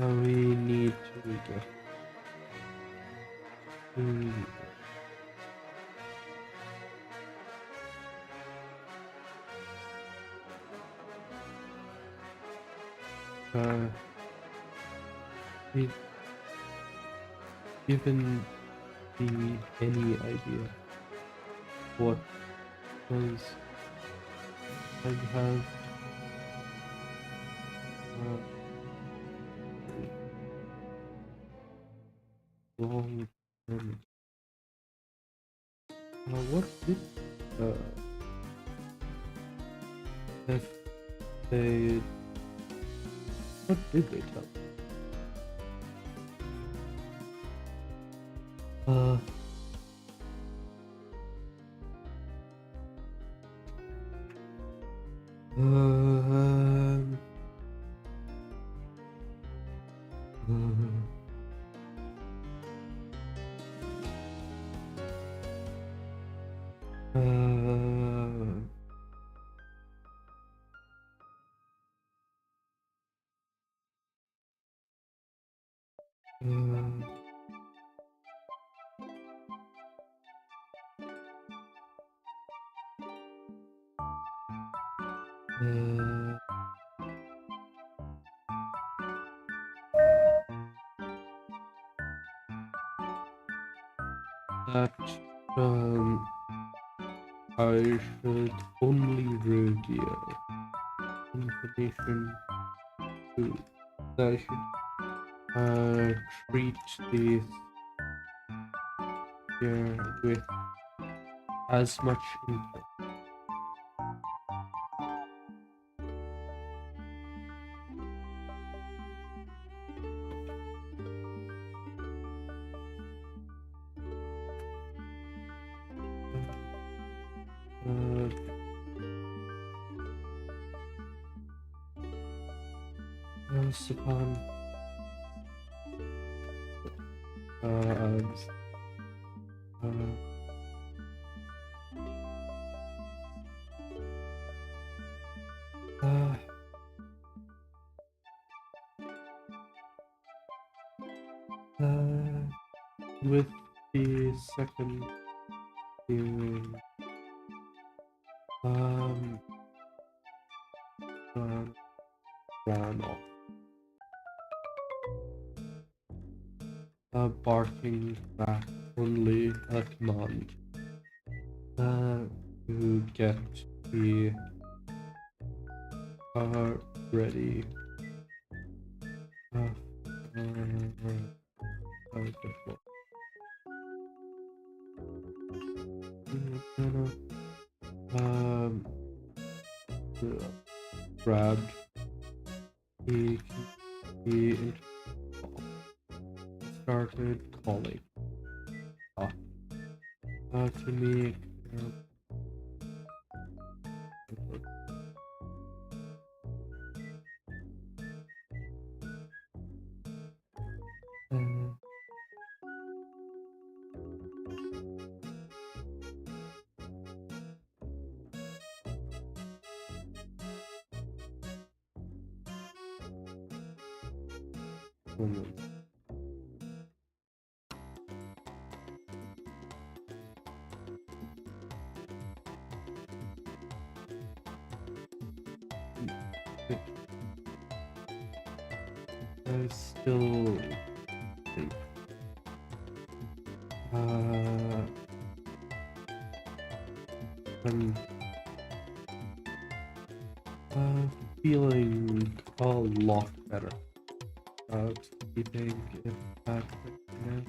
S1: uh, we need to get to we given me any idea what does I have long term? What did if they what did they tell? Uh, um, uh, uh, that I should only reveal information to that I should treat this here with as much info. Uh, Sapan. With the second viewing, ran off. Barking back only a command to get the car ready. Grabbed the started calling to me. I still think I'm feeling a lot better about keeping it back now.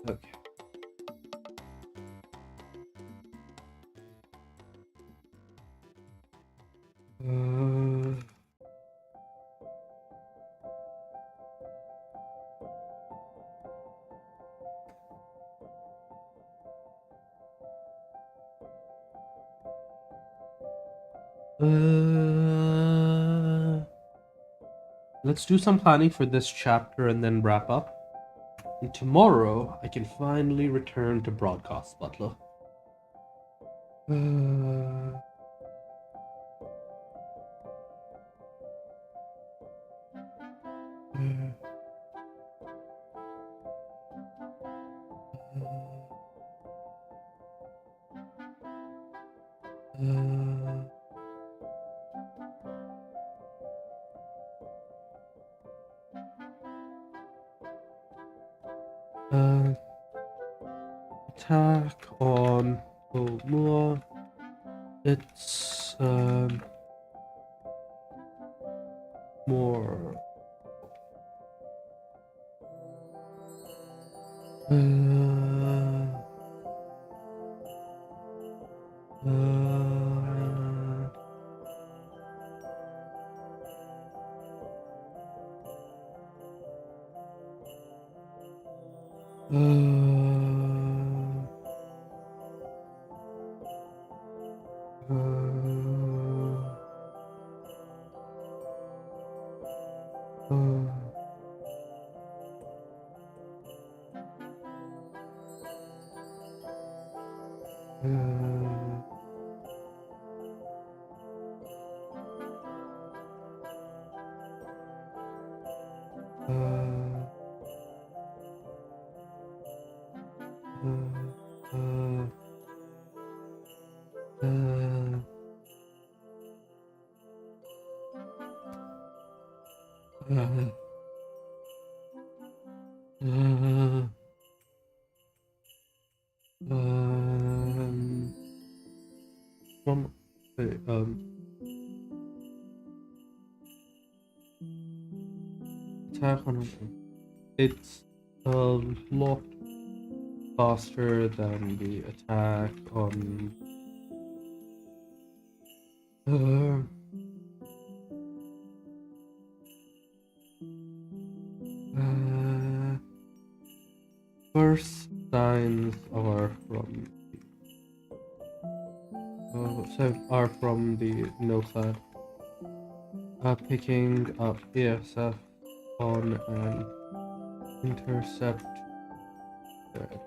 S1: Okay. Let's do some planning for this chapter and then wrap up. And tomorrow, I can finally return to broadcast, Butler. Attack on Omua. It's more one, attack on it's a lot faster than the attack on uh, first signs are from the no-clad, picking up ESF on an intercept thread.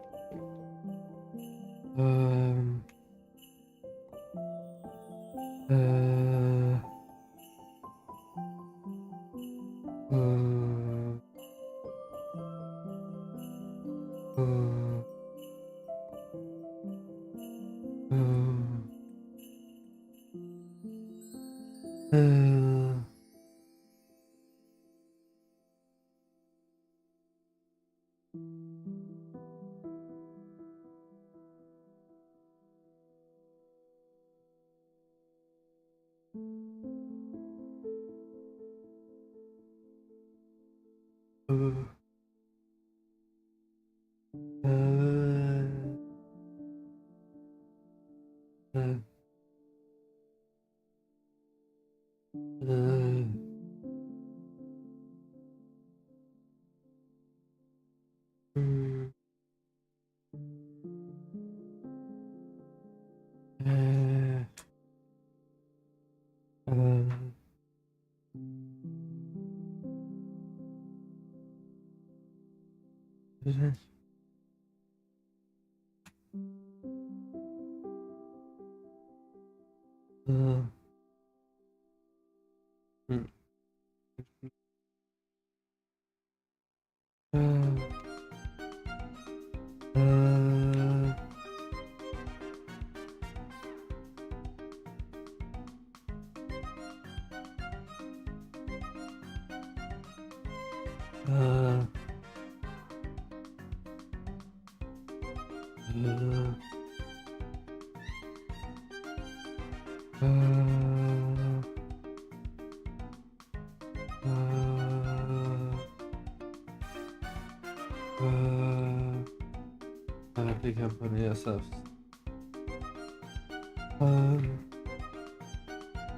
S1: I pick up on ESFs.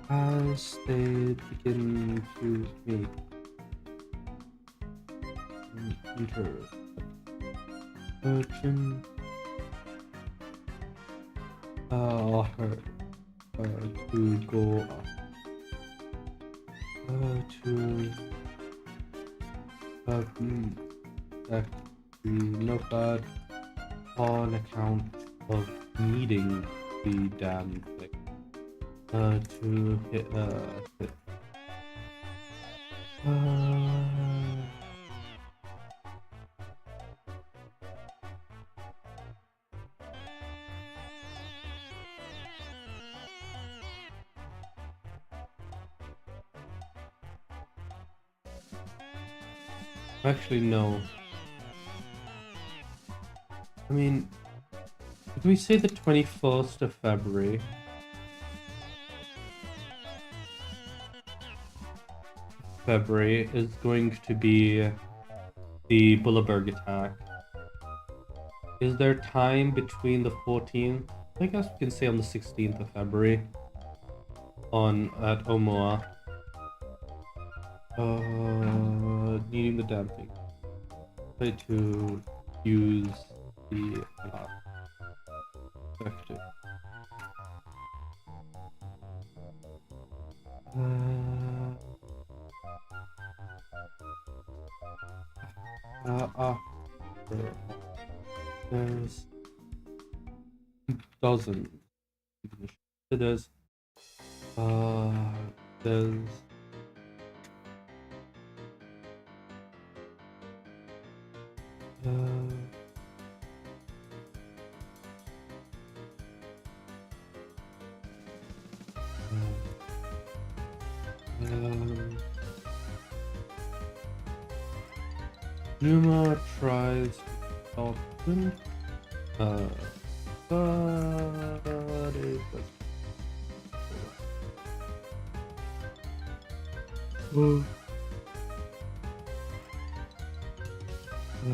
S1: As they begin to meet, urgent offer to go up to act the notepad on account of needing the damn thing to hit actually no. I mean, did we say the 21st of February? February is going to be the Bulleberg attack. Is there time between the 14th? I guess we can say on the 16th of February at Omoa. Needing the damn thing. Try to use the effective. There's dozen. There's Numa tries to talk to him, but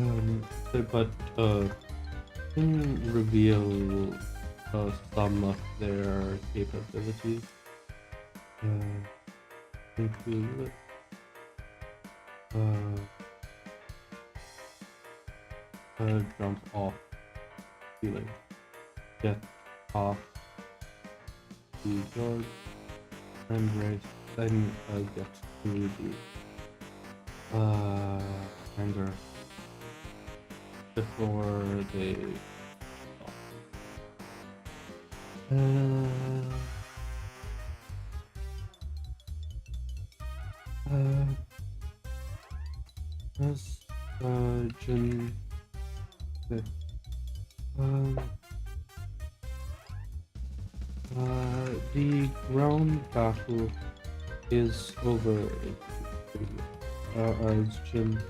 S1: it doesn't. But can reveal some of their capabilities. Include jump off ceiling, get off the guard, and race, then get to the hangar before they stop. As Jin said, the ground battle is over as Jin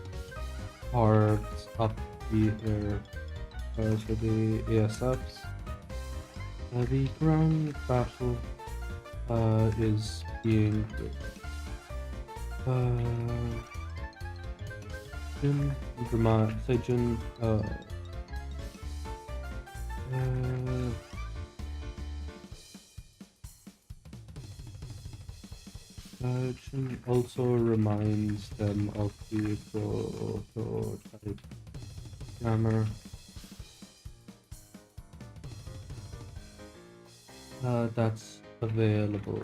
S1: carves up the air for the ASFs. The ground battle is being Jin Jin also reminds them of the prototype jammer that's available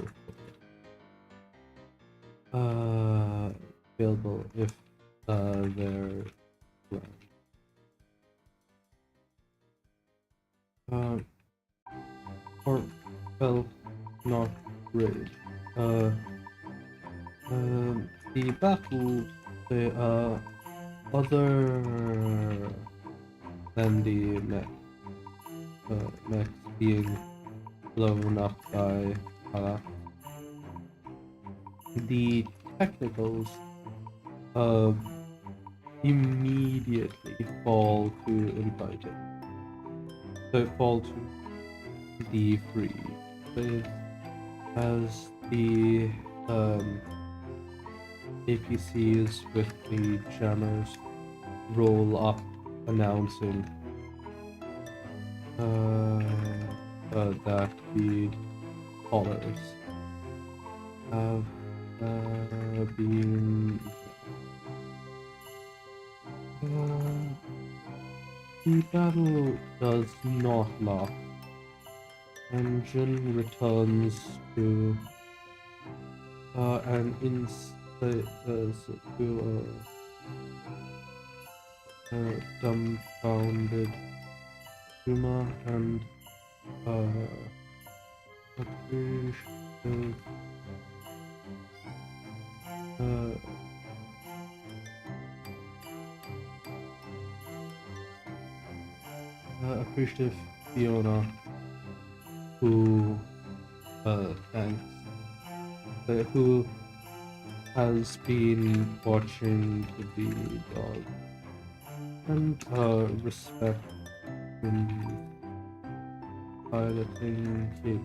S1: if they're ground. Or well, not raid. The battle, the other than the mech being blown up by the technicals immediately fall to invited. So fall to the free phase as the APCs with the jammers roll up announcing that the callers have been the battle does not last, and Jin returns to an dumbfounded Yuma and appreciative Fiona, who thanks who has been watching the dog and respect in piloting it.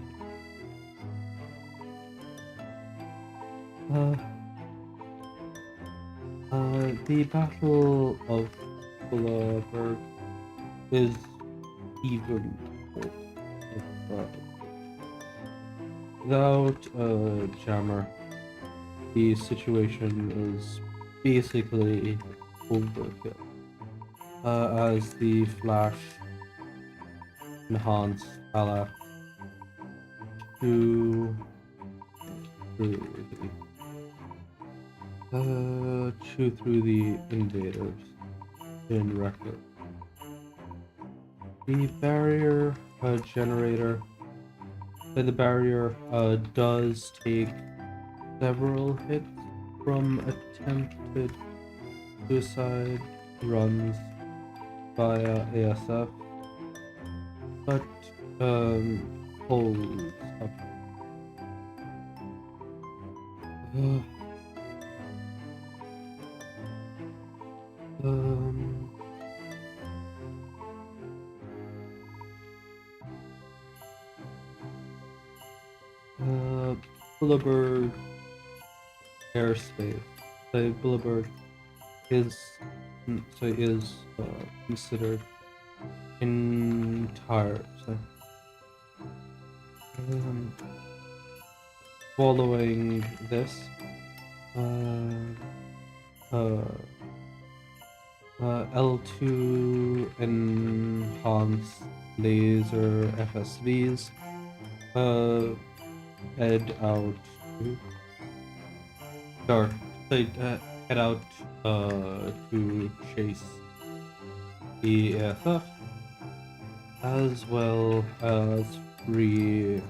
S1: The Battle of Bullerberg is even without a jammer. The situation is basically overkill, as the Flash enhanced Ala to chew through the invaders in record. The barrier generator, the barrier does take several hits from attempted suicide runs via ASF, but holds up. Bullerberg airspace. The Bullerberg is considered entire. So, following this, L2 enhance laser FSVs, head out to start, head out to chase the AFF, as well as free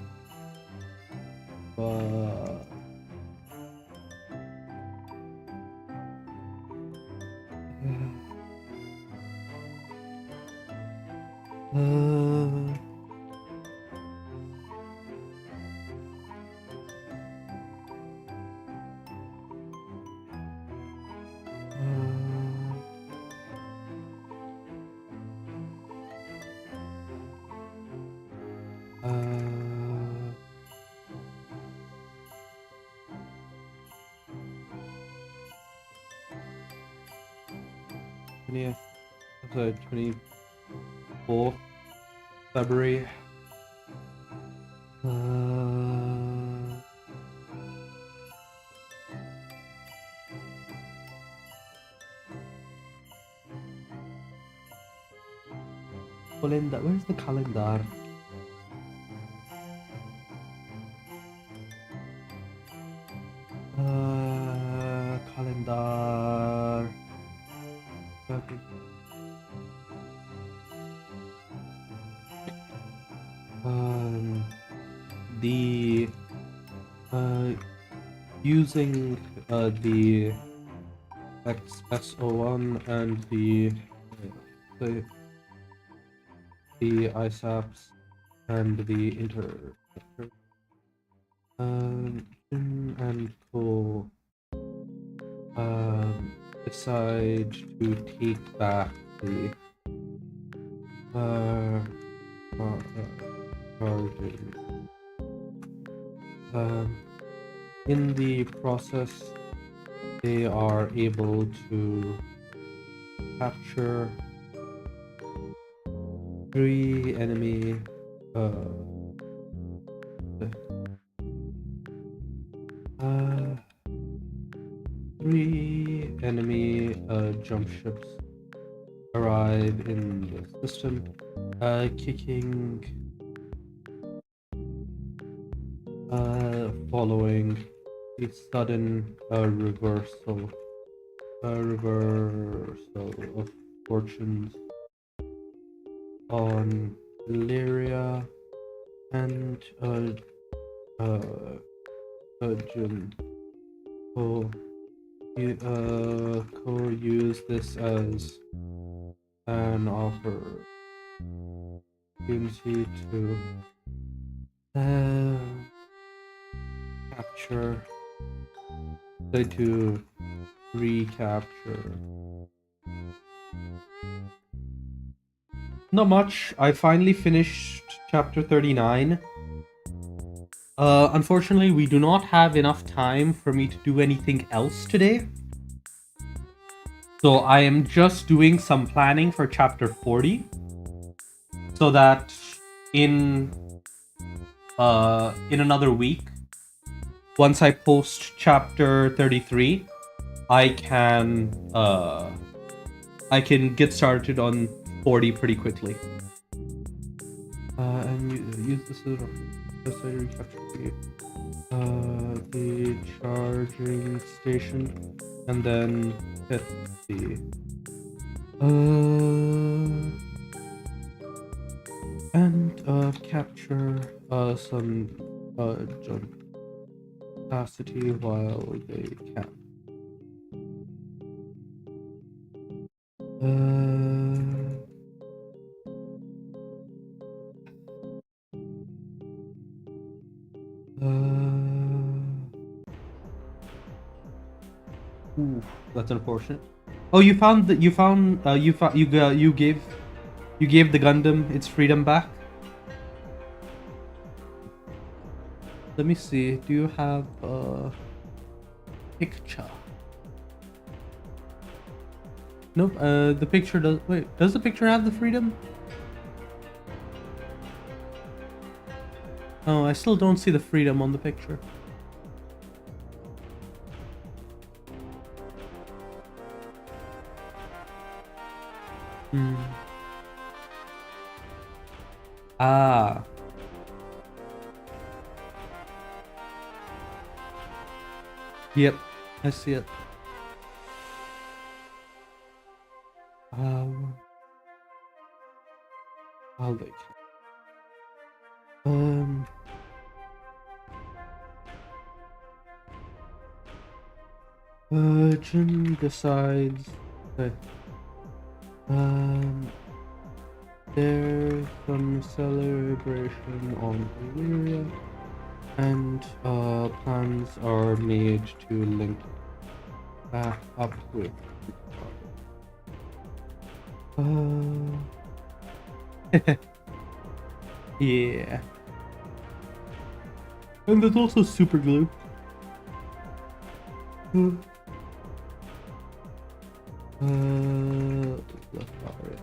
S1: sorry, 24th February. Calendar, where's the calendar? Calendar. Okay. The using the XS01 and the ISAPs and the interceptor, Jim and Co decide to take back the charging. In the process, they are able to capture 3 enemy jump ships arrive in the system, kicking following a sudden reversal of fortunes on Illyria and Jim. Co use this as an opportunity to capture, to recapture. Not much. I finally finished chapter 39. Unfortunately, we do not have enough time for me to do anything else today. So I am just doing some planning for chapter 40. So that in another week, once I post chapter 33, I can get started on 40 pretty quickly. And use this as a recapture the charging station, and then hit the and capture some jump capacity while they can. Ooh, that's unfortunate. Oh, you gave the Gundam its freedom back. Let me see. Do you have a picture? Nope. The picture does. Wait, does the picture have the freedom? Oh, I still don't see the freedom on the picture. Hmm. Ah. Yep, I see it. I'll wait. Jin decides that there's some celebration on Illyria, and plans are made to link back up with. Yeah. And there's also super glue. Left power.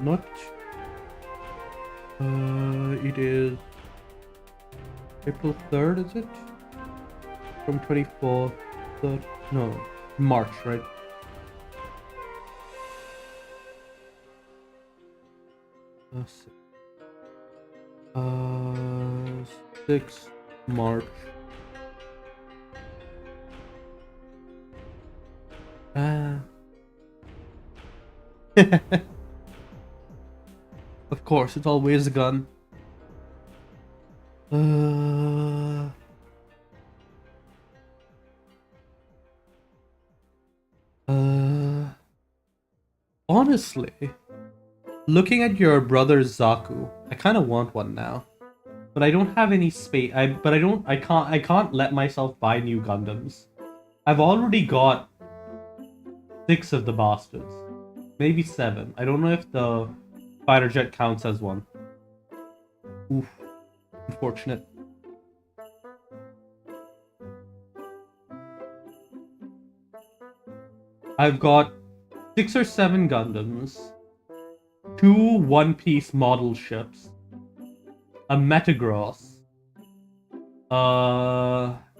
S1: Not. It is April 3rd, is it? From 24th. No, March, right? Uh, 6th March. Of course, it's always a gun. Honestly, looking at your brother Zaku, I kind of want one now, but I don't have any space. I can't let myself buy new Gundams. I've already got 6 of the bastards, maybe 7. I don't know if the fighter jet counts as one. Oof, unfortunate. I've got 6 or 7 Gundams, 2 one-piece model ships, a Metagross,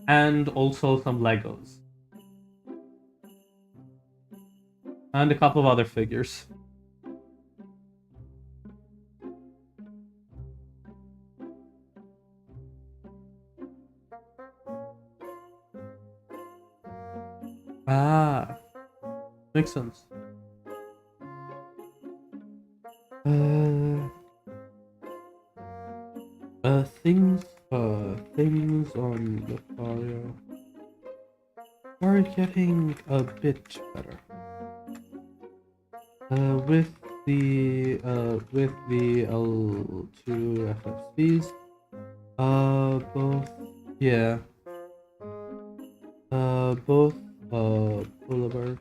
S1: and also some Legos. And a couple of other figures. Ah, makes sense. Things on Lucario are getting a bit better. With the L2 FFCs, both, yeah, both, Boulevard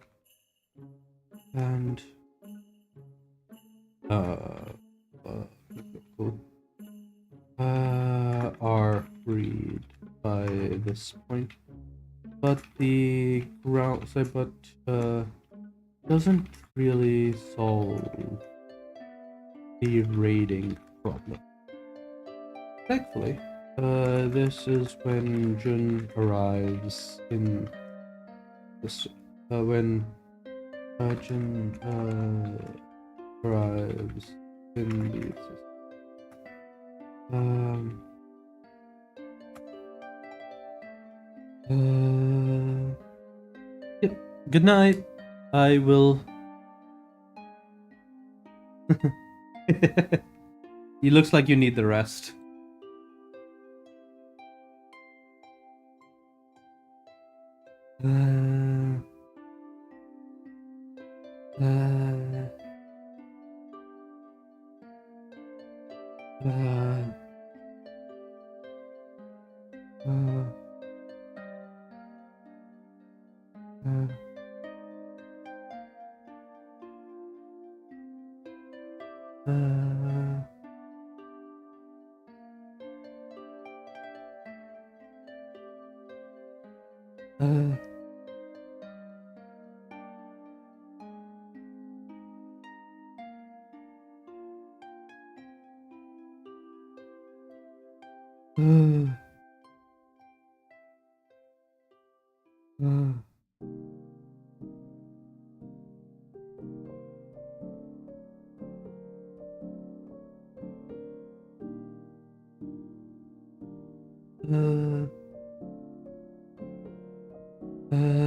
S1: and, cool. Are freed by this point, but the ground, doesn't really solve the raiding problem. Thankfully, this is when Jun arrives in this. When Jun arrives in the system. Yep. Good night. I will. It looks like you need the rest. Uh, uh, uh, uh,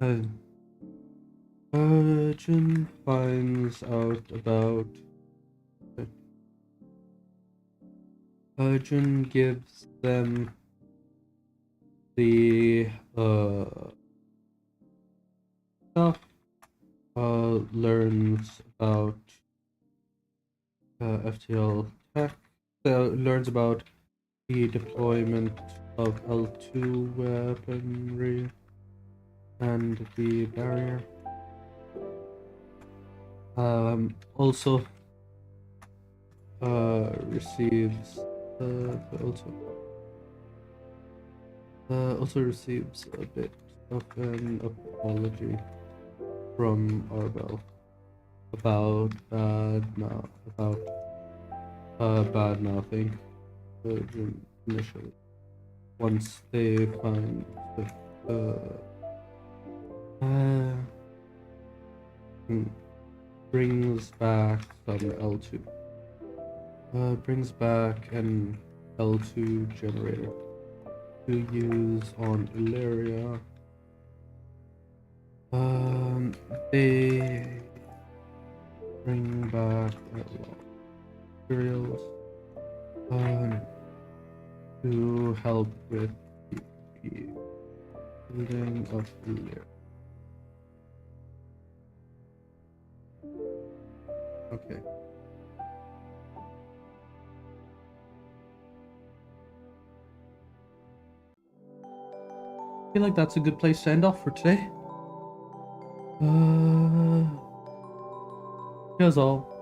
S1: uh, Urgent finds out about. Urgent gives them the stuff. Learns about FTL tech. Learns about the deployment of L2 weaponry and the barrier. Also receives also receives a bit of an apology from Arbel about bad mouthing initially. Once they find brings back some L2. Brings back an L2 generator to use on Ilaria. They bring back a lot of materials to help with the building of Ilaria. Okay. I feel like that's a good place to end off for today. Here's all.